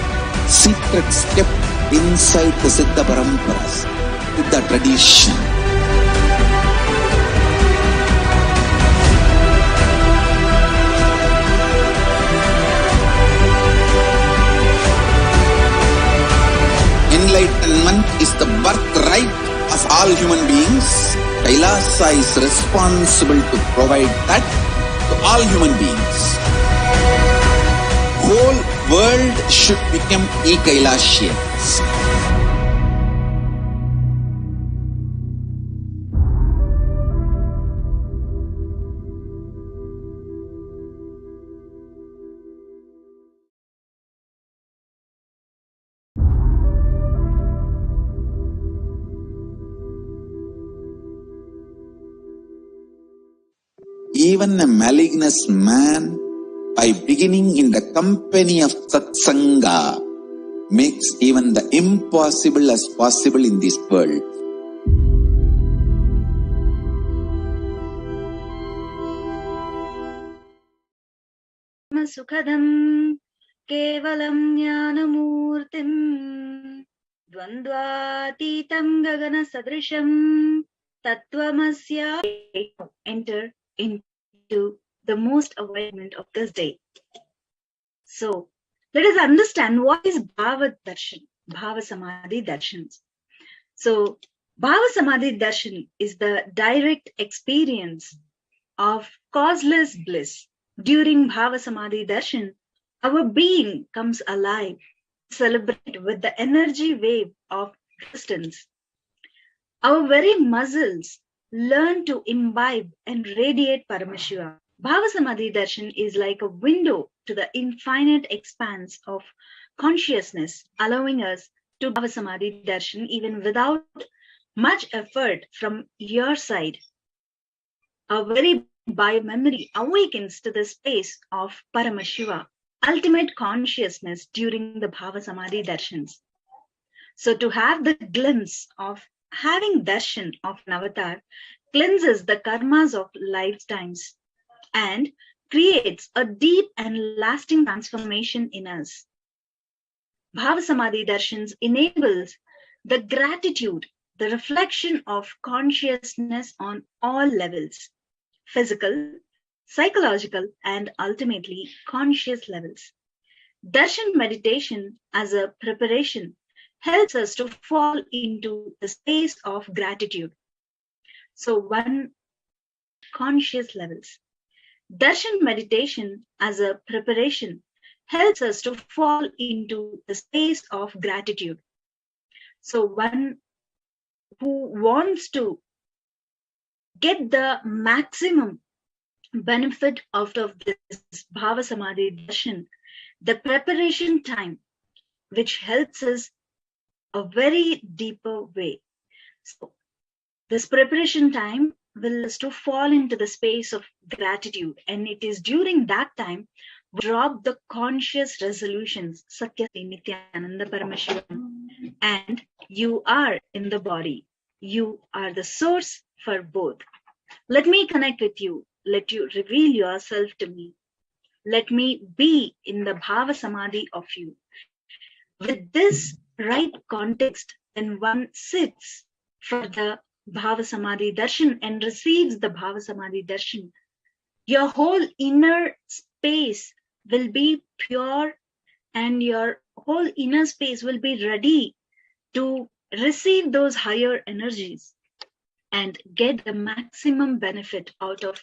Secrets kept inside the Siddha Paramparas, the tradition. Enlightenment is the birthright of all human beings. Kailasa is responsible to provide that to all human beings. Whole world should become e-Kailasians. Even a malignant man, by beginning in the company of Satsanga, makes even the impossible as possible in this world. Sukhadam kevalam jnanamurtim dvandvatitam gagana sadrisham tattvamasya. Enter into the most avoidment of this day. So let us understand what is Bhava Darshan, Bhava Samadhi Darshans. So Bhava Samadhi Darshan is the direct experience of causeless bliss. During Bhava Samadhi Darshan, our being comes alive, celebrate with the energy wave of existence. Our very muscles learn to imbibe and radiate Paramashiva. Bhava Samadhi Darshan is like a window to the infinite expanse of consciousness, allowing us to Bhava Samadhi Darshan even without much effort from your side. Our very biomemory awakens to the space of Paramashiva, ultimate consciousness during the Bhava Samadhi Darshans. So to have the glimpse of having darshan of an avatar cleanses the karmas of lifetimes and creates a deep and lasting transformation in us. Bhava Samadhi Darshans enables the gratitude, the reflection of consciousness on all levels, physical, psychological, and ultimately conscious levels. Darshan meditation as a preparation helps us to fall into the space of gratitude. So one conscious levels. Darshan meditation as a preparation helps us to fall into the space of gratitude. So one who wants to get the maximum benefit out of this Bhava Samadhi Darshan, the preparation time, which helps us a very deeper way. So this preparation time will us to fall into the space of gratitude, and it is during that time we drop the conscious resolutions, Sakyati Nityananda Paramashivam, and you are in the body. You are the source for both. Let me connect with you. Let you reveal yourself to me. Let me be in the Bhava Samadhi of you. With this right context, then one sits for the Bhava Samadhi Darshan and receives the Bhava Samadhi Darshan. Your whole inner space will be pure and your whole inner space will be ready to receive those higher energies and get the maximum benefit out of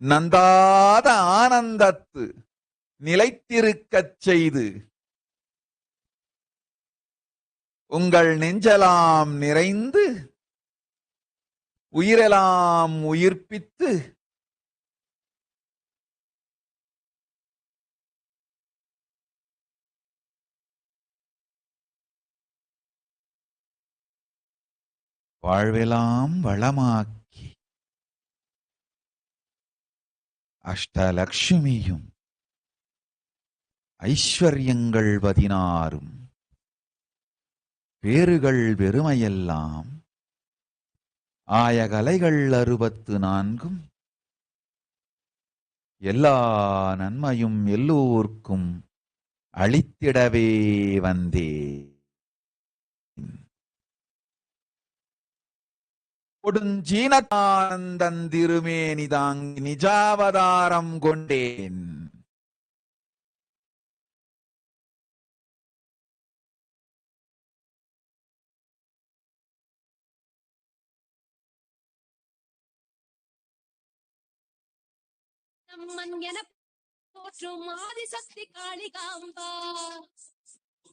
நந்தாத ஆனந்தத்து நிலைத்திருக்கச் செய்து உங்கள் நெஞ்சலாம் நிறைந்து உயிரெல்லாம் உயிர்ப்பித்து வாழ்வெல்லாம் வளமாக்கி அஷ்டலக்ஷ்மியும் ஐஸ்வர்யங்கள் 16 பேறுகள் பெருமையெல்லாம் ஆயகலைகள் 64 எல்லா நன்மையும் எல்லோர்க்கும் அளித்திடவே வந்தே கொடுஞ்சீனத்தானந்தன் திருமேனிதாங்கி நிஜாவதாரம் கொண்டேன். நம்மன் என போற்றும் ஆதிசக்தி காளிகாம்பா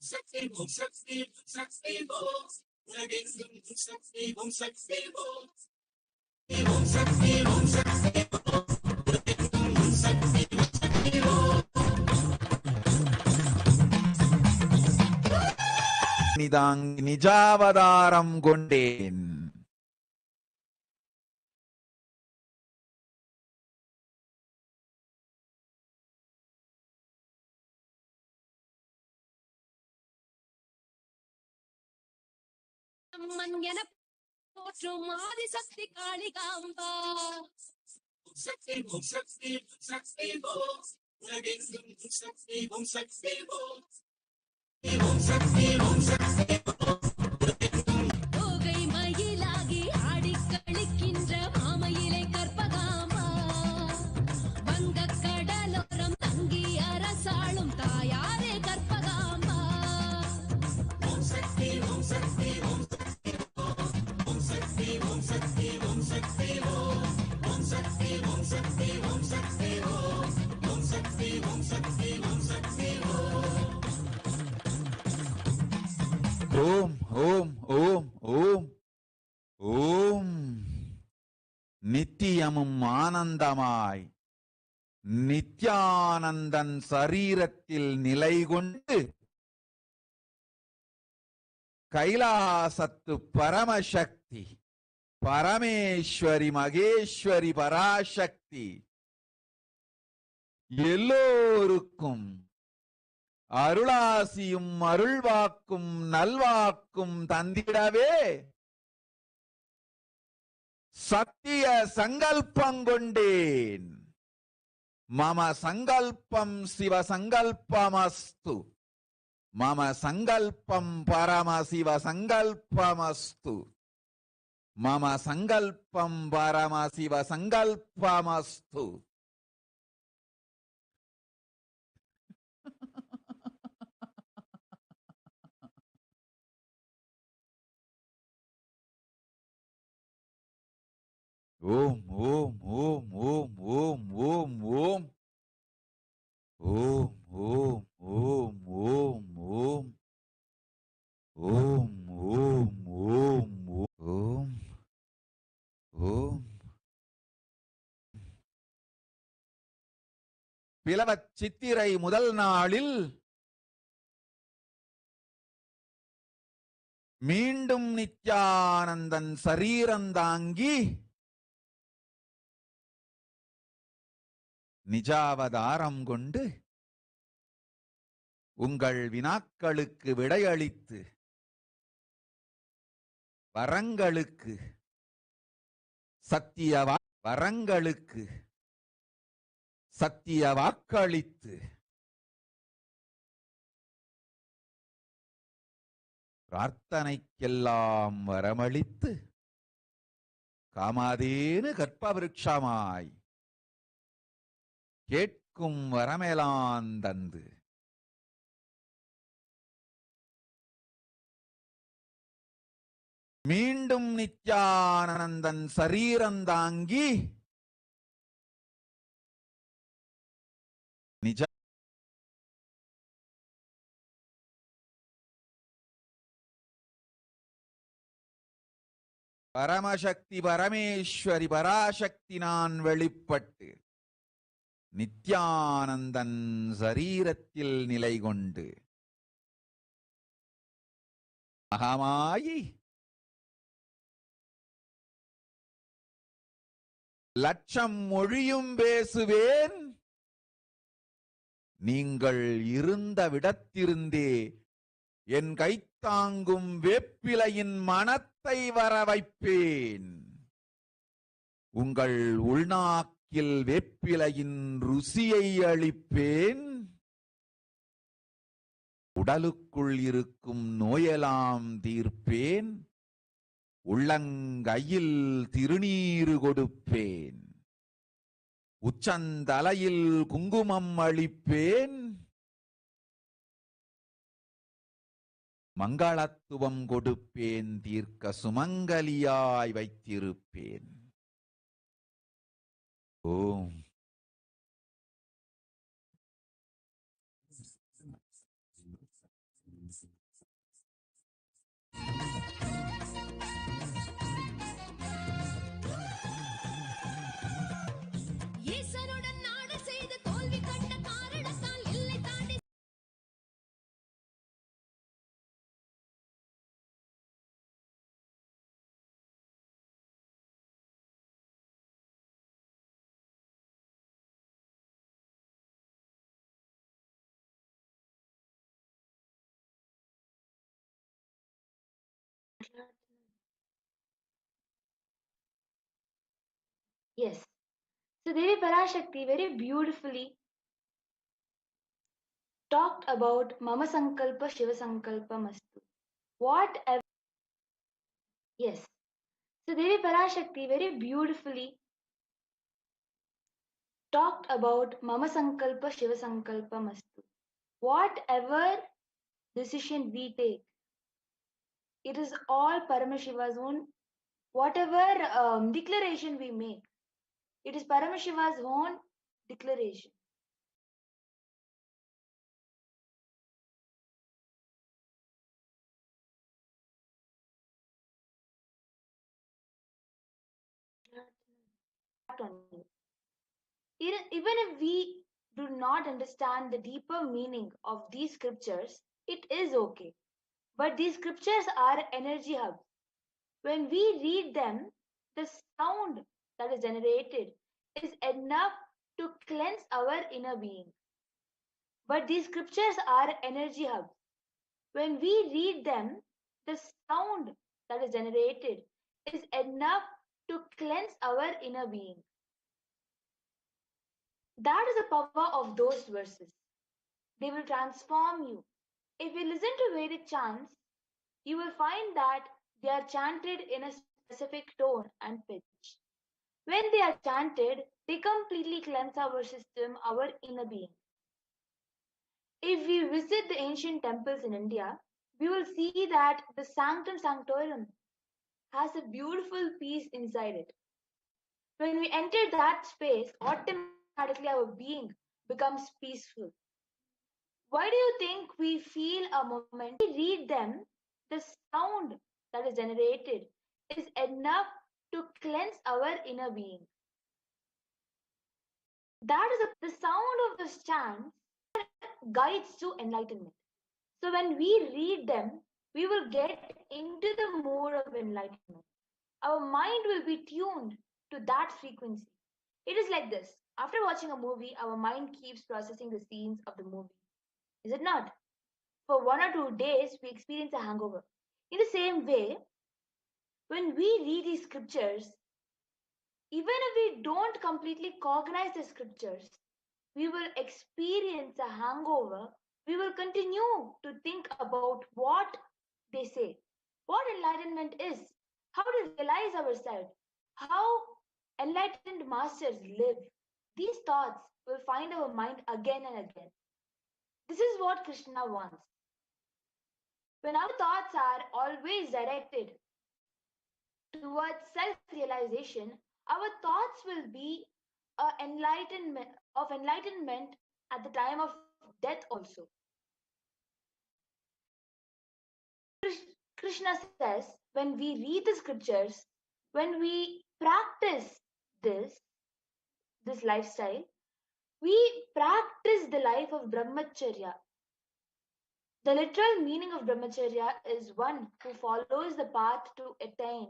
சக்தி ஓம் சக்தி சக்தி ஓம் உலகெங்கும் சக்தி ஓம் சக்தி ஓம் ஓம் சக்தி ஓம் சக்தி ஓம் உலகெங்கும் சக்தி சக்தி ஓம் நிதாங்கி நிஜாவதாரம் கொண்டேன். நம்மன் என போற்றும் ஆதிசக்தி காளிகாம்பா சக்தி ஓம் சக்தி சக்தி ஓம் உலகெங்கும் சக்தி ஓம் சக்தி ஓம் ஓம் சக்தி ஓம் சக்தி ஓம் தோகை மயிலாகி ஆடி களிக்கின்ற மாமயிலை கற்பகாமா வங்கக் கடலோரம் தங்கி அரசாளும் தாயாரே கற்பகாமா ஓம் சக்தி ஓம் சக்தி ஓம் ஓம் சக்தி ஓம் சக்தி ஓம் சக்தி ஓம் ஓம் சக்தி ஓம் சக்தி ஓம் சக்தி ஓம் ஓம் சக்தி ஓம் சக்தி ஓம் சக்தி ஓம் ஓம் ஓம் ஓம் ஓம். நித்தியமும் ஆனந்தமாய் நித்யானந்தன் சரீரத்தில் நிலை கொண்டு கைலாசத்து பரமசக்தி பரமேஸ்வரி மகேஸ்வரி பராசக்தி எல்லோருக்கும் அருளாசியும் அருள்வாக்கும் நல்வாக்கும் தந்திடவே சத்திய சங்கல்பங்கொண்டேன். மம சங்கல்பம் சிவ சங்கல்பமஸ்து மம சங்கல்பம் பரம சிவ சங்கல்பமஸ்து மம சங்கல்பம் பரம சிவ சங்கல்பமஸ்து. ஓம் ஓம் ஓம் ஓம் ஓம் ஓம் ஓம் ஓம் ஓம் ஓம் ஓம் ஓம் ஓம் ஓம் ஓம் ஓம் ஓம். பிளவச் சித்திரை முதல் நாளில் மீண்டும் நித்யானந்தன் சரீரந்தாங்கி நிஜாவதாரம் கொண்டு உங்கள் வினாக்களுக்கு விடையளித்து வரங்களுக்கு சத்திய வரங்களுக்கு சத்திய வாக்களித்து பிரார்த்தனைக்கெல்லாம் வரமளித்து காமாதேனு கற்பவிருட்சமாய் கேட்கும் வரமெலாம் தந்து மீண்டும் நித்யானந்தன் சரீரந்தாங்கி నిజ பரமசக்தி பரமேஸ்வரி பராசக்தி நான் வெளிப்பட்டு நித்யானந்தன் சரீரத்தில் நிலை கொண்டு மகாமாயி லட்சம் மொழியும் பேசுவேன் நீங்கள் இருந்த விடத்திருந்தே என் கைத்தாங்கும் வேப்பிலையின் மனத்தை வர வைப்பேன். உங்கள் உள்நாக்கில் வேப்பிலையின் ருசியை அளிப்பேன். உடலுக்குள் இருக்கும் நோயெல்லாம் தீர்ப்பேன். உள்ளங்கையில் திருநீறு கொடுப்பேன். உச்சந்தலையில் குங்குமம் அளிப்பேன். மங்களத்துவம் கொடுப்பேன். தீர்க்க சுமங்கலியாய் வைத்திருப்பேன். ஓம் ஈசனுடன் நாடு செய்த தோல்வி கண்ட காரணத்தால் எல்லை தாண்டி Yes. So Devi Parashakti very beautifully talked about Mama Sankalpa Shiva Sankalpa Mastu. Whatever. Yes. So Devi Parashakti very beautifully talked about Mama Sankalpa Shiva Sankalpa Mastu. Whatever decision we take, it is all Paramashiva's own. Whatever declaration we make, it is Paramashiva's own declaration. Even if we do not understand the deeper meaning of these scriptures, it is okay. But these scriptures are energy hubs. When we read them, the sound that is generated is enough to cleanse our inner being. But these scriptures are energy hubs. When we read them, the sound that is generated is enough to cleanse our inner being. That is the power of those verses. They will transform you. If you listen to Vedic chants, you will find that they are chanted in a specific tone and pitch. When they are chanted, they completely cleanse our system, our inner being. If we visit the ancient temples in India, we will see that the Sanctum Sanctorum has a beautiful peace inside it. When we enter that space, automatically our being becomes peaceful. Why do you think we feel a moment? We read them, the sound that is generated is enough to cleanse our inner being. That is the sound of the chants guides to enlightenment. So when we read them, we will get into the mood of enlightenment. Our mind will be tuned to that frequency. It is like this. After watching a movie, our mind keeps processing the scenes of the movie. Is it not? For 1 or 2 days, we experience a hangover. In the same way, when we read these scriptures, even if we don't completely cognize the scriptures, we will experience a hangover. We will continue to think about what they say, what enlightenment is, how to realize ourselves, how enlightened masters live. These thoughts will find our mind again and again. This is what Krishna wants. When our thoughts are always directed towards self-realization, our thoughts will be of enlightenment at the time of death also. Krishna says when we read the scriptures, when we practice this lifestyle, we practice the life of brahmacharya. The literal meaning of brahmacharya is one who follows the path to attain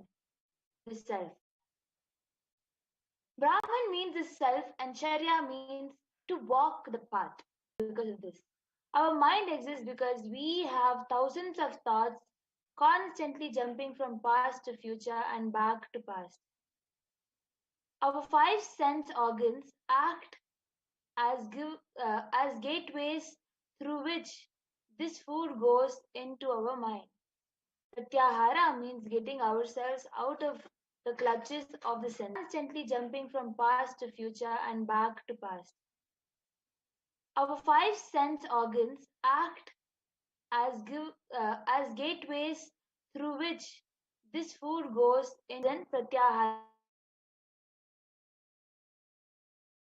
the self. Brahman means the self and charya means to walk the path. Because of this, our mind exists because we have thousands of thoughts constantly jumping from past to future and back to past. Our five sense organs act as gateways through which this food goes into our mind. Pratyahara means getting ourselves out of the clutches of the sense, constantly jumping from past to future and back to past. Our five sense organs act as gateways through which this food goes in. Then pratyahara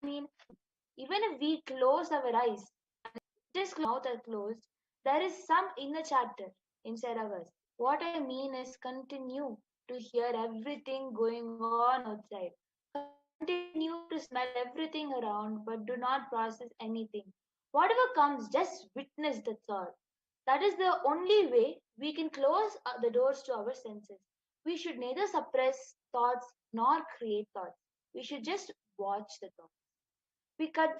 mean even if we close our eyes, just mouth are closed, there is some inner chatter inside of us. What I mean is continue to hear everything going on outside. Continue to smell everything around, but do not process anything. Whatever comes, just witness, that's all. That is the only way we can close the doors to our senses. We should neither suppress thoughts nor create thoughts. We should just watch the thoughts. We cut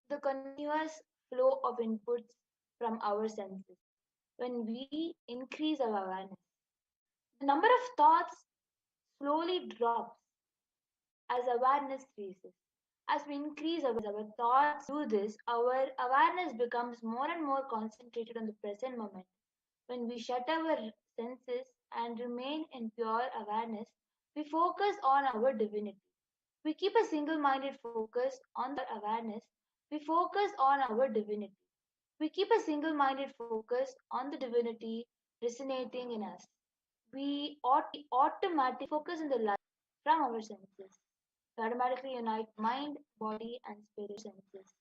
the continuous flow of inputs from our senses. When we increase our awareness, the number of thoughts slowly drops as awareness increases. As we increase our thoughts do this, our awareness becomes more and more concentrated on the present moment. When we shut our senses and remain in pure awareness, we focus on our divinity. We keep a single-minded focus on the awareness. We focus on our divinity. We keep a single-minded focus on the divinity resonating in us. We automatically focus on the light from our senses. We automatically unite mind, body, and spirit senses.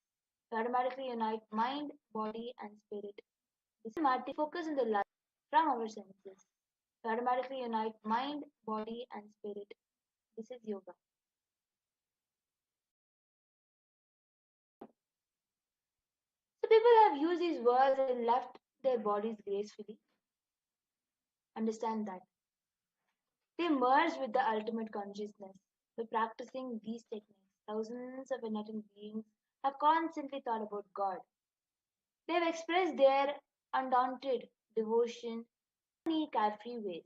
We automatically unite mind, body, and spirit. This automatic focus on the light from our senses. We automatically unite mind, body, and spirit. This is yoga. So people have used these words and left their bodies gracefully. Understand that. They merge with the ultimate consciousness. By practicing these techniques, thousands of enlightened beings have constantly thought about God. They have expressed their undaunted devotion in many carefree ways.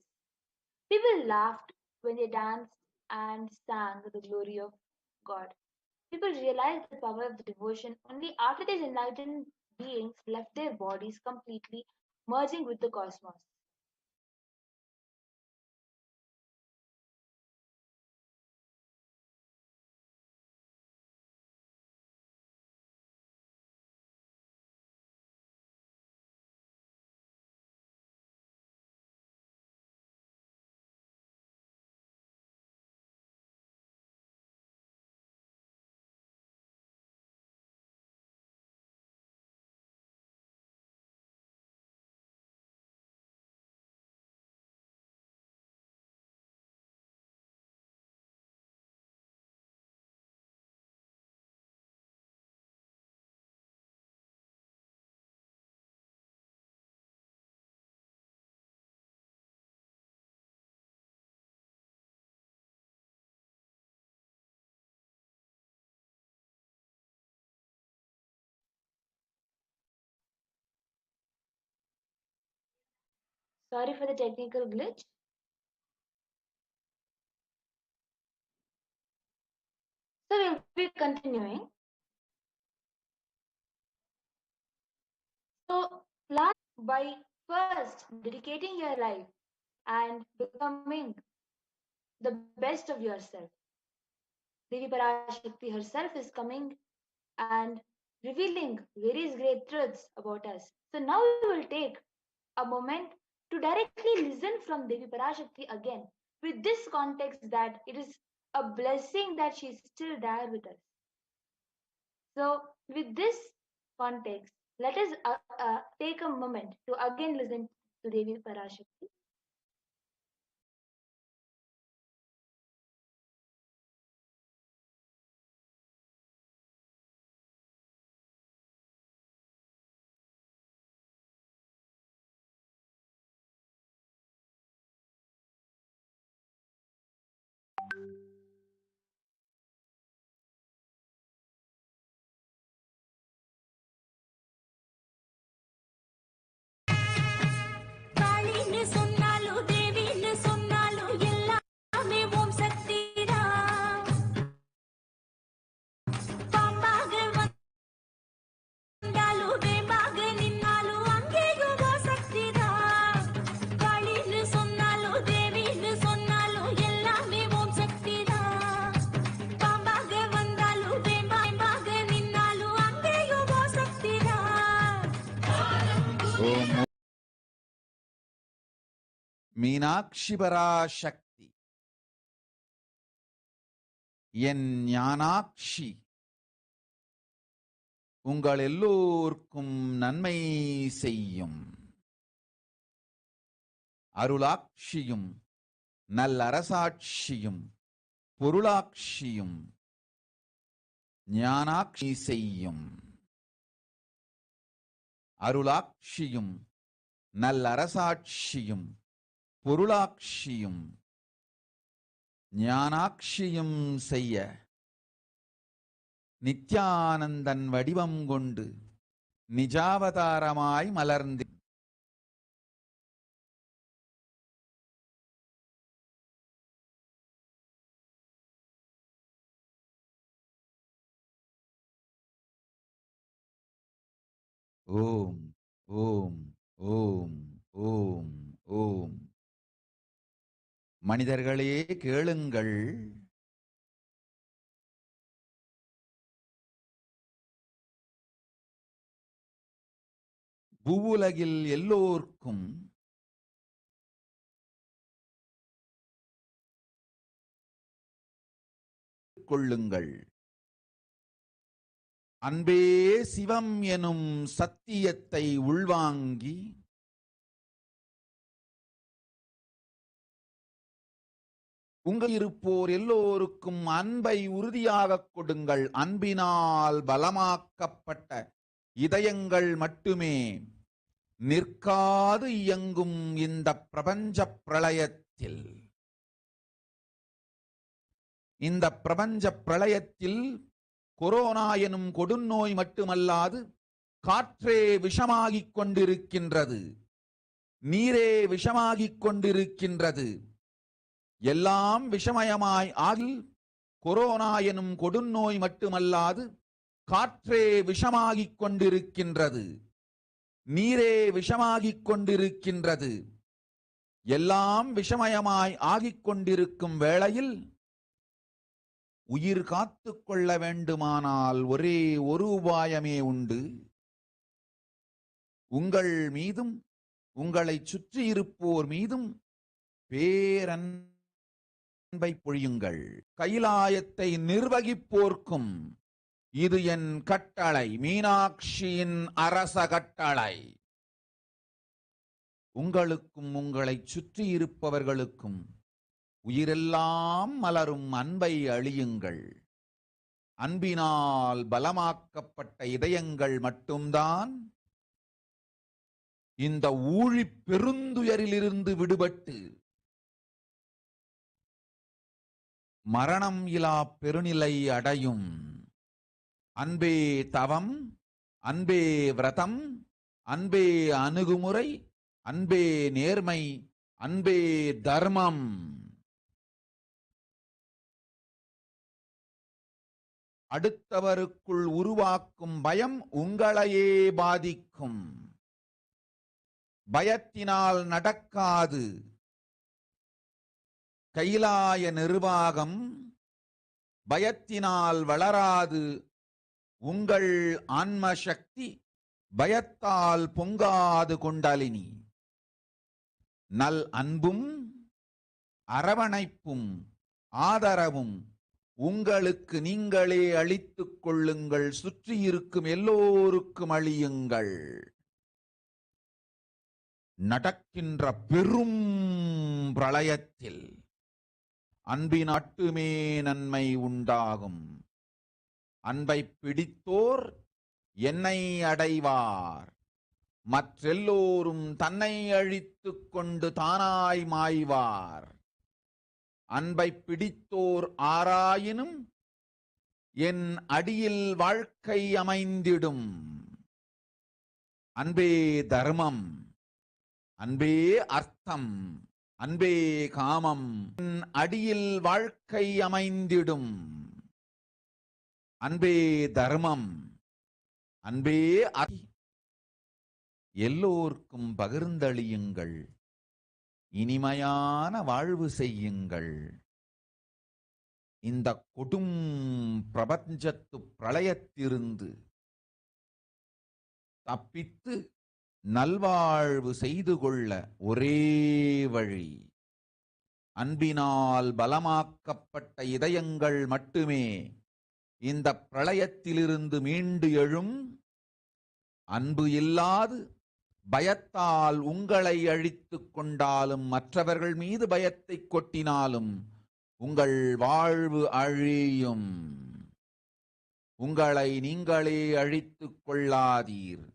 People laughed when they danced and sang the glory of God. People realized the power of the devotion only after these enlightened beings left their bodies completely, merging with the cosmos. Sorry for the technical glitch. So we'll be continuing. So by first dedicating your life and becoming the best of yourself. Devi Parashakti herself is coming and revealing various great truths about us. So now we will take a moment to directly listen from Devi Parashakti again with this context that it is a blessing that she is still there with us. So, with this context, let us take a moment to again listen to Devi Parashakti. காளின்னு சொன்னாலும் தேவின்னு சொன்னாலும் எல்லாமே ஓம் சக்திதான். பாம்பாக வந்தாலும் வேம்பாக நின்னாலும் அங்கேயும் ஓம் சக்திதான். காளின்னு சொன்னாலும் தேவின்னு சொன்னாலும் எல்லாமே ஓம் சக்திதான். பாம்பாக வந்தாலும் வேம்பாக நின்னாலும் அங்கேயும் ஓம் சக்திதான். ஓம் மீனாட்சி பராசக்தி என் ஞானாட்சி உங்கள் எல்லோருக்கும் நன்மை செய்யும். அருளாட்சியும் நல்லரசாட்சியும் பொருளாட்சியும் ஞானாட்சி செய்யும். அருளாட்சியும் நல்லரசாட்சியும் பொருளாட்சியும் ஞானாட்சியும் செய்ய நித்யானந்தன் வடிவம் கொண்டு நிஜாவதாரமாய் மலர்ந்து ஓம் ஓம் ஓம் ஓம் ஓம். மனிதர்களே கேளுங்கள், பூவுலகில் எல்லோர்க்கும் கொள்ளுங்கள். அன்பே சிவம் எனும் சத்தியத்தை உள்வாங்கி உங்கள் இருப்போர் எல்லோருக்கும் அன்பை உறுதியாக கொடுங்கள். அன்பினால் பலமாக்கப்பட்ட இதயங்கள் மட்டுமே நிற்காது இயங்கும் இந்த பிரபஞ்ச பிரளயத்தில். இந்த பிரபஞ்ச பிரளயத்தில் கொரோனா எனும் கொடுநோய் மட்டுமல்லாது காற்றே விஷமாகிக் கொண்டிருக்கின்றது, நீரே விஷமாகிக் கொண்டிருக்கின்றது. எல்லாம் விஷமயமாய் ஆகி கொரோனா எனும் கொடுநோய் மட்டுமல்லாது காற்றே விஷமாகிக் கொண்டிருக்கின்றது, நீரே விஷமாகிக் கொண்டிருக்கின்றது. எல்லாம் விஷமயமாய் ஆகிக் கொண்டிருக்கும் வேளையில் உயிர் காத்து கொள்ள வேண்டுமானால் ஒரே ஒரு உபாயமே உண்டு. உங்கள் மீதும் உங்களை சுற்றி இருப்போர் மீதும் பேரன்பை பொழியுங்கள். கைலாயத்தை நிர்வகிப்போர்க்கும் இது என் கட்டளை, மீனாட்சியின் அரச கட்டளை. உங்களுக்கும் உங்களை சுற்றி இருப்பவர்களுக்கும் உயிரெல்லாம் மலரும் அன்பை அழியுங்கள். அன்பினால் பலமாக்கப்பட்ட இதயங்கள் மட்டும்தான் இந்த ஊழி பெருந்துயரிலிருந்து விடுபட்டு மரணம் இலா பெருநிலை அடையும். அன்பே தவம், அன்பே விரதம், அன்பே அணுகுமுறை, அன்பே நேர்மை, அன்பே தர்மம். அடுத்தவருக்குள் உருவாக்கும் பயம் உங்களையே பாதிக்கும். பயத்தினால் நடக்காது. கைலாய நிர்வாகம் பயத்தினால் வளராது. உங்கள் ஆன்ம சக்தி பயத்தால் பொங்காது. குண்டலினி நல் அன்பும் அரவணைப்பும் ஆதரவும் உங்களுக்கு நீங்களே அழித்துக் கொள்ளுங்கள், சுற்றி இருக்கும் எல்லோருக்கும் அழியுங்கள். நடக்கின்ற பெரும் பிரளயத்தில் அன்பினாட்டுமே நன்மை உண்டாகும். அன்பை பிடித்தோர் என்னை அடைவார், மற்றெல்லோரும் தன்னை அழித்துக் கொண்டு தானாய் மாய்வார். அன்பை பிடித்தோர் ஆராயினும் என் அடியில் வாழ்க்கை அமைந்திடும். அன்பே தர்மம், அன்பே அர்த்தம், அன்பே காமம், என் அடியில் வாழ்க்கை அமைந்திடும். அன்பே தர்மம், அன்பே எல்லோர்க்கும் பகிர்ந்தளியுங்கள், இனிமையான வாழ்வு செய்யுங்கள். இந்த கொடும் பிரபஞ்சத்து பிரளயத்திலிருந்து தப்பித்து நல்வாழ்வு செய்து கொள்ள ஒரே வழி அன்பினால் பலமாக்கப்பட்ட இதயங்கள் மட்டுமே இந்த பிரளயத்திலிருந்து மீண்டு எழும். அன்பு இல்லாது பயத்தால் உங்களை அழித்துக் கொண்டாலும், மற்றவர்கள் மீது பயத்தை கொட்டினாலும் உங்கள் வாழ்வு அழியும். உங்களை நீங்களே அழித்துக் கொள்ளாதீர்,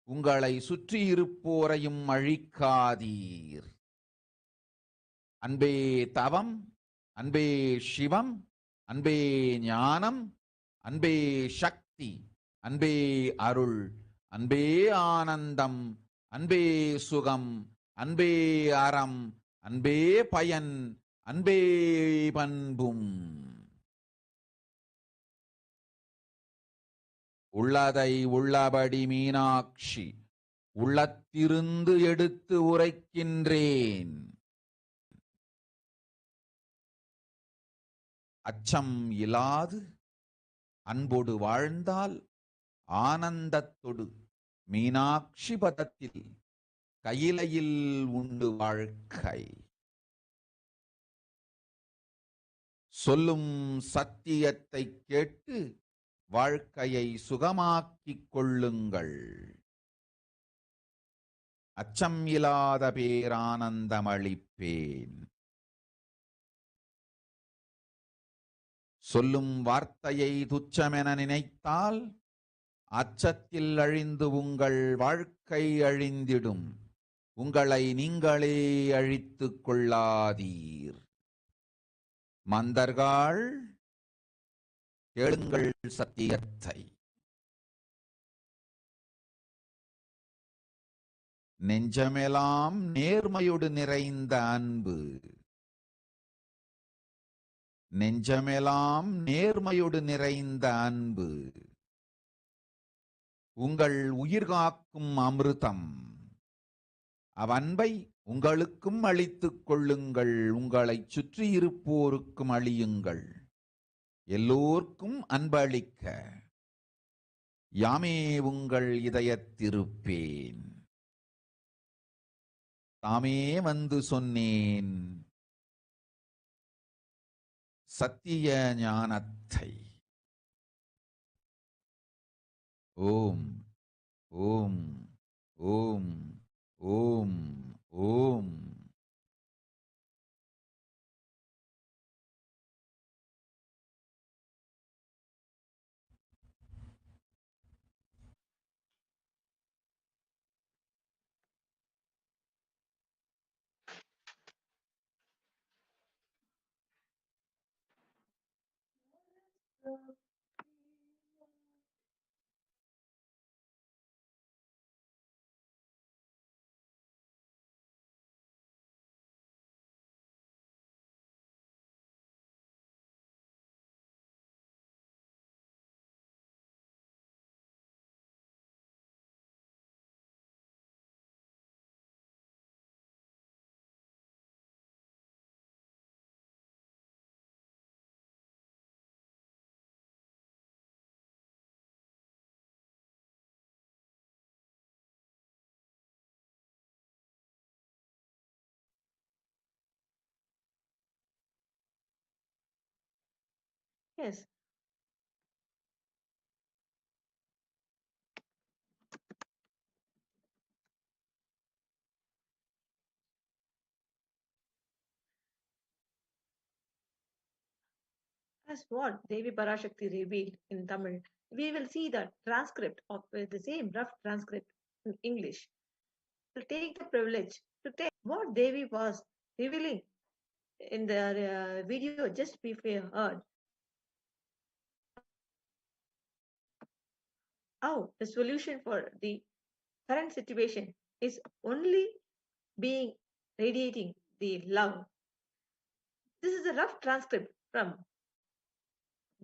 உங்களை சுற்றியிருப்போரையும் அழிக்காதீர். அன்பே தவம், அன்பே சிவம், அன்பே ஞானம், அன்பே சக்தி, அன்பே அருள், அன்பே ஆனந்தம், அன்பே சுகம், அன்பே அறம், அன்பே பயன், அன்பே பண்பும். உள்ளதை உள்ளபடி மீனாட்சி உள்ளத்திருந்து எடுத்து உரைக்கின்றேன். அச்சம் இல்லாது அன்போடு வாழ்ந்தால் ஆனந்தத்தொடு மீனாட்சி பதத்தில் கையிலையில் உண்டு வாழ்க்கை. சொல்லும் சத்தியத்தை கேட்டு வாழ்க்கையை சுகமாக்கிக் கொள்ளுங்கள். அச்சம் இல்லாத பேரானந்தமளிப்பேன். சொல்லும் வார்த்தையை துச்சமென நினைத்தால் அச்சத்தில் அழிந்து உங்கள் வாழ்க்கை அழிந்திடும். உங்களை நீங்களே அழித்துக் கொள்ளாதீர். மந்தர்கள் கேளுங்கள் சத்தியத்தை. நெஞ்சமெல்லாம் நேர்மையோடு நிறைந்த அன்பு, நெஞ்சமெல்லாம் நேர்மையோடு நிறைந்த அன்பு உங்கள் உயிர் காக்கும் அமிர்தம். அவ்வன்பை உங்களுக்கும் அளித்துக் கொள்ளுங்கள், உங்களை சுற்றி இருப்போருக்கும் அளியுங்கள். எல்லோர்க்கும் அன்பளிக்க யாமே உங்கள் இதயத்திருப்பேன். தாமே வந்து சொன்னேன் சத்திய ஞானத்தை. ஓம் ஓம் ஓம் ஓம் ஓம். Yes. As what Devi Parashakti revealed in Tamil, we will see the transcript of the same rough transcript in English. We'll take the privilege to tell what Devi was revealing in the video just before heard. How the solution for the current situation is only being radiating the love. This is a rough transcript from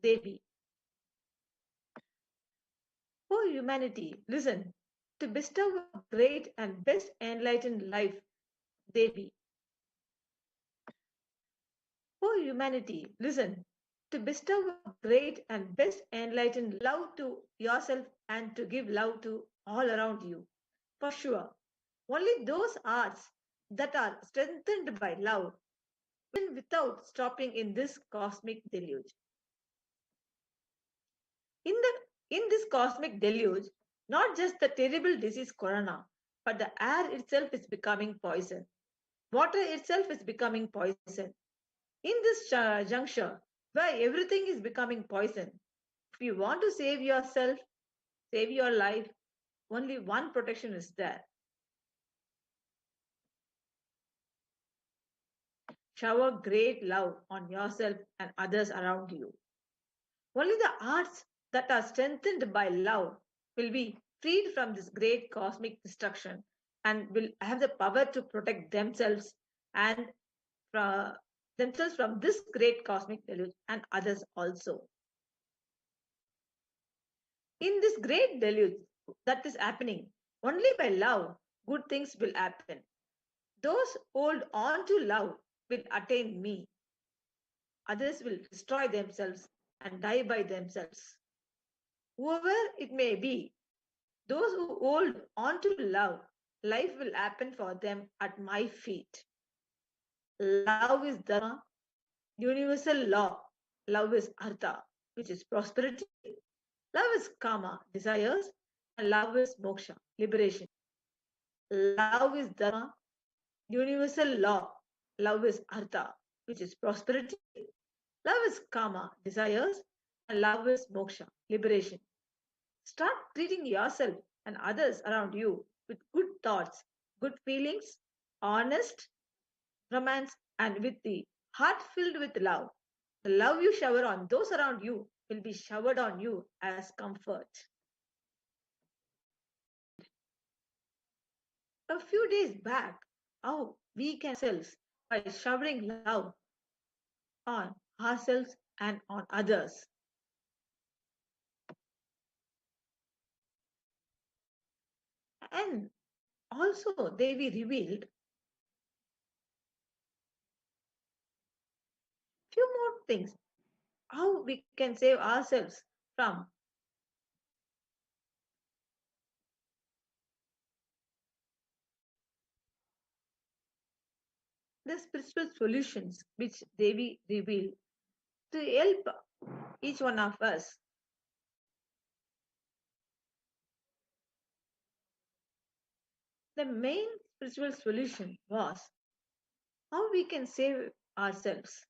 Devi. O humanity, listen, to bestow a great and best enlightened life, Devi. O humanity, listen, to bestow a great and best enlightened love to yourself and to give love to all around you. For sure, only those arts that are strengthened by love, even without stopping in this cosmic deluge. In this cosmic deluge, not just the terrible disease corona, but the air itself is becoming poison. Water itself is becoming poison. In this juncture, where everything is becoming poison, if you want to save yourself, save your life, only one protection is there. Shower great love on yourself and others around you. Only the arts that are strengthened by love will be freed from this great cosmic destruction and will have the power to protect themselves and themselves from this great cosmic deluge and others also. In this great deluge that is happening, only by love good things will happen. Those hold on to love will attain me. Others will destroy themselves and die by themselves. Whoever it may be, those who hold on to love, life will happen for them at my feet. Love is Dharma, universal law. Love is Artha, which is prosperity. Love is Kama, desires. And love is Moksha, liberation. Love is Dharma, universal law. Love is Artha, which is prosperity. Love is Kama, desires. And love is Moksha, liberation. Start treating yourself and others around you with good thoughts, good feelings, honest romance, and with the heart filled with love. The love you shower on those around you will be showered on you as comfort. A few days back, how we can ourselves by showering love on ourselves and on others. And also, Devi revealed few more things how we can save ourselves from the spiritual solutions which Devi revealed to help each one of us. The main spiritual solution was how we can save ourselves.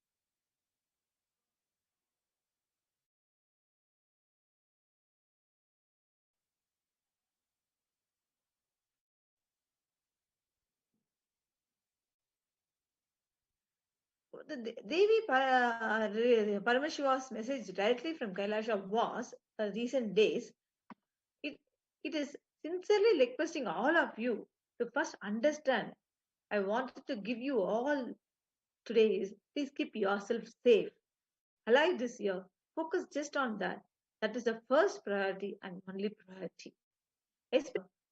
The Devi Paramashiva's message directly from Kailasha was recent days. It is sincerely requesting all of you to first understand. I wanted to give you all today is please keep yourself safe, alive this year. Focus just on that. That is the first priority and only priority.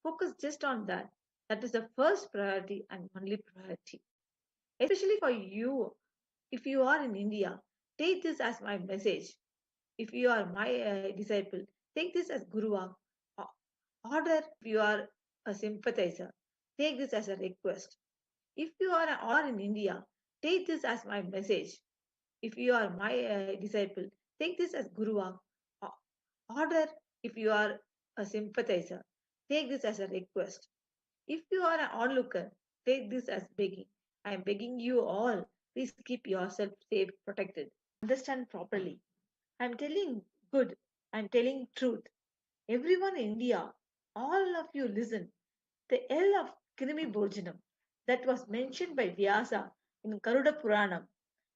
Focus just on that. That is the first priority and only priority. Especially for you, if you are in India, take this as my message. If you are my disciple, take this as Guru. Order if you are a sympathizer. Take this as a request. If you are in India, take this as my message. If you are my disciple, Take this as Guruva. Order if you are a sympathizer. Take this as a request. If you are an onlooker, take this as begging. I am begging you all, please keep yourself safe, protected. Understand properly. I am telling good. I am telling truth. Everyone in India, all of you listen. The L of Krimi Bhojanam that was mentioned by Vyasa in Garuda Puranam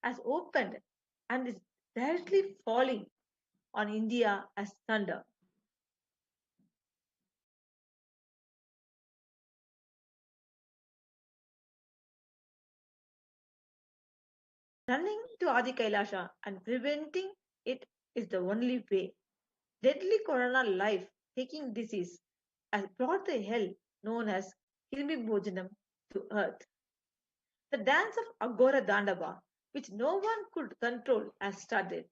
has opened and is directly falling on India as thunder. Running to Adi Kailasha and preventing it is the only way. Deadly corona life taking disease has brought the hell known as Kirmi Bhojanam to earth. The dance of Agora Dandava, which no one could control, has started.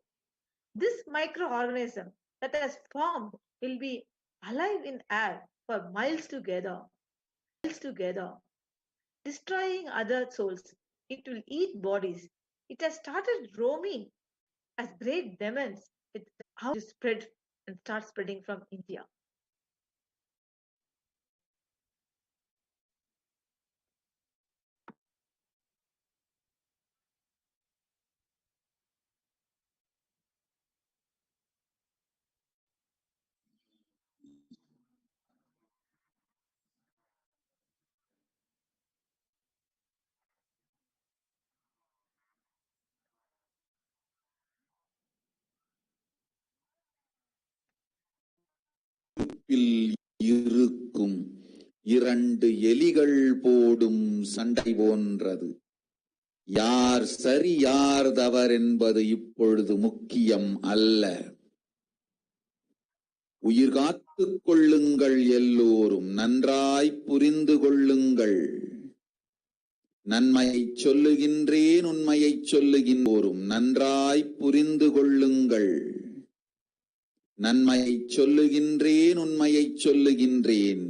This microorganism that has formed will be alive in air for miles together, destroying other souls. It will eat bodies. It has started roaming as great demons with how to spread and start spreading from India. இருக்கும் இரண்டு எலிகள் போடும் சண்டை போன்றது. யார் சரி யார் தவறென்பது இப்பொழுது முக்கியம் அல்ல. உயிர் காத்துக் கொள்ளுங்கள், எல்லோரும் நன்றாய் புரிந்து கொள்ளுங்கள். நன்மையைச் சொல்லுகின்றேன், உண்மையைச் சொல்லுகின்றோரும் நன்றாய் புரிந்து கொள்ளுங்கள். நன்மையைச் சொல்லுகின்றேன், உண்மையைச் சொல்லுகின்றேன்.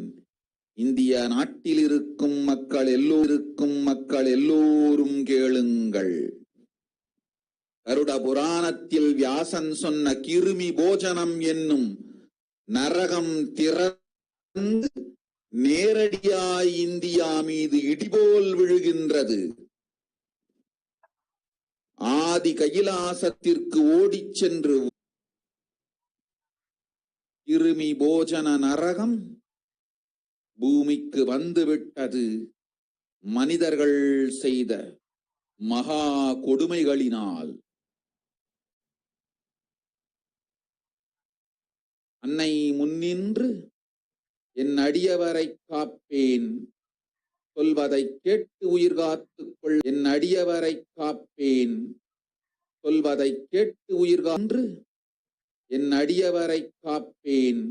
இந்திய நாட்டில் இருக்கும் மக்கள் எல்லோரும் கேளுங்கள். கருட புராணத்தில் வியாசன் சொன்ன கிருமி போஜனம் என்னும் நரகம் திறந்து நேரடியாய் இந்தியா மீது இடிபோல் விழுகின்றது. ஆதி கைலாசத்திற்கு ஓடிச் சென்று கிருமி போஜன நரகம் பூமிக்கு வந்துவிட்டது. மனிதர்கள் செய்த மகா கொடுமைகளினால். அன்னை முன்னின்று என் அடியவரை காப்பேன் சொல்வதை கேட்டு உயிர் காத்துக்கொள். என் அடியவரை காப்பேன் சொல்வதை கேட்டு உயிர் கான்று. என் அடியவரை காப்பேன்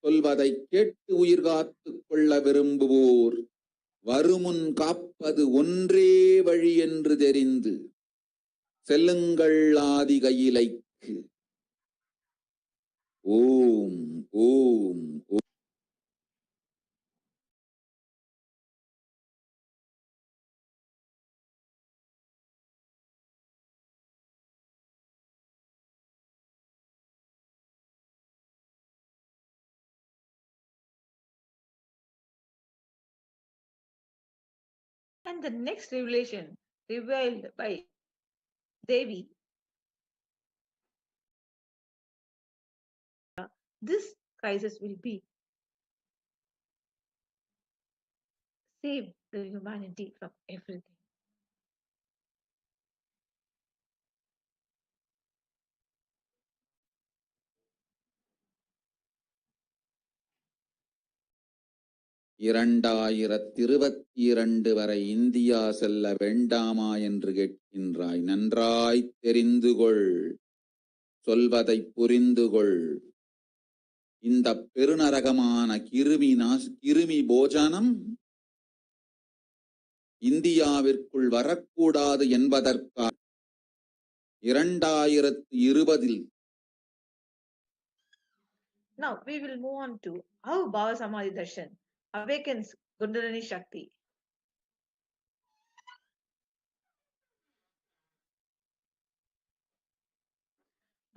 சொல்வதை கேட்டு உயிர் காத்துக் கொள்ள விரும்புவோர் வருமுன் காப்பது ஒன்றே வழி என்று தெரிந்து செல்லுங்கள் ஆதி கையிலைக்கு. ஓம் ஓம் ஓம். And the next revelation revealed by Devi, this crisis will be save the humanity from everything. வரை இந்தியா செல்ல வேண்டாமா என்று கேட்கின்றாய். நன்றாய் தெரிந்து கொள், சொல்வதை புரிந்து கொள். இந்த பெருநரகமான கிருமி போஜனம் இந்தியாவிற்குள் வரக்கூடாது என்பதற்காக 2020 Now we will move on to how Bhava Samadhi Darshan awakens Kundalini Shakti.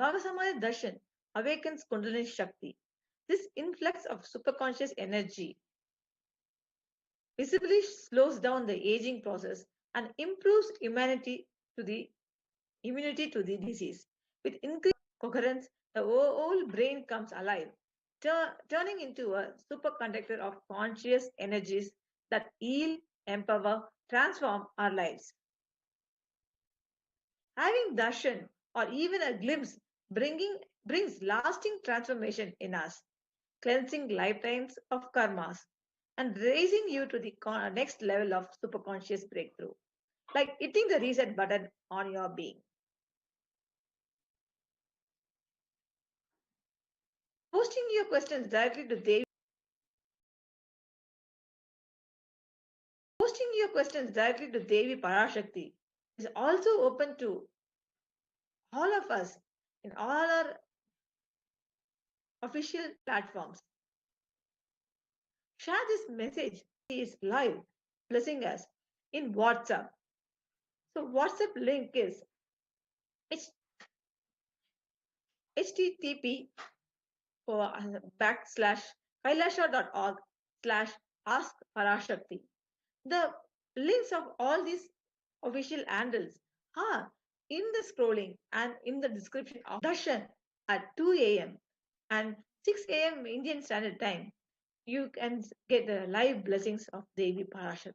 Bhagasamaya Darshan awakens Kundalini Shakti. This influx of superconscious energy visibly slows down the aging process and improves immunity to the disease. With increased coherence, the whole brain comes alive, turning into a superconductor of conscious energies that heal, empower, transform our lives. Having darshan or even a glimpse brings lasting transformation in us, cleansing lifetimes of karmas and raising you to the next level of superconscious breakthrough, like hitting the reset button on your being. Posting your questions directly to Devi. Posting your questions directly to Devi Parashakti is also open to all of us in all our official platforms. Share this message. He is live, blessing us in WhatsApp. So WhatsApp link is http backslash kailasha.org slash ask Parashakti. The links of all these official handles are in the scrolling and in the description of Darshan at 2 a.m. and 6 a.m. Indian Standard Time. You can get the live blessings of Devi Parashakti.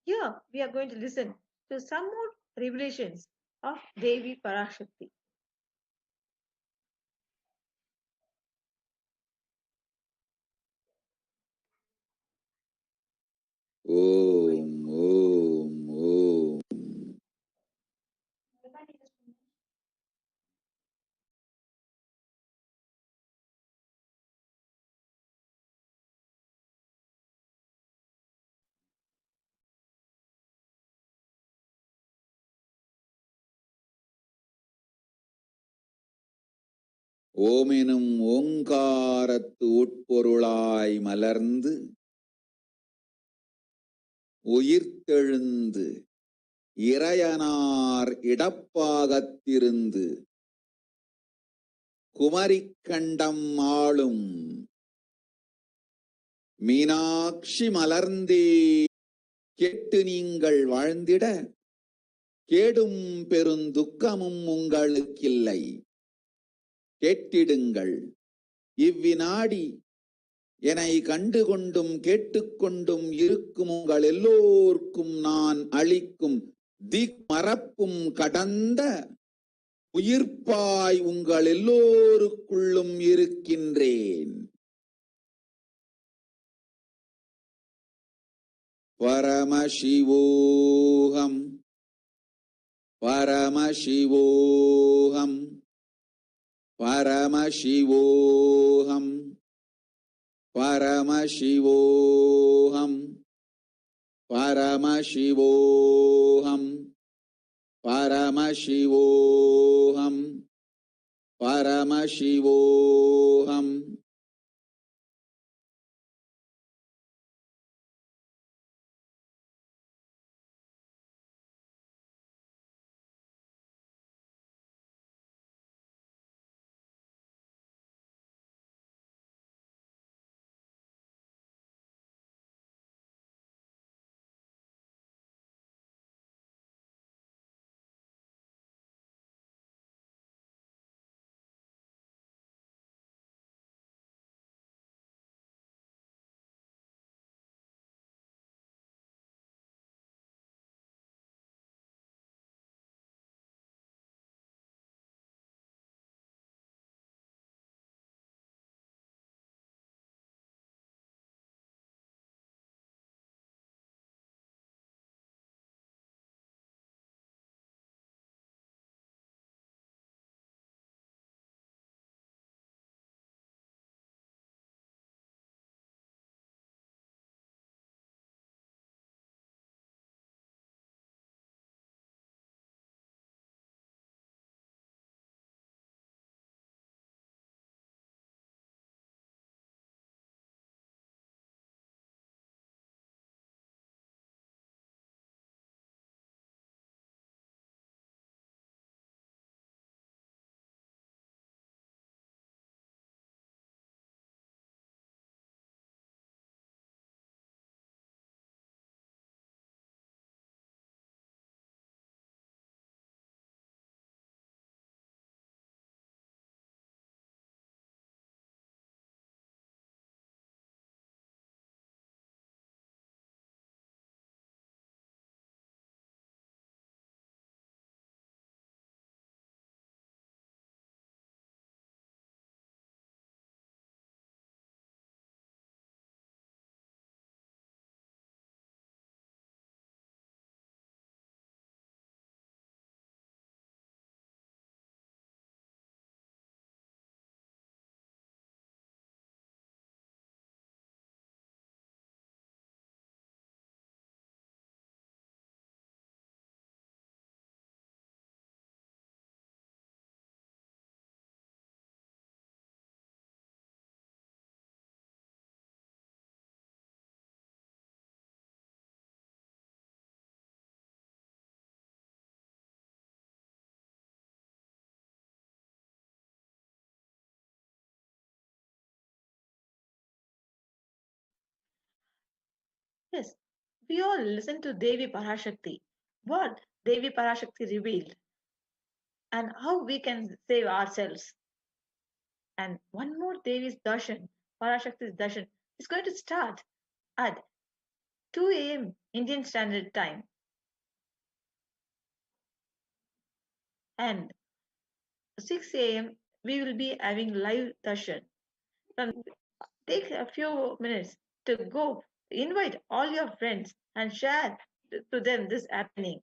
Here we are going to listen to some more revelations of Devi Parashakti. Om, Om, Om. ஓமெனும் ஓங்காரத்து உட்பொருளாய் மலர்ந்து உயிர்த்தெழுந்து இறையனார் இடப்பாகத்திருந்து குமரிக்கண்டம் ஆளும் மீனாட்சி மலர்ந்தே கேட்டு நீங்கள் வாழ்ந்திட கேடும் பெருந்துக்கமும் உங்களுக்கில்லை. கேட்டிடுங்கள். இவ்வினாடி என்னை கண்டுகொண்டும் கேட்டுக்கொண்டும் இருக்கும் உங்கள் எல்லோர்க்கும் நான் அளிக்கும் திக்மறப்பும் கடந்த உயிர்ப்பாய் உங்கள் எல்லோருக்குள்ளும் இருக்கின்றேன். பரமசிவோகம் பரமசிவோகம் பரமசிவோகம் பரமசிவோகம் பரமசிவோகம் பரமசிவோகம் பரமசிவோகம் We all listen to Devi Parashakti. What Devi Parashakti revealed and how we can save ourselves. And one more Devi's darshan, Parashakti's darshan, is going to start at 2 a.m. Indian Standard Time. And 6 a.m. we will be having live darshan. Take a few minutes to go invite all your friends and share to them this happening.